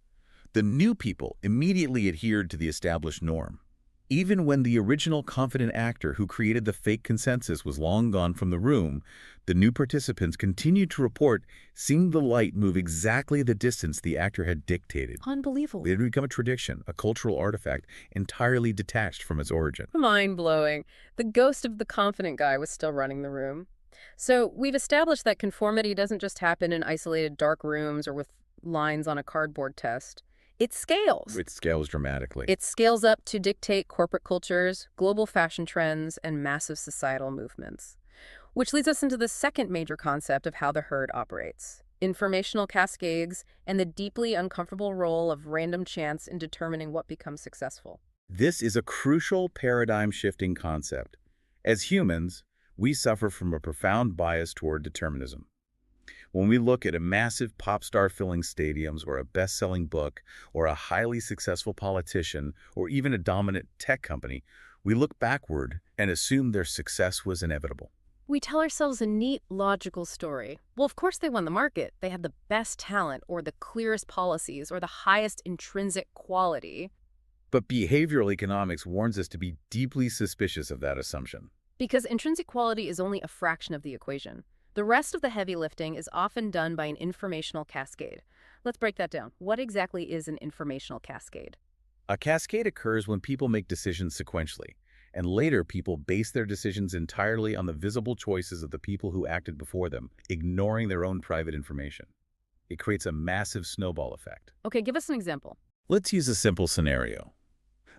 the new people immediately adhered to the established norm. Even when the original confident actor who created the fake consensus was long gone from the room, the new participants continued to report seeing the light move exactly the distance the actor had dictated. Unbelievable. It had become a tradition, a cultural artifact, entirely detached from its origin. Mind-blowing. The ghost of the confident guy was still running the room. So we've established that conformity doesn't just happen in isolated dark rooms or with lines on a cardboard test. It scales. It scales dramatically. It scales up to dictate corporate cultures, global fashion trends, and massive societal movements. Which leads us into the second major concept of how the herd operates: informational cascades and the deeply uncomfortable role of random chance in determining what becomes successful. This is a crucial paradigm-shifting concept. As humans, we suffer from a profound bias toward determinism. When we look at a massive pop star filling stadiums or a best-selling book or a highly successful politician or even a dominant tech company, we look backward and assume their success was inevitable. We tell ourselves a neat, logical story. Well, of course they won the market. They had the best talent or the clearest policies or the highest intrinsic quality. But behavioral economics warns us to be deeply suspicious of that assumption. Because intrinsic quality is only a fraction of the equation. The rest of the heavy lifting is often done by an informational cascade. Let's break that down. What exactly is an informational cascade? A cascade occurs when people make decisions sequentially, and later people base their decisions entirely on the visible choices of the people who acted before them, ignoring their own private information. It creates a massive snowball effect. Okay, give us an example. Let's use a simple scenario.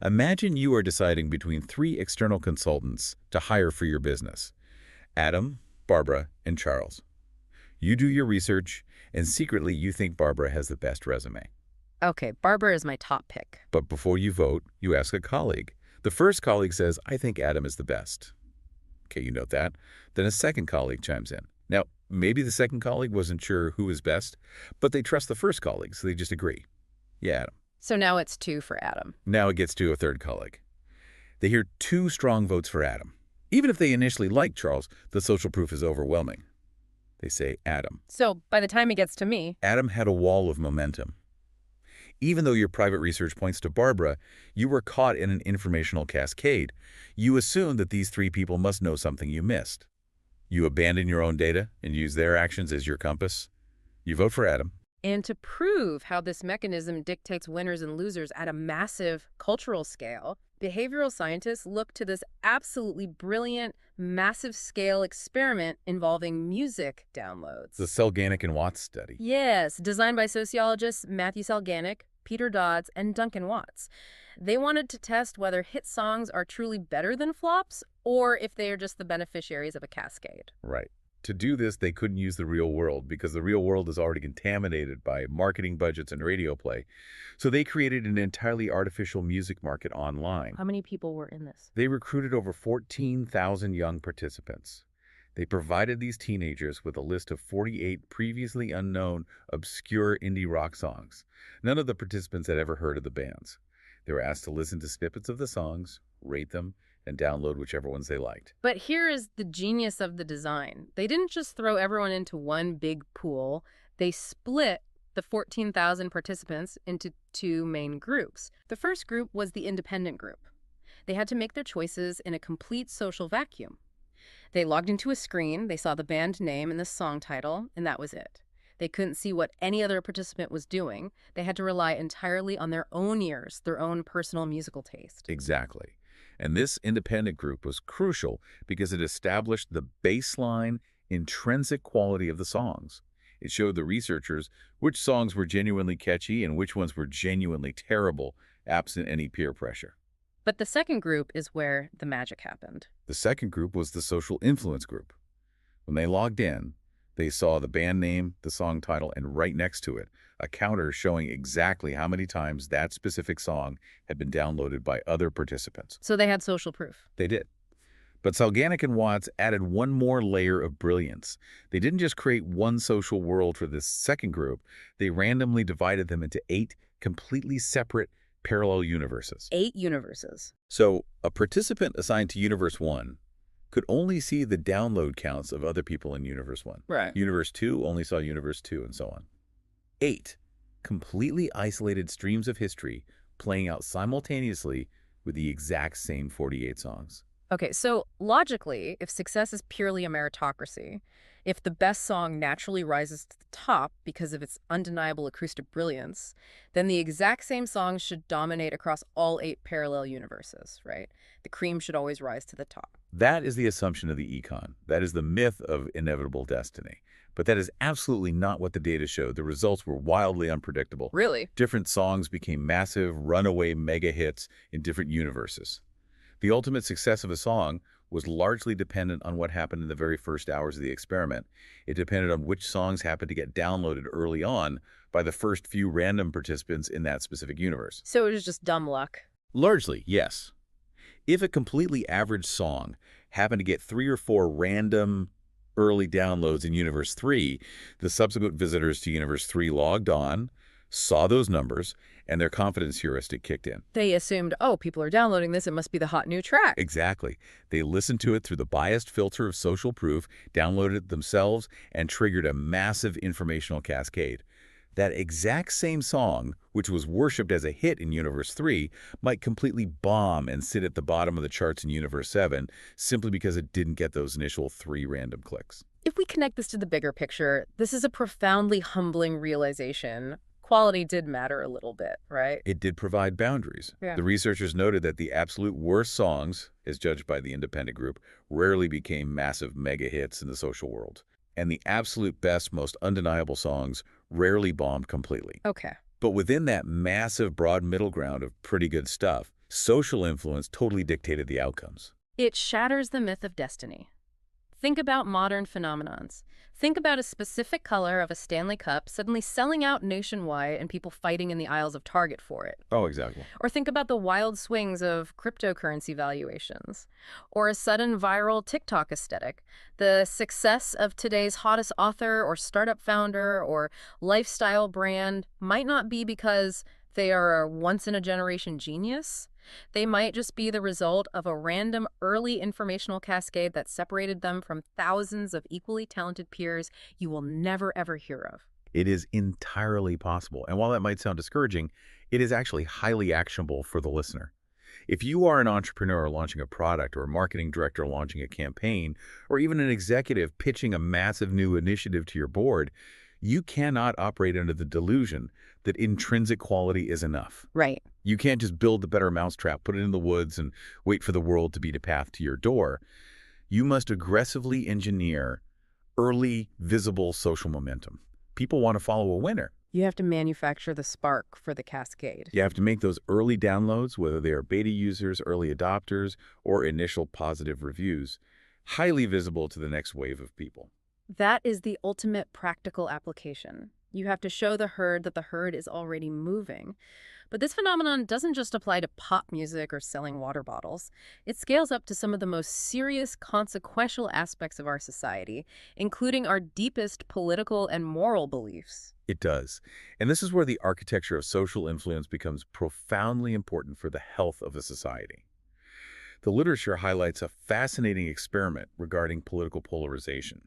Imagine you are deciding between 3 external consultants to hire for your business: Adam, Barbara, and Charles. You do your research, and secretly you think Barbara has the best resume. Okay, Barbara is my top pick. But before you vote, you ask a colleague. The first colleague says, "I think Adam is the best." Okay, you note that. Then a second colleague chimes in. Now, maybe the second colleague wasn't sure who was best, but they trust the first colleague, so they just agree. Yeah, Adam. So now it's 2 for Adam. Now it gets to a third colleague. They hear 2 strong votes for Adam. Even if they initially like Charles, the social proof is overwhelming. They say Adam. So by the time it gets to me, Adam had a wall of momentum. Even though your private research points to Barbara, you were caught in an informational cascade. You assume that these 3 people must know something you missed. You abandon your own data and use their actions as your compass. You vote for Adam. and to prove how this mechanism dictates winners and losers at a massive cultural scale, behavioral scientists look to this absolutely brilliant, massive-scale experiment involving music downloads. The Selganic and Watts study. Yes, designed by sociologists Matthew Selganic, Peter Dodds, and Duncan Watts. They wanted to test whether hit songs are truly better than flops or if they are just the beneficiaries of a cascade. Right. To do this, they couldn't use the real world because the real world is already contaminated by marketing budgets and radio play. So they created an entirely artificial music market online. How many people were in this? They recruited over 14,000 young participants. They provided these teenagers with a list of 48 previously unknown, obscure indie rock songs. None of the participants had ever heard of the bands. They were asked to listen to snippets of the songs, rate them, and download whichever ones they liked. But here is the genius of the design. They didn't just throw everyone into one big pool. They split the 14,000 participants into two main groups. The first group was the independent group. They had to make their choices in a complete social vacuum. They logged into a screen, they saw the band name and the song title, and that was it. They couldn't see what any other participant was doing. They had to rely entirely on their own ears, their own personal musical taste. Exactly. And this independent group was crucial because it established the baseline, intrinsic quality of the songs. It showed the researchers which songs were genuinely catchy and which ones were genuinely terrible, absent any peer pressure. But the second group is where the magic happened. The second group was the social influence group. When they logged in, they saw the band name, the song title, and right next to it, a counter showing exactly how many times that specific song had been downloaded by other participants. So they had social proof. They did. But Salganik and Watts added one more layer of brilliance. They didn't just create one social world for this second group, they randomly divided them into 8 completely separate parallel universes. 8 universes. So a participant assigned to Universe 1 could only see the download counts of other people in Universe 1. Right. Universe 2 only saw Universe 2, and so on. 8 completely isolated streams of history playing out simultaneously with the exact same 48 songs. Okay, so logically, if success is purely a meritocracy, if the best song naturally rises to the top because of its undeniable acoustic brilliance, then the exact same song should dominate across all 8 parallel universes, right? The cream should always rise to the top. That is the assumption of the econ. That is the myth of inevitable destiny. But that is absolutely not what the data showed. The results were wildly unpredictable. Really? Different songs became massive, runaway mega hits in different universes. The ultimate success of a song was largely dependent on what happened in the very first hours of the experiment. It depended on which songs happened to get downloaded early on by the first few random participants in that specific universe. So it was just dumb luck. Largely, yes. If a completely average song happened to get 3 or 4 random early downloads in Universe 3, the subsequent visitors to Universe 3 logged on, saw those numbers, and their confidence heuristic kicked in. They assumed, oh, people are downloading this, it must be the hot new track. Exactly. They listened to it through the biased filter of social proof, downloaded it themselves, and triggered a massive informational cascade. That exact same song, which was worshipped as a hit in Universe 3, might completely bomb and sit at the bottom of the charts in Universe 7 simply because it didn't get those initial 3 random clicks. If we connect this to the bigger picture, this is a profoundly humbling realization. Quality did matter a little bit, right? It did provide boundaries. Yeah. The researchers noted that the absolute worst songs, as judged by the independent group, rarely became massive mega hits in the social world. And the absolute best, most undeniable songs rarely bombed completely. Okay. But within that massive broad middle ground of pretty good stuff, social influence totally dictated the outcomes. It shatters the myth of destiny. Think about modern phenomenons. Think about a specific color of a Stanley Cup suddenly selling out nationwide and people fighting in the aisles of Target for it. Oh, exactly. Or think about the wild swings of cryptocurrency valuations. Or a sudden viral TikTok aesthetic. The success of today's hottest author or startup founder or lifestyle brand might not be because they are a once-in-a-generation genius. They might just be the result of a random early informational cascade that separated them from thousands of equally talented peers you will never, ever hear of. It is entirely possible. And while that might sound discouraging, it is actually highly actionable for the listener. If you are an entrepreneur launching a product or a marketing director launching a campaign, or even an executive pitching a massive new initiative to your board, you cannot operate under the delusion that intrinsic quality is enough. Right. You can't just build the better mousetrap, put it in the woods, and wait for the world to beat a path to your door. You must aggressively engineer early, visible social momentum. People want to follow a winner. You have to manufacture the spark for the cascade. You have to make those early downloads, whether they are beta users, early adopters, or initial positive reviews, highly visible to the next wave of people. That is the ultimate practical application. You have to show the herd that the herd is already moving. But this phenomenon doesn't just apply to pop music or selling water bottles. It scales up to some of the most serious, consequential aspects of our society, including our deepest political and moral beliefs. It does. And this is where the architecture of social influence becomes profoundly important for the health of a society. The literature highlights a fascinating experiment regarding political polarization.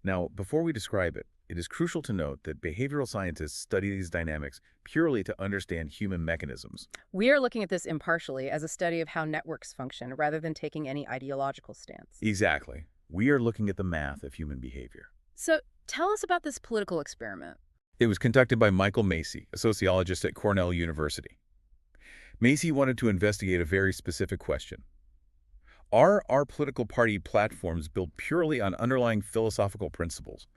Now, before we describe it, it is crucial to note that behavioral scientists study these dynamics purely to understand human mechanisms. We are looking at this impartially as a study of how networks function rather than taking any ideological stance. Exactly. We are looking at the math of human behavior. So tell us about this political experiment. It was conducted by Michael Macy, a sociologist at Cornell University. Macy wanted to investigate a very specific question. Are our political party platforms built purely on underlying philosophical principles?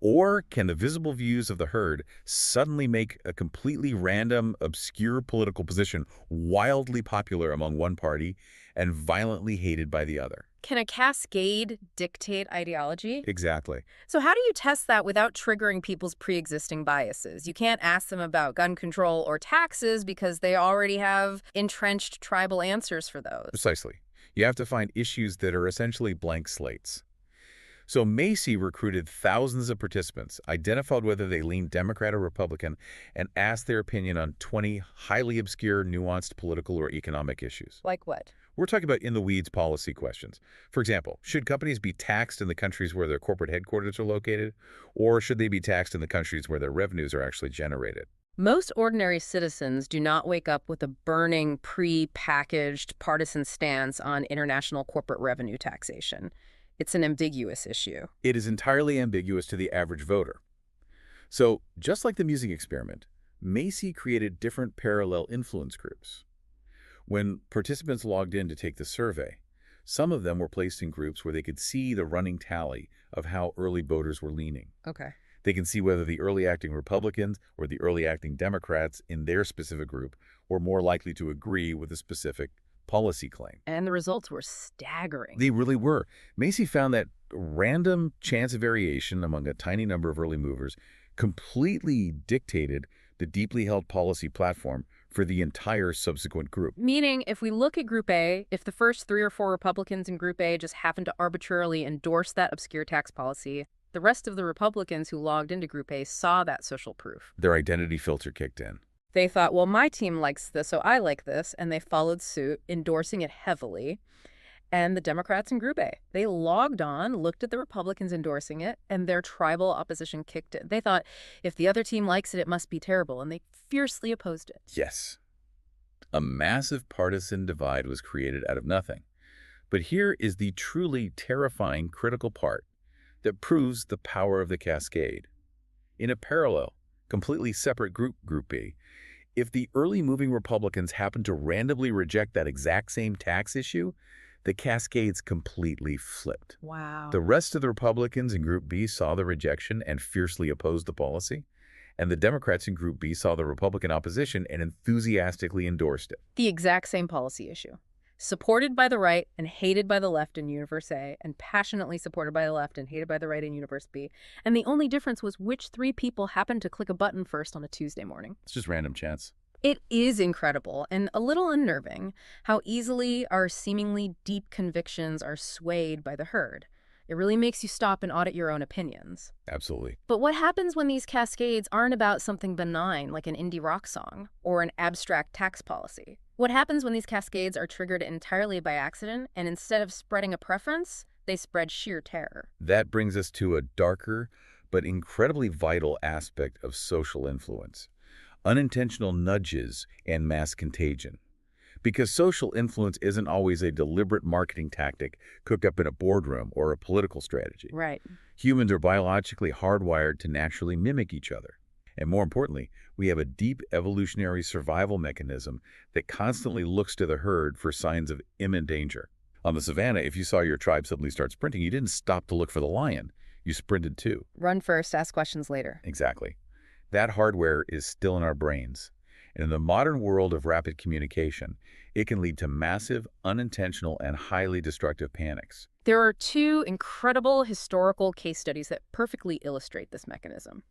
Or can the visible views of the herd suddenly make a completely random, obscure political position wildly popular among one party and violently hated by the other? Can a cascade dictate ideology? Exactly. So how do you test that without triggering people's pre-existing biases? You can't ask them about gun control or taxes because they already have entrenched tribal answers for those. Precisely. You have to find issues that are essentially blank slates. So Macy recruited thousands of participants, identified whether they leaned Democrat or Republican, and asked their opinion on 20 highly obscure, nuanced political or economic issues. Like what? We're talking about in-the-weeds policy questions. For example, should companies be taxed in the countries where their corporate headquarters are located, or should they be taxed in the countries where their revenues are actually generated? Most ordinary citizens do not wake up with a burning, pre-packaged partisan stance on international corporate revenue taxation. It's an ambiguous issue. It is entirely ambiguous to the average voter. So, just like the music experiment, Macy created different parallel influence groups. When participants logged in to take the survey, some of them were placed in groups where they could see the running tally of how early voters were leaning. Okay. They can see whether the early acting Republicans or the early acting Democrats in their specific group were more likely to agree with a specific policy claim. And the results were staggering. They really were. Macy found that random chance of variation among a tiny number of early movers completely dictated the deeply held policy platform for the entire subsequent group. Meaning, if we look at Group A, if the first 3 or 4 Republicans in Group A just happened to arbitrarily endorse that obscure tax policy, the rest of the Republicans who logged into Group A saw that social proof. Their identity filter kicked in. They thought, well, my team likes this, so I like this, and they followed suit, endorsing it heavily. And the Democrats in Group A, they logged on, looked at the Republicans endorsing it, and their tribal opposition kicked in. They thought, if the other team likes it, it must be terrible, and they fiercely opposed it. Yes. A massive partisan divide was created out of nothing. But here is the truly terrifying critical part that proves the power of the cascade. In a parallel, completely separate group, Group B, if the early moving Republicans happened to randomly reject that exact same tax issue, the cascades completely flipped. Wow. The rest of the Republicans in Group B saw the rejection and fiercely opposed the policy, and the Democrats in Group B saw the Republican opposition and enthusiastically endorsed it. The exact same policy issue. Supported by the right and hated by the left in Universe A, and passionately supported by the left and hated by the right in Universe B. And the only difference was which 3 people happened to click a button first on a Tuesday morning. It's just random chance. It is incredible and a little unnerving how easily our seemingly deep convictions are swayed by the herd. It really makes you stop and audit your own opinions. Absolutely. But what happens when these cascades aren't about something benign like an indie rock song or an abstract tax policy? What happens when these cascades are triggered entirely by accident and instead of spreading a preference, they spread sheer terror? That brings us to a darker but incredibly vital aspect of social influence: unintentional nudges and mass contagion. Because social influence isn't always a deliberate marketing tactic cooked up in a boardroom or a political strategy. Right. Humans are biologically hardwired to naturally mimic each other. And more importantly, we have a deep evolutionary survival mechanism that constantly looks to the herd for signs of imminent danger. On the savannah, if you saw your tribe suddenly start sprinting, you didn't stop to look for the lion. You sprinted too. Run first, ask questions later. Exactly. That hardware is still in our brains. And in the modern world of rapid communication, it can lead to massive, unintentional, and highly destructive panics. There are two incredible historical case studies that perfectly illustrate this mechanism.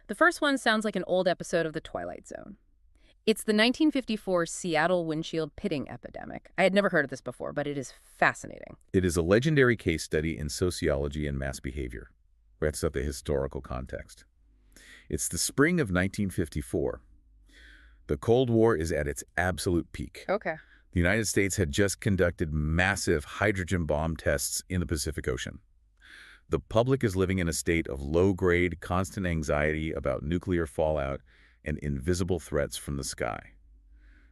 The first one sounds like an old episode of The Twilight Zone. It's the 1954 Seattle windshield pitting epidemic. I had never heard of this before, but it is fascinating. It is a legendary case study in sociology and mass behavior. That's up the historical context. It's the spring of 1954. The Cold War is at its absolute peak. Okay. The United States had just conducted massive hydrogen bomb tests in the Pacific Ocean. The public is living in a state of low-grade, constant anxiety about nuclear fallout and invisible threats from the sky.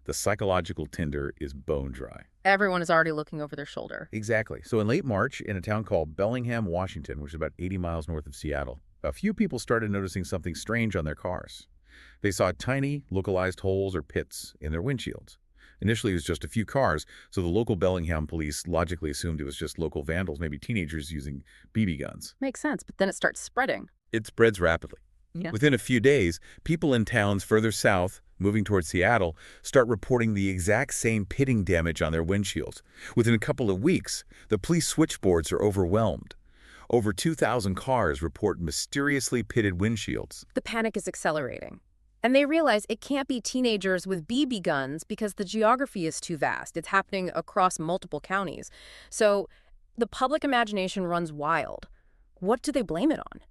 The psychological tinder is bone dry. Everyone is already looking over their shoulder. Exactly. So in late March, in a town called Bellingham, Washington, which is about 80 miles north of Seattle, a few people started noticing something strange on their cars. They saw tiny, localized holes or pits in their windshields. Initially, it was just a few cars, so the local Bellingham police logically assumed it was just local vandals, maybe teenagers using BB guns. Makes sense, but then it starts spreading. It spreads rapidly. Yeah. Within a few days, people in towns further south, moving towards Seattle, start reporting the exact same pitting damage on their windshields. Within a couple of weeks, the police switchboards are overwhelmed. Over 2,000 cars report mysteriously pitted windshields. The panic is accelerating. And they realize it can't be teenagers with BB guns because the geography is too vast. It's happening across multiple counties. So the public imagination runs wild. What do they blame it on?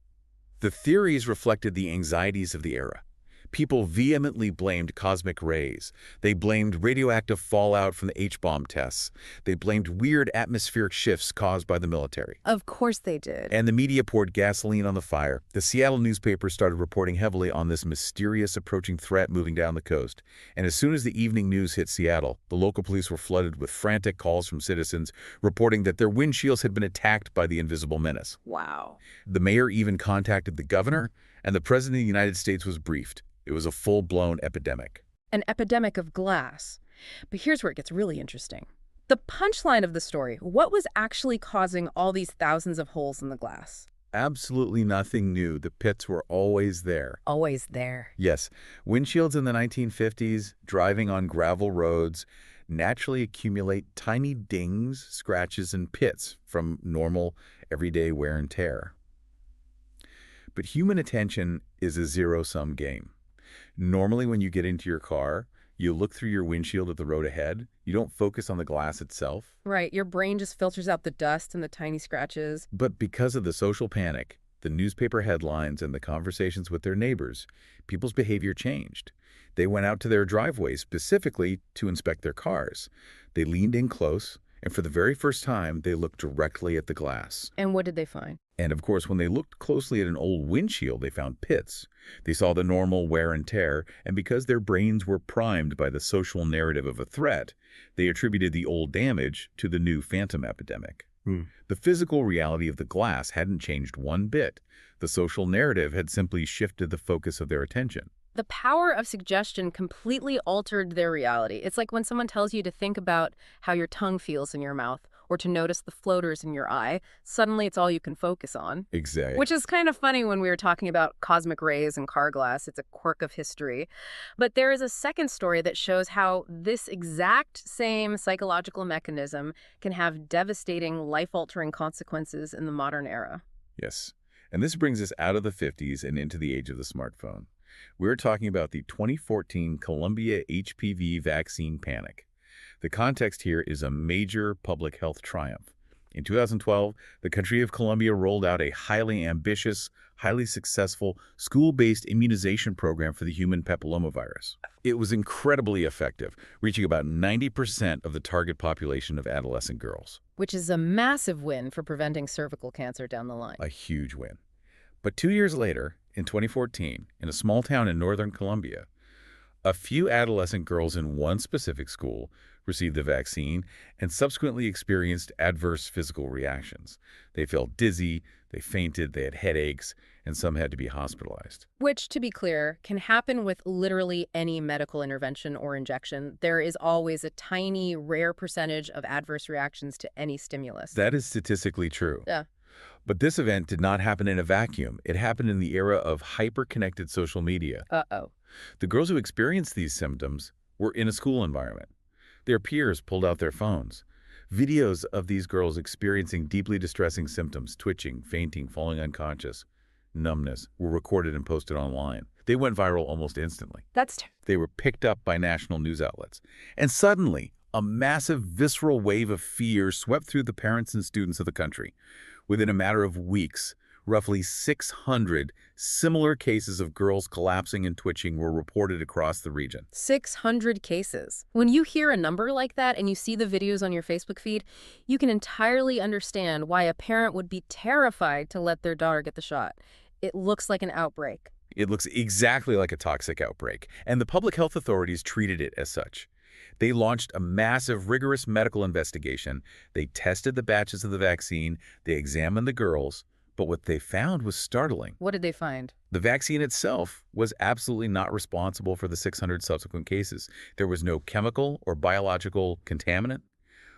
The theories reflected the anxieties of the era. People vehemently blamed cosmic rays. They blamed radioactive fallout from the H-bomb tests. They blamed weird atmospheric shifts caused by the military. Of course they did. And the media poured gasoline on the fire. The Seattle newspaper started reporting heavily on this mysterious approaching threat moving down the coast. And as soon as the evening news hit Seattle, the local police were flooded with frantic calls from citizens reporting that their windshields had been attacked by the invisible menace. Wow. The mayor even contacted the governor, and the president of the United States was briefed. It was a full-blown epidemic. An epidemic of glass. But here's where it gets really interesting. The punchline of the story, what was actually causing all these thousands of holes in the glass? Absolutely nothing new. The pits were always there. Always there. Yes, windshields in the 1950s, driving on gravel roads, naturally accumulate tiny dings, scratches, and pits from normal, everyday wear and tear. But human attention is a zero-sum game. Normally, when you get into your car, you look through your windshield at the road ahead. You don't focus on the glass itself. Right, your brain just filters out the dust and the tiny scratches. But because of the social panic, the newspaper headlines, and the conversations with their neighbors, people's behavior changed. They went out to their driveways specifically to inspect their cars. They leaned in close, and for the very first time, they looked directly at the glass. And what did they find? And of course, when they looked closely at an old windshield, they found pits. They saw the normal wear and tear, and because their brains were primed by the social narrative of a threat, they attributed the old damage to the new phantom epidemic. The physical reality of the glass hadn't changed one bit. The social narrative had simply shifted the focus of their attention. The power of suggestion completely altered their reality. It's like when someone tells you to think about how your tongue feels in your mouth or to notice the floaters in your eye. Suddenly it's all you can focus on. Exactly. Which is kind of funny when we were talking about cosmic rays and car glass. It's a quirk of history. But there is a second story that shows how this exact same psychological mechanism can have devastating, life-altering consequences in the modern era. Yes. And this brings us out of the 50s and into the age of the smartphone. We're talking about the 2014 Columbia HPV vaccine panic. The context here is a major public health triumph. In 2012, the country of Colombia rolled out a highly ambitious, highly successful, school-based immunization program for the human papillomavirus. It was incredibly effective, reaching about 90% of the target population of adolescent girls. Which is a massive win for preventing cervical cancer down the line. A huge win. But 2 years later, in 2014, in a small town in northern Colombia, a few adolescent girls in one specific school received the vaccine and subsequently experienced adverse physical reactions. They felt dizzy, they fainted, they had headaches, and some had to be hospitalized. Which, to be clear, can happen with literally any medical intervention or injection. There is always a tiny, rare percentage of adverse reactions to any stimulus. That is statistically true. Yeah. But this event did not happen in a vacuum. It happened in the era of hyper-connected social media. Uh-oh. The girls who experienced these symptoms were in a school environment. Their peers pulled out their phones. Videos of these girls experiencing deeply distressing symptoms, twitching, fainting, falling unconscious, numbness, were recorded and posted online. They went viral almost instantly. That's They were picked up by national news outlets. And suddenly, a massive visceral wave of fear swept through the parents and students of the country. Within a matter of weeks, roughly 600 similar cases of girls collapsing and twitching were reported across the region. 600 cases. When you hear a number like that and you see the videos on your Facebook feed, you can entirely understand why a parent would be terrified to let their daughter get the shot. It looks like an outbreak. It looks exactly like a toxic outbreak, and the public health authorities treated it as such. They launched a massive, rigorous medical investigation. They tested the batches of the vaccine. They examined the girls. But what they found was startling. What did they find? The vaccine itself was absolutely not responsible for the 600 subsequent cases. There was no chemical or biological contaminant.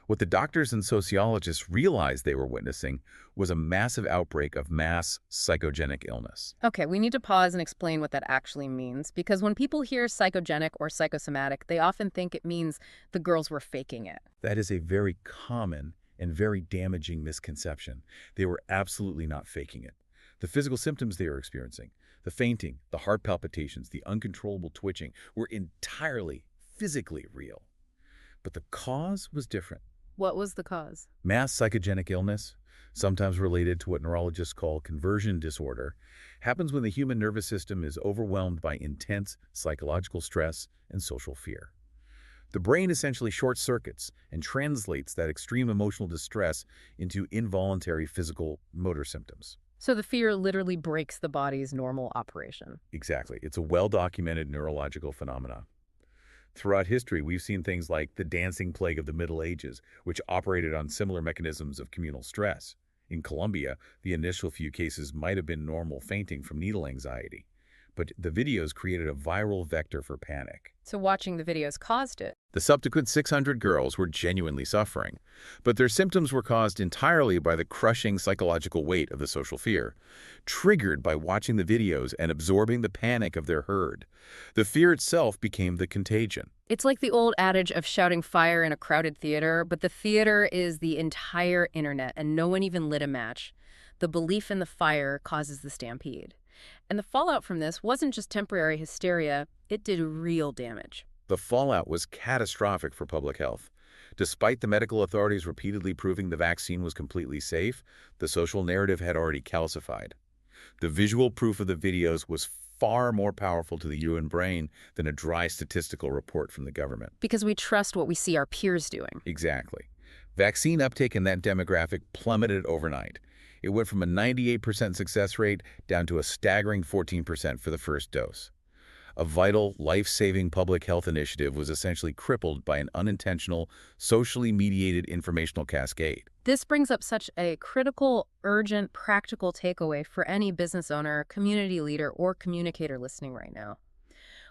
What the doctors and sociologists realized they were witnessing was a massive outbreak of mass psychogenic illness. Okay, we need to pause and explain what that actually means, because when people hear psychogenic or psychosomatic, they often think it means the girls were faking it. That is a very common and very damaging misconception. They were absolutely not faking it. The physical symptoms they were experiencing, the fainting, the heart palpitations, the uncontrollable twitching, were entirely physically real. But the cause was different. What was the cause? Mass psychogenic illness, sometimes related to what neurologists call conversion disorder, happens when the human nervous system is overwhelmed by intense psychological stress and social fear. The brain essentially short-circuits and translates that extreme emotional distress into involuntary physical motor symptoms. So the fear literally breaks the body's normal operation. Exactly. It's a well-documented neurological phenomenon. Throughout history, we've seen things like the dancing plague of the Middle Ages, which operated on similar mechanisms of communal stress. In Colombia, the initial few cases might have been normal fainting from needle anxiety, but the videos created a viral vector for panic. So watching the videos caused it. The subsequent 600 girls were genuinely suffering, but their symptoms were caused entirely by the crushing psychological weight of the social fear, triggered by watching the videos and absorbing the panic of their herd. The fear itself became the contagion. It's like the old adage of shouting fire in a crowded theater, but the theater is the entire internet and no one even lit a match. The belief in the fire causes the stampede. And the fallout from this wasn't just temporary hysteria, it did real damage. The fallout was catastrophic for public health. Despite the medical authorities repeatedly proving the vaccine was completely safe, the social narrative had already calcified. The visual proof of the videos was far more powerful to the human brain than a dry statistical report from the government. Because we trust what we see our peers doing. Exactly. Vaccine uptake in that demographic plummeted overnight. It went from a 98% success rate down to a staggering 14% for the first dose. A vital, life-saving public health initiative was essentially crippled by an unintentional, socially mediated informational cascade. This brings up such a critical, urgent, practical takeaway for any business owner, community leader, or communicator listening right now.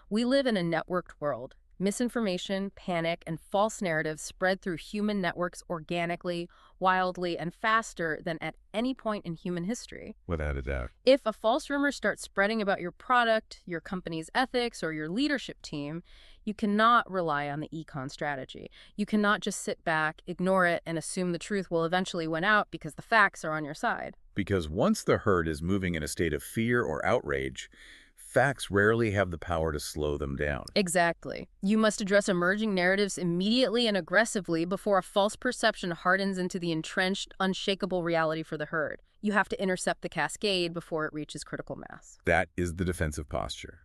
We live in a networked world. Misinformation, panic, and false narratives spread through human networks organically, wildly, and faster than at any point in human history. Without a doubt. If a false rumor starts spreading about your product, your company's ethics, or your leadership team, you cannot rely on the econ strategy. You cannot just sit back, ignore it, and assume the truth will eventually win out because the facts are on your side. Because once the herd is moving in a state of fear or outrage, facts rarely have the power to slow them down. Exactly. You must address emerging narratives immediately and aggressively before a false perception hardens into the entrenched, unshakable reality for the herd. You have to intercept the cascade before it reaches critical mass. That is the defensive posture.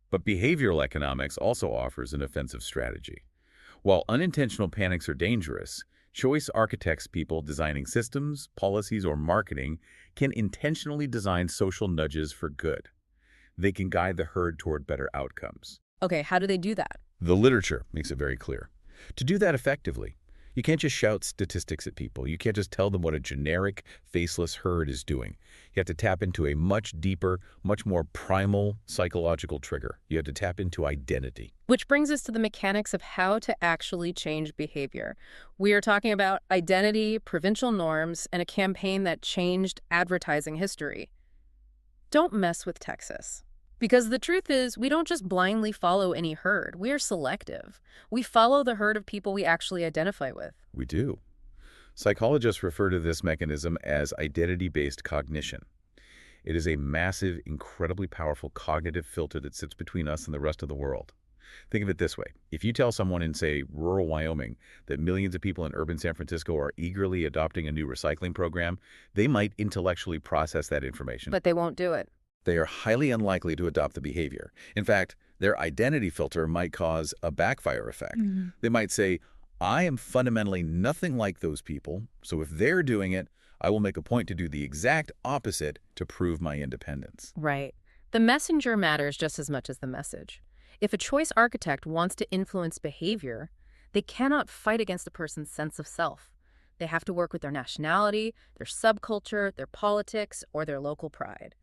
But behavioral economics also offers an offensive strategy. While unintentional panics are dangerous, choice architects, people designing systems, policies, or marketing, can intentionally design social nudges for good. They can guide the herd toward better outcomes. Okay, how do they do that? The literature makes it very clear. To do that effectively, you can't just shout statistics at people. You can't just tell them what a generic, faceless herd is doing. You have to tap into a much deeper, much more primal psychological trigger. You have to tap into identity. Which brings us to the mechanics of how to actually change behavior. We are talking about identity, provincial norms, and a campaign that changed advertising history. Don't mess with Texas. Because the truth is, we don't just blindly follow any herd. We are selective. We follow the herd of people we actually identify with. We do. Psychologists refer to this mechanism as identity-based cognition. It is a massive, incredibly powerful cognitive filter that sits between us and the rest of the world. Think of it this way. If you tell someone in, say, rural Wyoming that millions of people in urban San Francisco are eagerly adopting a new recycling program, they might intellectually process that information. But they won't do it. They are highly unlikely to adopt the behavior. In fact, their identity filter might cause a backfire effect. They might say, I am fundamentally nothing like those people, so if they're doing it, I will make a point to do the exact opposite to prove my independence. Right. The messenger matters just as much as the message. If a choice architect wants to influence behavior, they cannot fight against a person's sense of self. They have to work with their nationality, their subculture, their politics, or their local pride.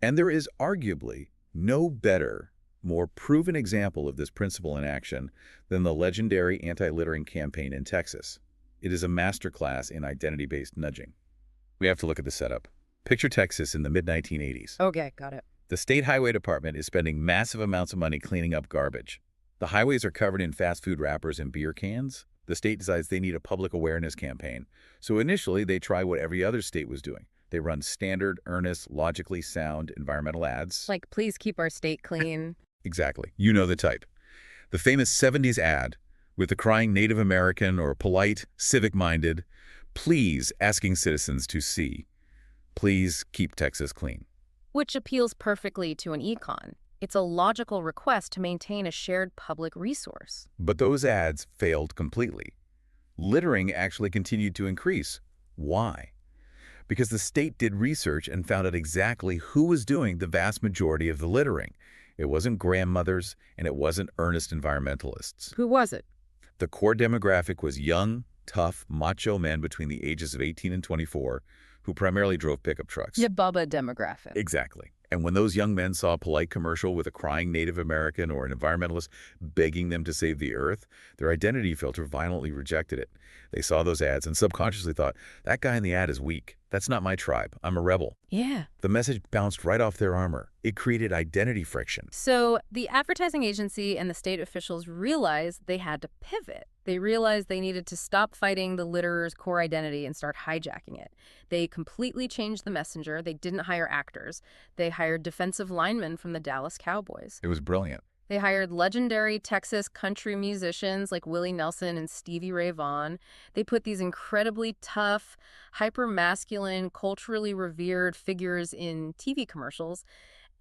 And there is arguably no better, more proven example of this principle in action than the legendary anti-littering campaign in Texas. It is a masterclass in identity-based nudging. We have to look at the setup. Picture Texas in the mid-1980s. Okay, got it. The state highway department is spending massive amounts of money cleaning up garbage. The highways are covered in fast food wrappers and beer cans. The state decides they need a public awareness campaign. So initially, they try what every other state was doing. They run standard, earnest, logically sound environmental ads. Like, please keep our state clean. Exactly. You know the type. The famous 70s ad with the crying Native American or polite, civic-minded, please asking citizens to see, please keep Texas clean. Which appeals perfectly to an econ. It's a logical request to maintain a shared public resource. But those ads failed completely. Littering actually continued to increase. Why? Because the state did research and found out exactly who was doing the vast majority of the littering. It wasn't grandmothers, and it wasn't earnest environmentalists. Who was it? The core demographic was young, tough, macho men between the ages of 18 and 24 who primarily drove pickup trucks. Your Bubba demographic. Exactly. And when those young men saw a polite commercial with a crying Native American or an environmentalist begging them to save the earth, their identity filter violently rejected it. They saw those ads and subconsciously thought, that guy in the ad is weak. That's not my tribe. I'm a rebel. Yeah. The message bounced right off their armor. It created identity friction. So the advertising agency and the state officials realized they had to pivot. They realized they needed to stop fighting the litterer's core identity and start hijacking it. They completely changed the messenger. They didn't hire actors. They hired defensive linemen from the Dallas Cowboys. It was brilliant. They hired legendary Texas country musicians like Willie Nelson and Stevie Ray Vaughan. They put these incredibly tough, hyper-masculine, culturally revered figures in TV commercials.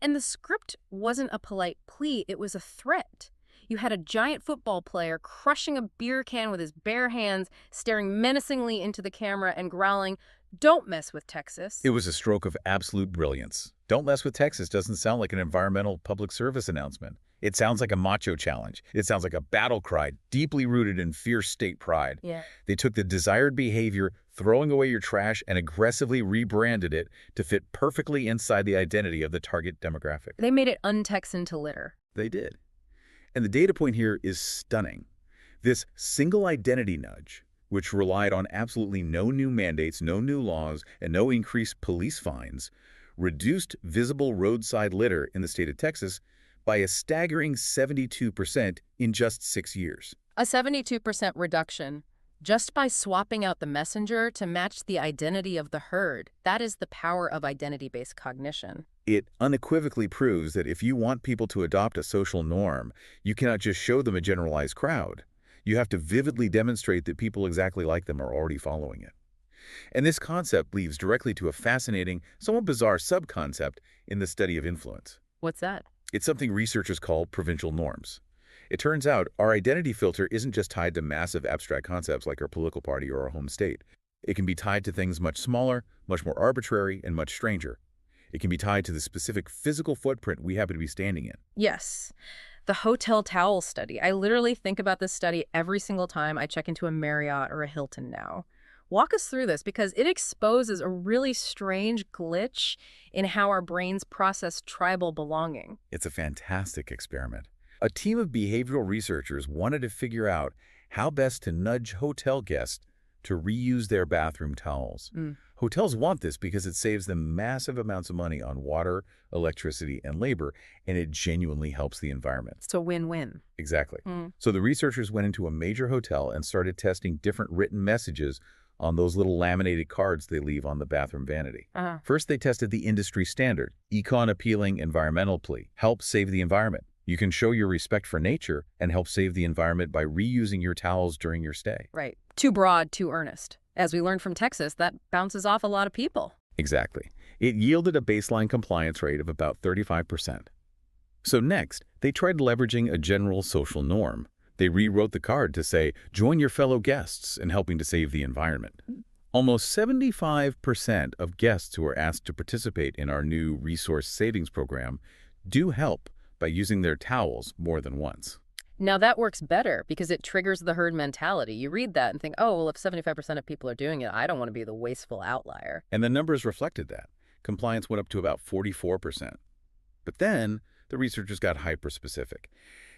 And the script wasn't a polite plea, it was a threat. You had a giant football player crushing a beer can with his bare hands, staring menacingly into the camera and growling, "Don't mess with Texas." It was a stroke of absolute brilliance. Don't mess with Texas doesn't sound like an environmental public service announcement. It sounds like a macho challenge. It sounds like a battle cry, deeply rooted in fierce state pride. Yeah. They took the desired behavior, throwing away your trash, and aggressively rebranded it to fit perfectly inside the identity of the target demographic. They made it un-Texan to litter. They did. And the data point here is stunning. This single identity nudge, which relied on absolutely no new mandates, no new laws, and no increased police fines, reduced visible roadside litter in the state of Texas by a staggering 72% in just 6 years. A 72% reduction just by swapping out the messenger to match the identity of the herd. That is the power of identity-based cognition. It unequivocally proves that if you want people to adopt a social norm, you cannot just show them a generalized crowd. You have to vividly demonstrate that people exactly like them are already following it. And this concept leads directly to a fascinating, somewhat bizarre subconcept in the study of influence. What's that? It's something researchers call provincial norms. It turns out our identity filter isn't just tied to massive abstract concepts like our political party or our home state. It can be tied to things much smaller, much more arbitrary, and much stranger. It can be tied to the specific physical footprint we happen to be standing in. Yes. The hotel towel study. I literally think about this study every single time I check into a Marriott or a Hilton now. Walk us through this because it exposes a really strange glitch in how our brains process tribal belonging. It's a fantastic experiment. A team of behavioral researchers wanted to figure out how best to nudge hotel guests to reuse their bathroom towels. Mm. Hotels want this because it saves them massive amounts of money on water, electricity, and labor, and it genuinely helps the environment. It's a win-win. Exactly. Mm. So the researchers went into a major hotel and started testing different written messages on those little laminated cards they leave on the bathroom vanity. Uh-huh. First, they tested the industry standard, econ-appealing environmental plea, help save the environment. You can show your respect for nature and help save the environment by reusing your towels during your stay. Right. Too broad, too earnest. As we learned from Texas, that bounces off a lot of people. Exactly. It yielded a baseline compliance rate of about 35%. So next, they tried leveraging a general social norm. They rewrote the card to say, join your fellow guests in helping to save the environment. Almost 75% of guests who are asked to participate in our new resource savings program do help by using their towels more than once. Now that works better because it triggers the herd mentality. You read that and think, oh, well, if 75% of people are doing it, I don't want to be the wasteful outlier. And the numbers reflected that. Compliance went up to about 44%. But then the researchers got hyper-specific.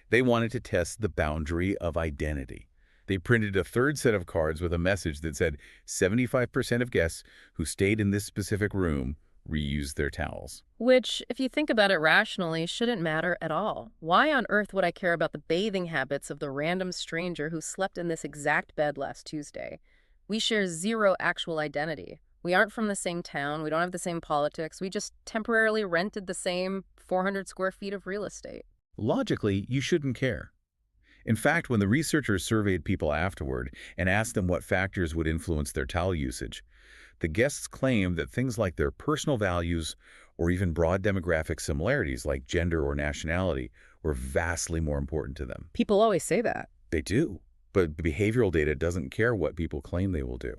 They wanted to test the boundary of identity. They printed a third set of cards with a message that said 75% of guests who stayed in this specific room reused their towels. Which, if you think about it rationally, shouldn't matter at all. Why on earth would I care about the bathing habits of the random stranger who slept in this exact bed last Tuesday? We share zero actual identity. We aren't from the same town. We don't have the same politics. We just temporarily rented the same 400 square feet of real estate. Logically, you shouldn't care. In fact, when the researchers surveyed people afterward and asked them what factors would influence their towel usage, the guests claimed that things like their personal values or even broad demographic similarities like gender or nationality were vastly more important to them. People always say that. They do, but behavioral data doesn't care what people claim they will do.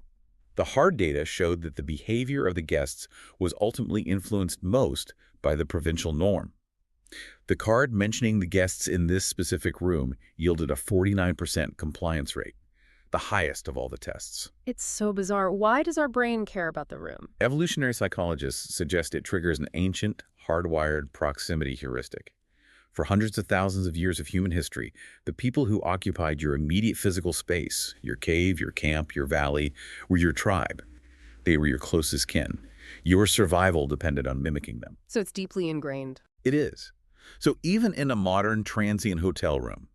The hard data showed that the behavior of the guests was ultimately influenced most by the provincial norm. The card mentioning the guests in this specific room yielded a 49% compliance rate, the highest of all the tests. It's so bizarre. Why does our brain care about the room? Evolutionary psychologists suggest it triggers an ancient, hardwired proximity heuristic. For hundreds of thousands of years of human history, the people who occupied your immediate physical space, your cave, your camp, your valley, were your tribe. They were your closest kin. Your survival depended on mimicking them. So it's deeply ingrained. It is. So even in a modern transient hotel room,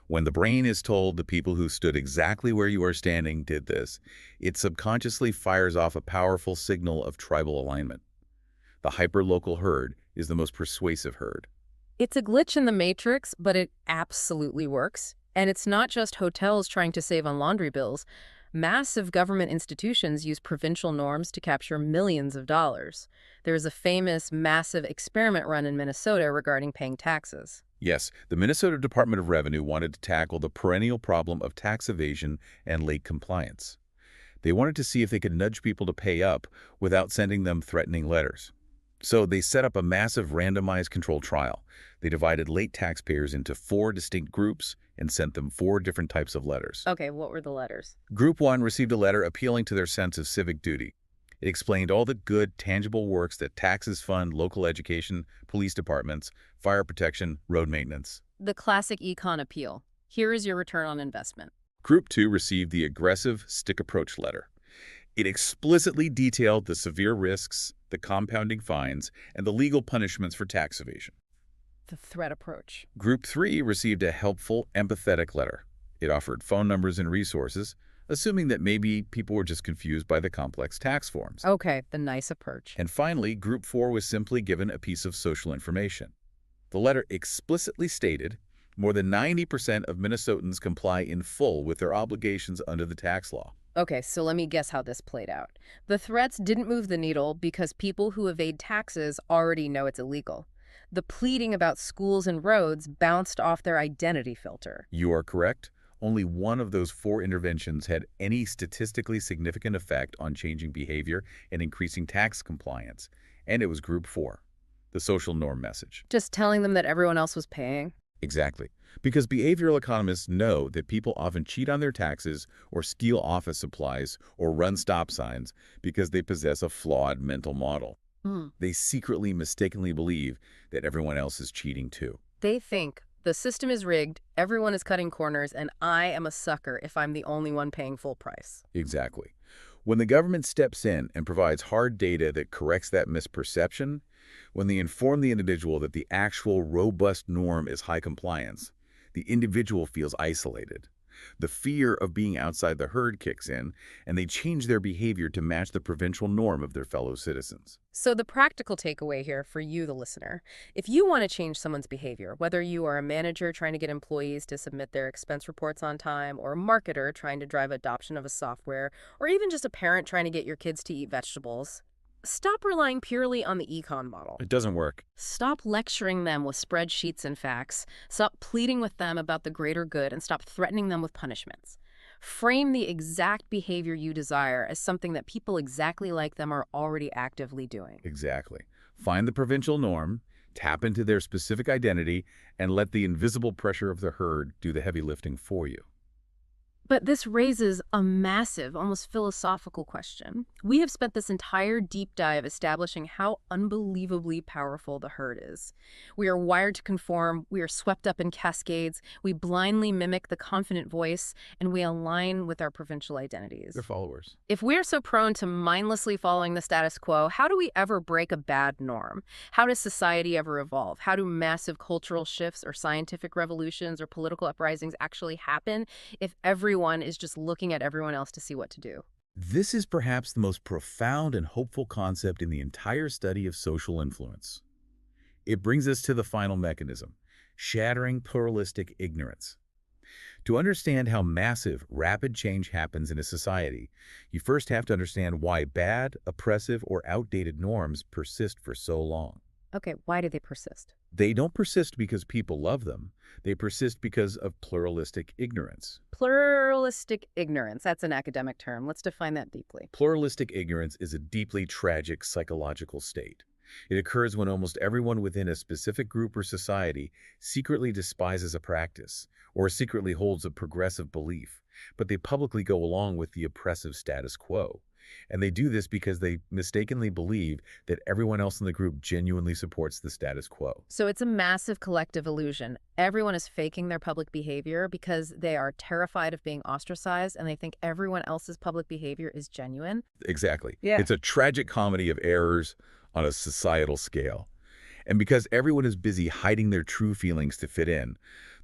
when the brain is told the people who stood exactly where you are standing did this, it subconsciously fires off a powerful signal of tribal alignment. The hyperlocal herd is the most persuasive herd. It's a glitch in the matrix, but it absolutely works. And it's not just hotels trying to save on laundry bills. Massive government institutions use provincial norms to capture millions of dollars. There is a famous, massive experiment run in Minnesota regarding paying taxes. Yes, the Minnesota Department of Revenue wanted to tackle the perennial problem of tax evasion and late compliance. They wanted to see if they could nudge people to pay up without sending them threatening letters. So they set up a massive randomized controlled trial. They divided late taxpayers into 4 distinct groups and sent them 4 different types of letters. Okay, what were the letters? Group 1 received a letter appealing to their sense of civic duty. It explained all the good, tangible works that taxes fund local education, police departments, fire protection, road maintenance. The classic econ appeal. Here is your return on investment. Group 2 received the aggressive stick approach letter. It explicitly detailed the severe risks, the compounding fines, and the legal punishments for tax evasion. The threat approach. Group 3 received a helpful, empathetic letter. It offered phone numbers and resources, assuming that maybe people were just confused by the complex tax forms. Okay, the nice approach. And finally, Group 4 was simply given a piece of social information. The letter explicitly stated, more than 90% of Minnesotans comply in full with their obligations under the tax law. Okay, so let me guess how this played out. The threats didn't move the needle because people who evade taxes already know it's illegal. The pleading about schools and roads bounced off their identity filter. You are correct. Only one of those 4 interventions had any statistically significant effect on changing behavior and increasing tax compliance, and it was Group 4, the social norm message. Just telling them that everyone else was paying? Exactly. Because behavioral economists know that people often cheat on their taxes or steal office supplies or run stop signs because they possess a flawed mental model. They secretly, mistakenly believe that everyone else is cheating too. They think, The system is rigged, everyone is cutting corners, and I am a sucker if I'm the only one paying full price. Exactly. When the government steps in and provides hard data that corrects that misperception, when they inform the individual that the actual robust norm is high compliance, the individual feels isolated. The fear of being outside the herd kicks in, and they change their behavior to match the provincial norm of their fellow citizens. So the practical takeaway here for you, the listener, if you want to change someone's behavior, whether you are a manager trying to get employees to submit their expense reports on time, or a marketer trying to drive adoption of a software, or even just a parent trying to get your kids to eat vegetables, stop relying purely on the econ model. It doesn't work. Stop lecturing them with spreadsheets and facts. Stop pleading with them about the greater good and stop threatening them with punishments. Frame the exact behavior you desire as something that people exactly like them are already actively doing. Exactly. Find the provincial norm, tap into their specific identity, and let the invisible pressure of the herd do the heavy lifting for you. But this raises a massive, almost philosophical question. We have spent this entire deep dive establishing how unbelievably powerful the herd is. We are wired to conform, we are swept up in cascades, we blindly mimic the confident voice, and we align with our provincial identities. Their followers. If we're so prone to mindlessly following the status quo, how do we ever break a bad norm? How does society ever evolve? How do massive cultural shifts or scientific revolutions or political uprisings actually happen if everyone is just looking at everyone else to see what to do? This is perhaps the most profound and hopeful concept in the entire study of social influence. It brings us to the final mechanism, shattering pluralistic ignorance. To understand how massive, rapid change happens in a society, you first have to understand why bad, oppressive, or outdated norms persist for so long. Okay, why do they persist? They don't persist because people love them. They persist because of pluralistic ignorance. Pluralistic ignorance. That's an academic term. Let's define that deeply. Pluralistic ignorance is a deeply tragic psychological state. It occurs when almost everyone within a specific group or society secretly despises a practice or secretly holds a progressive belief, but they publicly go along with the oppressive status quo. And they do this because they mistakenly believe that everyone else in the group genuinely supports the status quo. So it's a massive collective illusion. Everyone is faking their public behavior because they are terrified of being ostracized and they think everyone else's public behavior is genuine. Exactly. Yeah. It's a tragic comedy of errors on a societal scale. And because everyone is busy hiding their true feelings to fit in,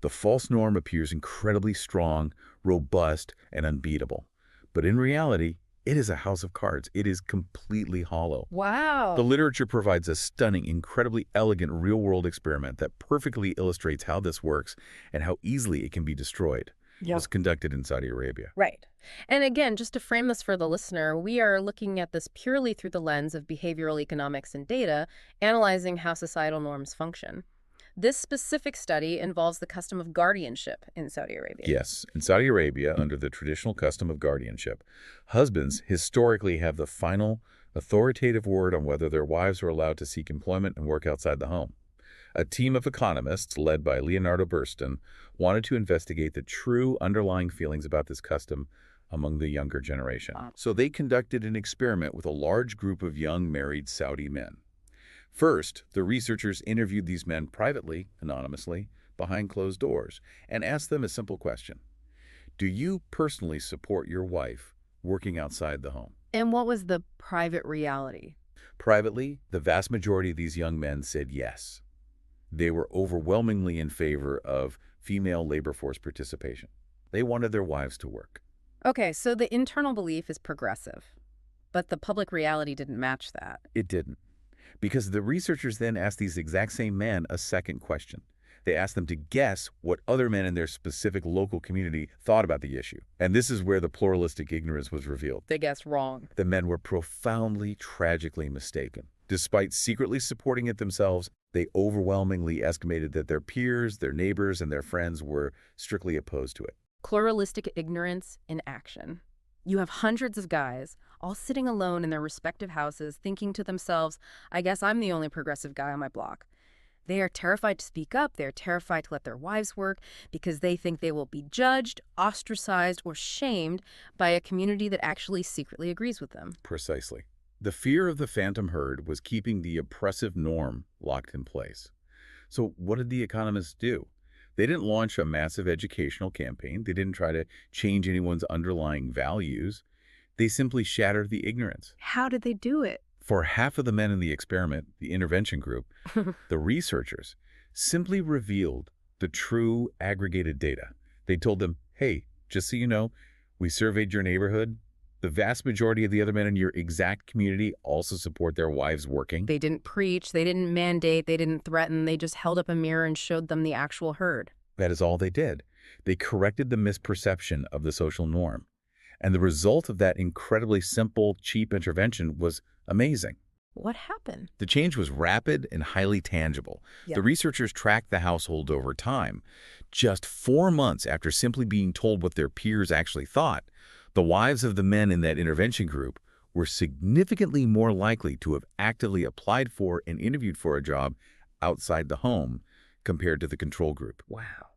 the false norm appears incredibly strong, robust, and unbeatable. But in reality, it is a house of cards. It is completely hollow. Wow. The literature provides a stunning, incredibly elegant real-world experiment that perfectly illustrates how this works and how easily it can be destroyed. It was conducted in Saudi Arabia. Right. And again, just to frame this for the listener, we are looking at this purely through the lens of behavioral economics and data, analyzing how societal norms function. This specific study involves the custom of guardianship in Saudi Arabia. Yes, in Saudi Arabia, under the traditional custom of guardianship, husbands historically have the final, authoritative word on whether their wives are allowed to seek employment and work outside the home. A team of economists, led by Leonardo Burston, wanted to investigate the true underlying feelings about this custom among the younger generation. So they conducted an experiment with a large group of young married Saudi men. First, the researchers interviewed these men privately, anonymously, behind closed doors, and asked them a simple question. Do you personally support your wife working outside the home? And what was the private reality? Privately, the vast majority of these young men said yes. They were overwhelmingly in favor of female labor force participation. They wanted their wives to work. Okay, so the internal belief is progressive, but the public reality didn't match that. It didn't. Because the researchers then asked these exact same men a second question. They asked them to guess what other men in their specific local community thought about the issue. And this is where the pluralistic ignorance was revealed. They guessed wrong. The men were profoundly, tragically mistaken. Despite secretly supporting it themselves, they overwhelmingly estimated that their peers, their neighbors, and their friends were strictly opposed to it. Pluralistic ignorance in action. You have hundreds of guys all sitting alone in their respective houses thinking to themselves, I guess I'm the only progressive guy on my block. They are terrified to speak up. They're terrified to let their wives work because they think they will be judged, ostracized, or shamed by a community that actually secretly agrees with them. Precisely. The fear of the phantom herd was keeping the oppressive norm locked in place. So what did the economists do? They didn't launch a massive educational campaign. They didn't try to change anyone's underlying values. They simply shattered the ignorance. How did they do it? For half of the men in the experiment, the intervention group, the researchers simply revealed the true aggregated data. They told them, hey, just so you know, we surveyed your neighborhood. The vast majority of the other men in your exact community also support their wives working. They didn't preach, they didn't mandate, they didn't threaten, they just held up a mirror and showed them the actual herd. That is all they did. They corrected the misperception of the social norm. And the result of that incredibly simple, cheap intervention was amazing. What happened? The change was rapid and highly tangible. Yeah. The researchers tracked the household over time. Just 4 months after simply being told what their peers actually thought, the wives of the men in that intervention group were significantly more likely to have actively applied for and interviewed for a job outside the home compared to the control group. Wow.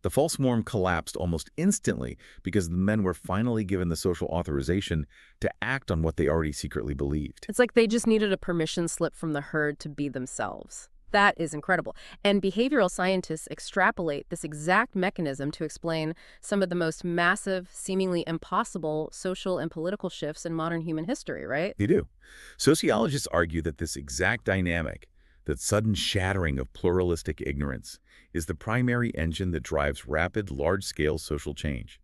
The false norm collapsed almost instantly because the men were finally given the social authorization to act on what they already secretly believed. It's like they just needed a permission slip from the herd to be themselves. That is incredible. And behavioral scientists extrapolate this exact mechanism to explain some of the most massive, seemingly impossible social and political shifts in modern human history, right? They do. Sociologists argue that this exact dynamic, that sudden shattering of pluralistic ignorance, is the primary engine that drives rapid, large-scale social change.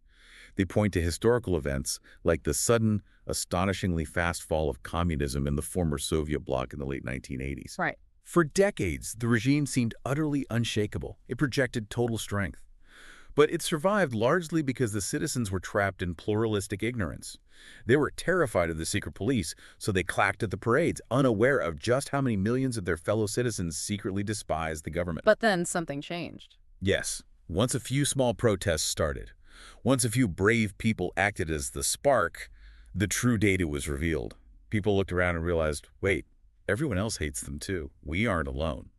They point to historical events like the sudden, astonishingly fast fall of communism in the former Soviet bloc in the late 1980s. Right. For decades, the regime seemed utterly unshakable. It projected total strength. But it survived largely because the citizens were trapped in pluralistic ignorance. They were terrified of the secret police, so they clacked at the parades, unaware of just how many millions of their fellow citizens secretly despised the government. But then something changed. Yes, once a few small protests started, once a few brave people acted as the spark, the true data was revealed. People looked around and realized, wait, everyone else hates them too. We aren't alone.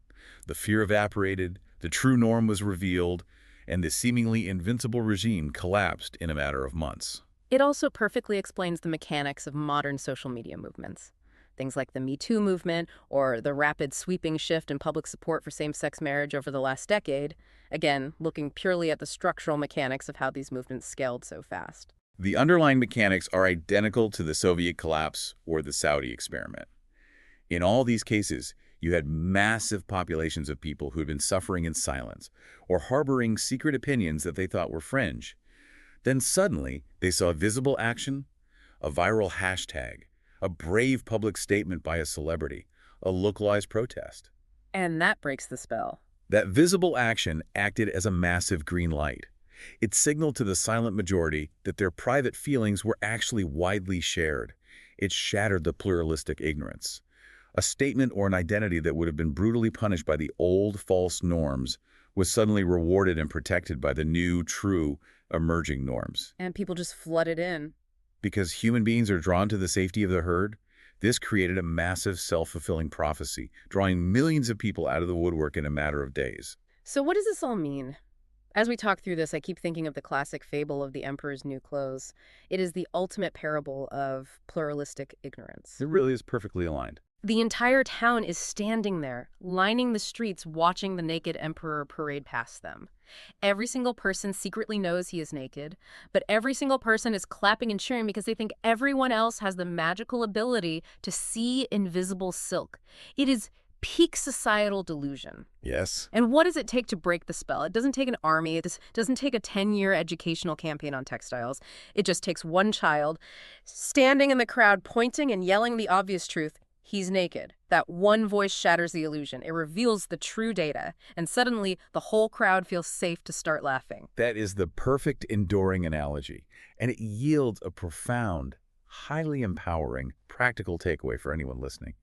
The fear evaporated, the true norm was revealed, and the seemingly invincible regime collapsed in a matter of months. It also perfectly explains the mechanics of modern social media movements. Things like the Me Too movement or the rapid sweeping shift in public support for same-sex marriage over the last decade, again, looking purely at the structural mechanics of how these movements scaled so fast. The underlying mechanics are identical to the Soviet collapse or the Saudi experiment. In all these cases, you had massive populations of people who had been suffering in silence or harboring secret opinions that they thought were fringe. Then suddenly, they saw visible action, a viral hashtag, a brave public statement by a celebrity, a localized protest. And that breaks the spell. That visible action acted as a massive green light. It signaled to the silent majority that their private feelings were actually widely shared. It shattered the pluralistic ignorance. A statement or an identity that would have been brutally punished by the old false norms was suddenly rewarded and protected by the new, true, emerging norms. And people just flooded in. Because human beings are drawn to the safety of the herd, this created a massive self-fulfilling prophecy, drawing millions of people out of the woodwork in a matter of days. So what does this all mean? As we talk through this, I keep thinking of the classic fable of the emperor's new clothes. It is the ultimate parable of pluralistic ignorance. It really is perfectly aligned. The entire town is standing there, lining the streets, watching the naked emperor parade past them. Every single person secretly knows he is naked, but every single person is clapping and cheering because they think everyone else has the magical ability to see invisible silk. It is peak societal delusion. Yes. And what does it take to break the spell? It doesn't take an army. It doesn't take a 10-year educational campaign on textiles. It just takes one child standing in the crowd, pointing and yelling the obvious truth. He's naked. That one voice shatters the illusion. It reveals the true data, and suddenly the whole crowd feels safe to start laughing. That is the perfect enduring analogy, and it yields a profound, highly empowering, practical takeaway for anyone listening.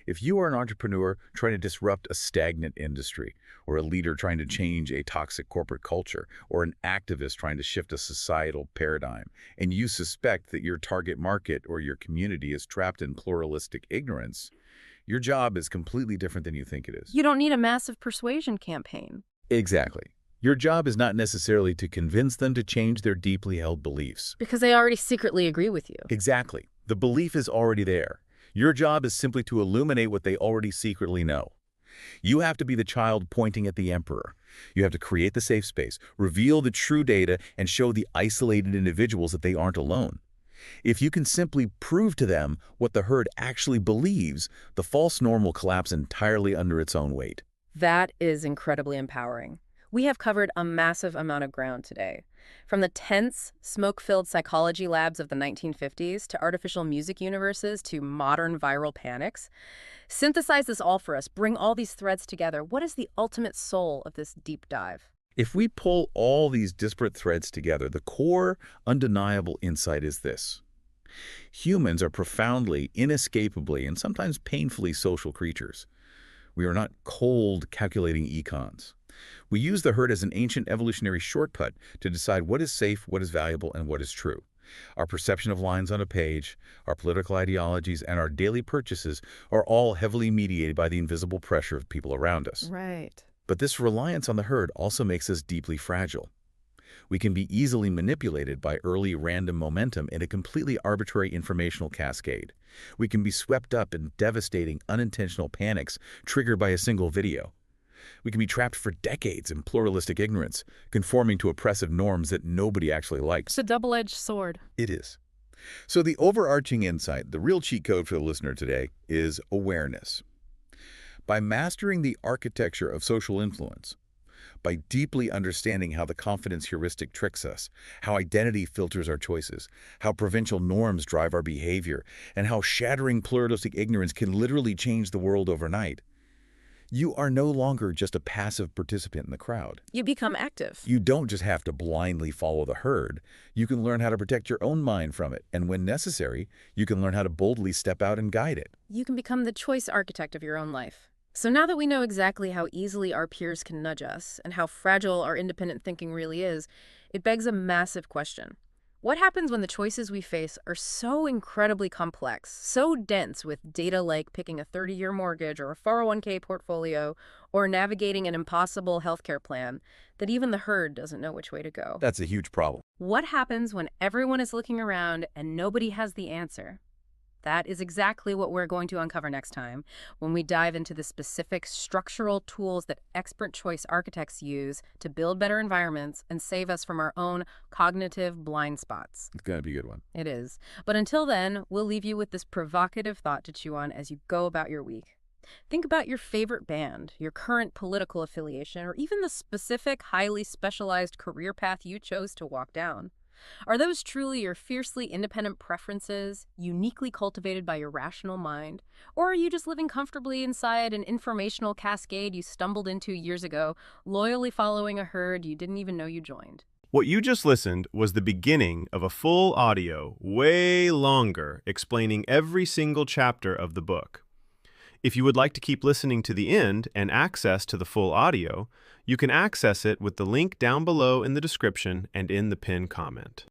If you are an entrepreneur trying to disrupt a stagnant industry, or a leader trying to change a toxic corporate culture, or an activist trying to shift a societal paradigm, and you suspect that your target market or your community is trapped in pluralistic ignorance, your job is completely different than you think it is. You don't need a massive persuasion campaign. Exactly. Your job is not necessarily to convince them to change their deeply held beliefs. Because they already secretly agree with you. Exactly. The belief is already there. Your job is simply to illuminate what they already secretly know. You have to be the child pointing at the emperor. You have to create the safe space, reveal the true data, and show the isolated individuals that they aren't alone. If you can simply prove to them what the herd actually believes, the false norm will collapse entirely under its own weight. That is incredibly empowering. We have covered a massive amount of ground today. From the tense, smoke-filled psychology labs of the 1950s to artificial music universes to modern viral panics. Synthesize this all for us. Bring all these threads together. What is the ultimate soul of this deep dive? If we pull all these disparate threads together, the core, undeniable insight is this. Humans are profoundly, inescapably, and sometimes painfully social creatures. We are not cold, calculating econs. We use the herd as an ancient evolutionary shortcut to decide what is safe, what is valuable, and what is true. Our perception of lines on a page, our political ideologies, and our daily purchases are all heavily mediated by the invisible pressure of people around us. Right. But this reliance on the herd also makes us deeply fragile. We can be easily manipulated by early random momentum in a completely arbitrary informational cascade. We can be swept up in devastating, unintentional panics triggered by a single video. We can be trapped for decades in pluralistic ignorance, conforming to oppressive norms that nobody actually likes. It's a double-edged sword. It is. So the overarching insight, the real cheat code for the listener today, is awareness. By mastering the architecture of social influence, by deeply understanding how the confidence heuristic tricks us, how identity filters our choices, how provincial norms drive our behavior, and how shattering pluralistic ignorance can literally change the world overnight, you are no longer just a passive participant in the crowd. You become active. You don't just have to blindly follow the herd. You can learn how to protect your own mind from it, and when necessary, you can learn how to boldly step out and guide it. You can become the choice architect of your own life. So now that we know exactly how easily our peers can nudge us and how fragile our independent thinking really is, it begs a massive question. What happens when the choices we face are so incredibly complex, so dense with data like picking a 30-year mortgage or a 401k portfolio or navigating an impossible healthcare plan, that even the herd doesn't know which way to go? That's a huge problem. What happens when everyone is looking around and nobody has the answer? That is exactly what we're going to uncover next time when we dive into the specific structural tools that expert choice architects use to build better environments and save us from our own cognitive blind spots. It's going to be a good one. It is. But until then, we'll leave you with this provocative thought to chew on as you go about your week. Think about your favorite band, your current political affiliation, or even the specific, highly specialized career path you chose to walk down. Are those truly your fiercely independent preferences, uniquely cultivated by your rational mind? Or are you just living comfortably inside an informational cascade you stumbled into years ago, loyally following a herd you didn't even know you joined? What you just listened was the beginning of a full audio, way longer, explaining every single chapter of the book. If you would like to keep listening to the end and access to the full audio, you can access it with the link down below in the description and in the pinned comment.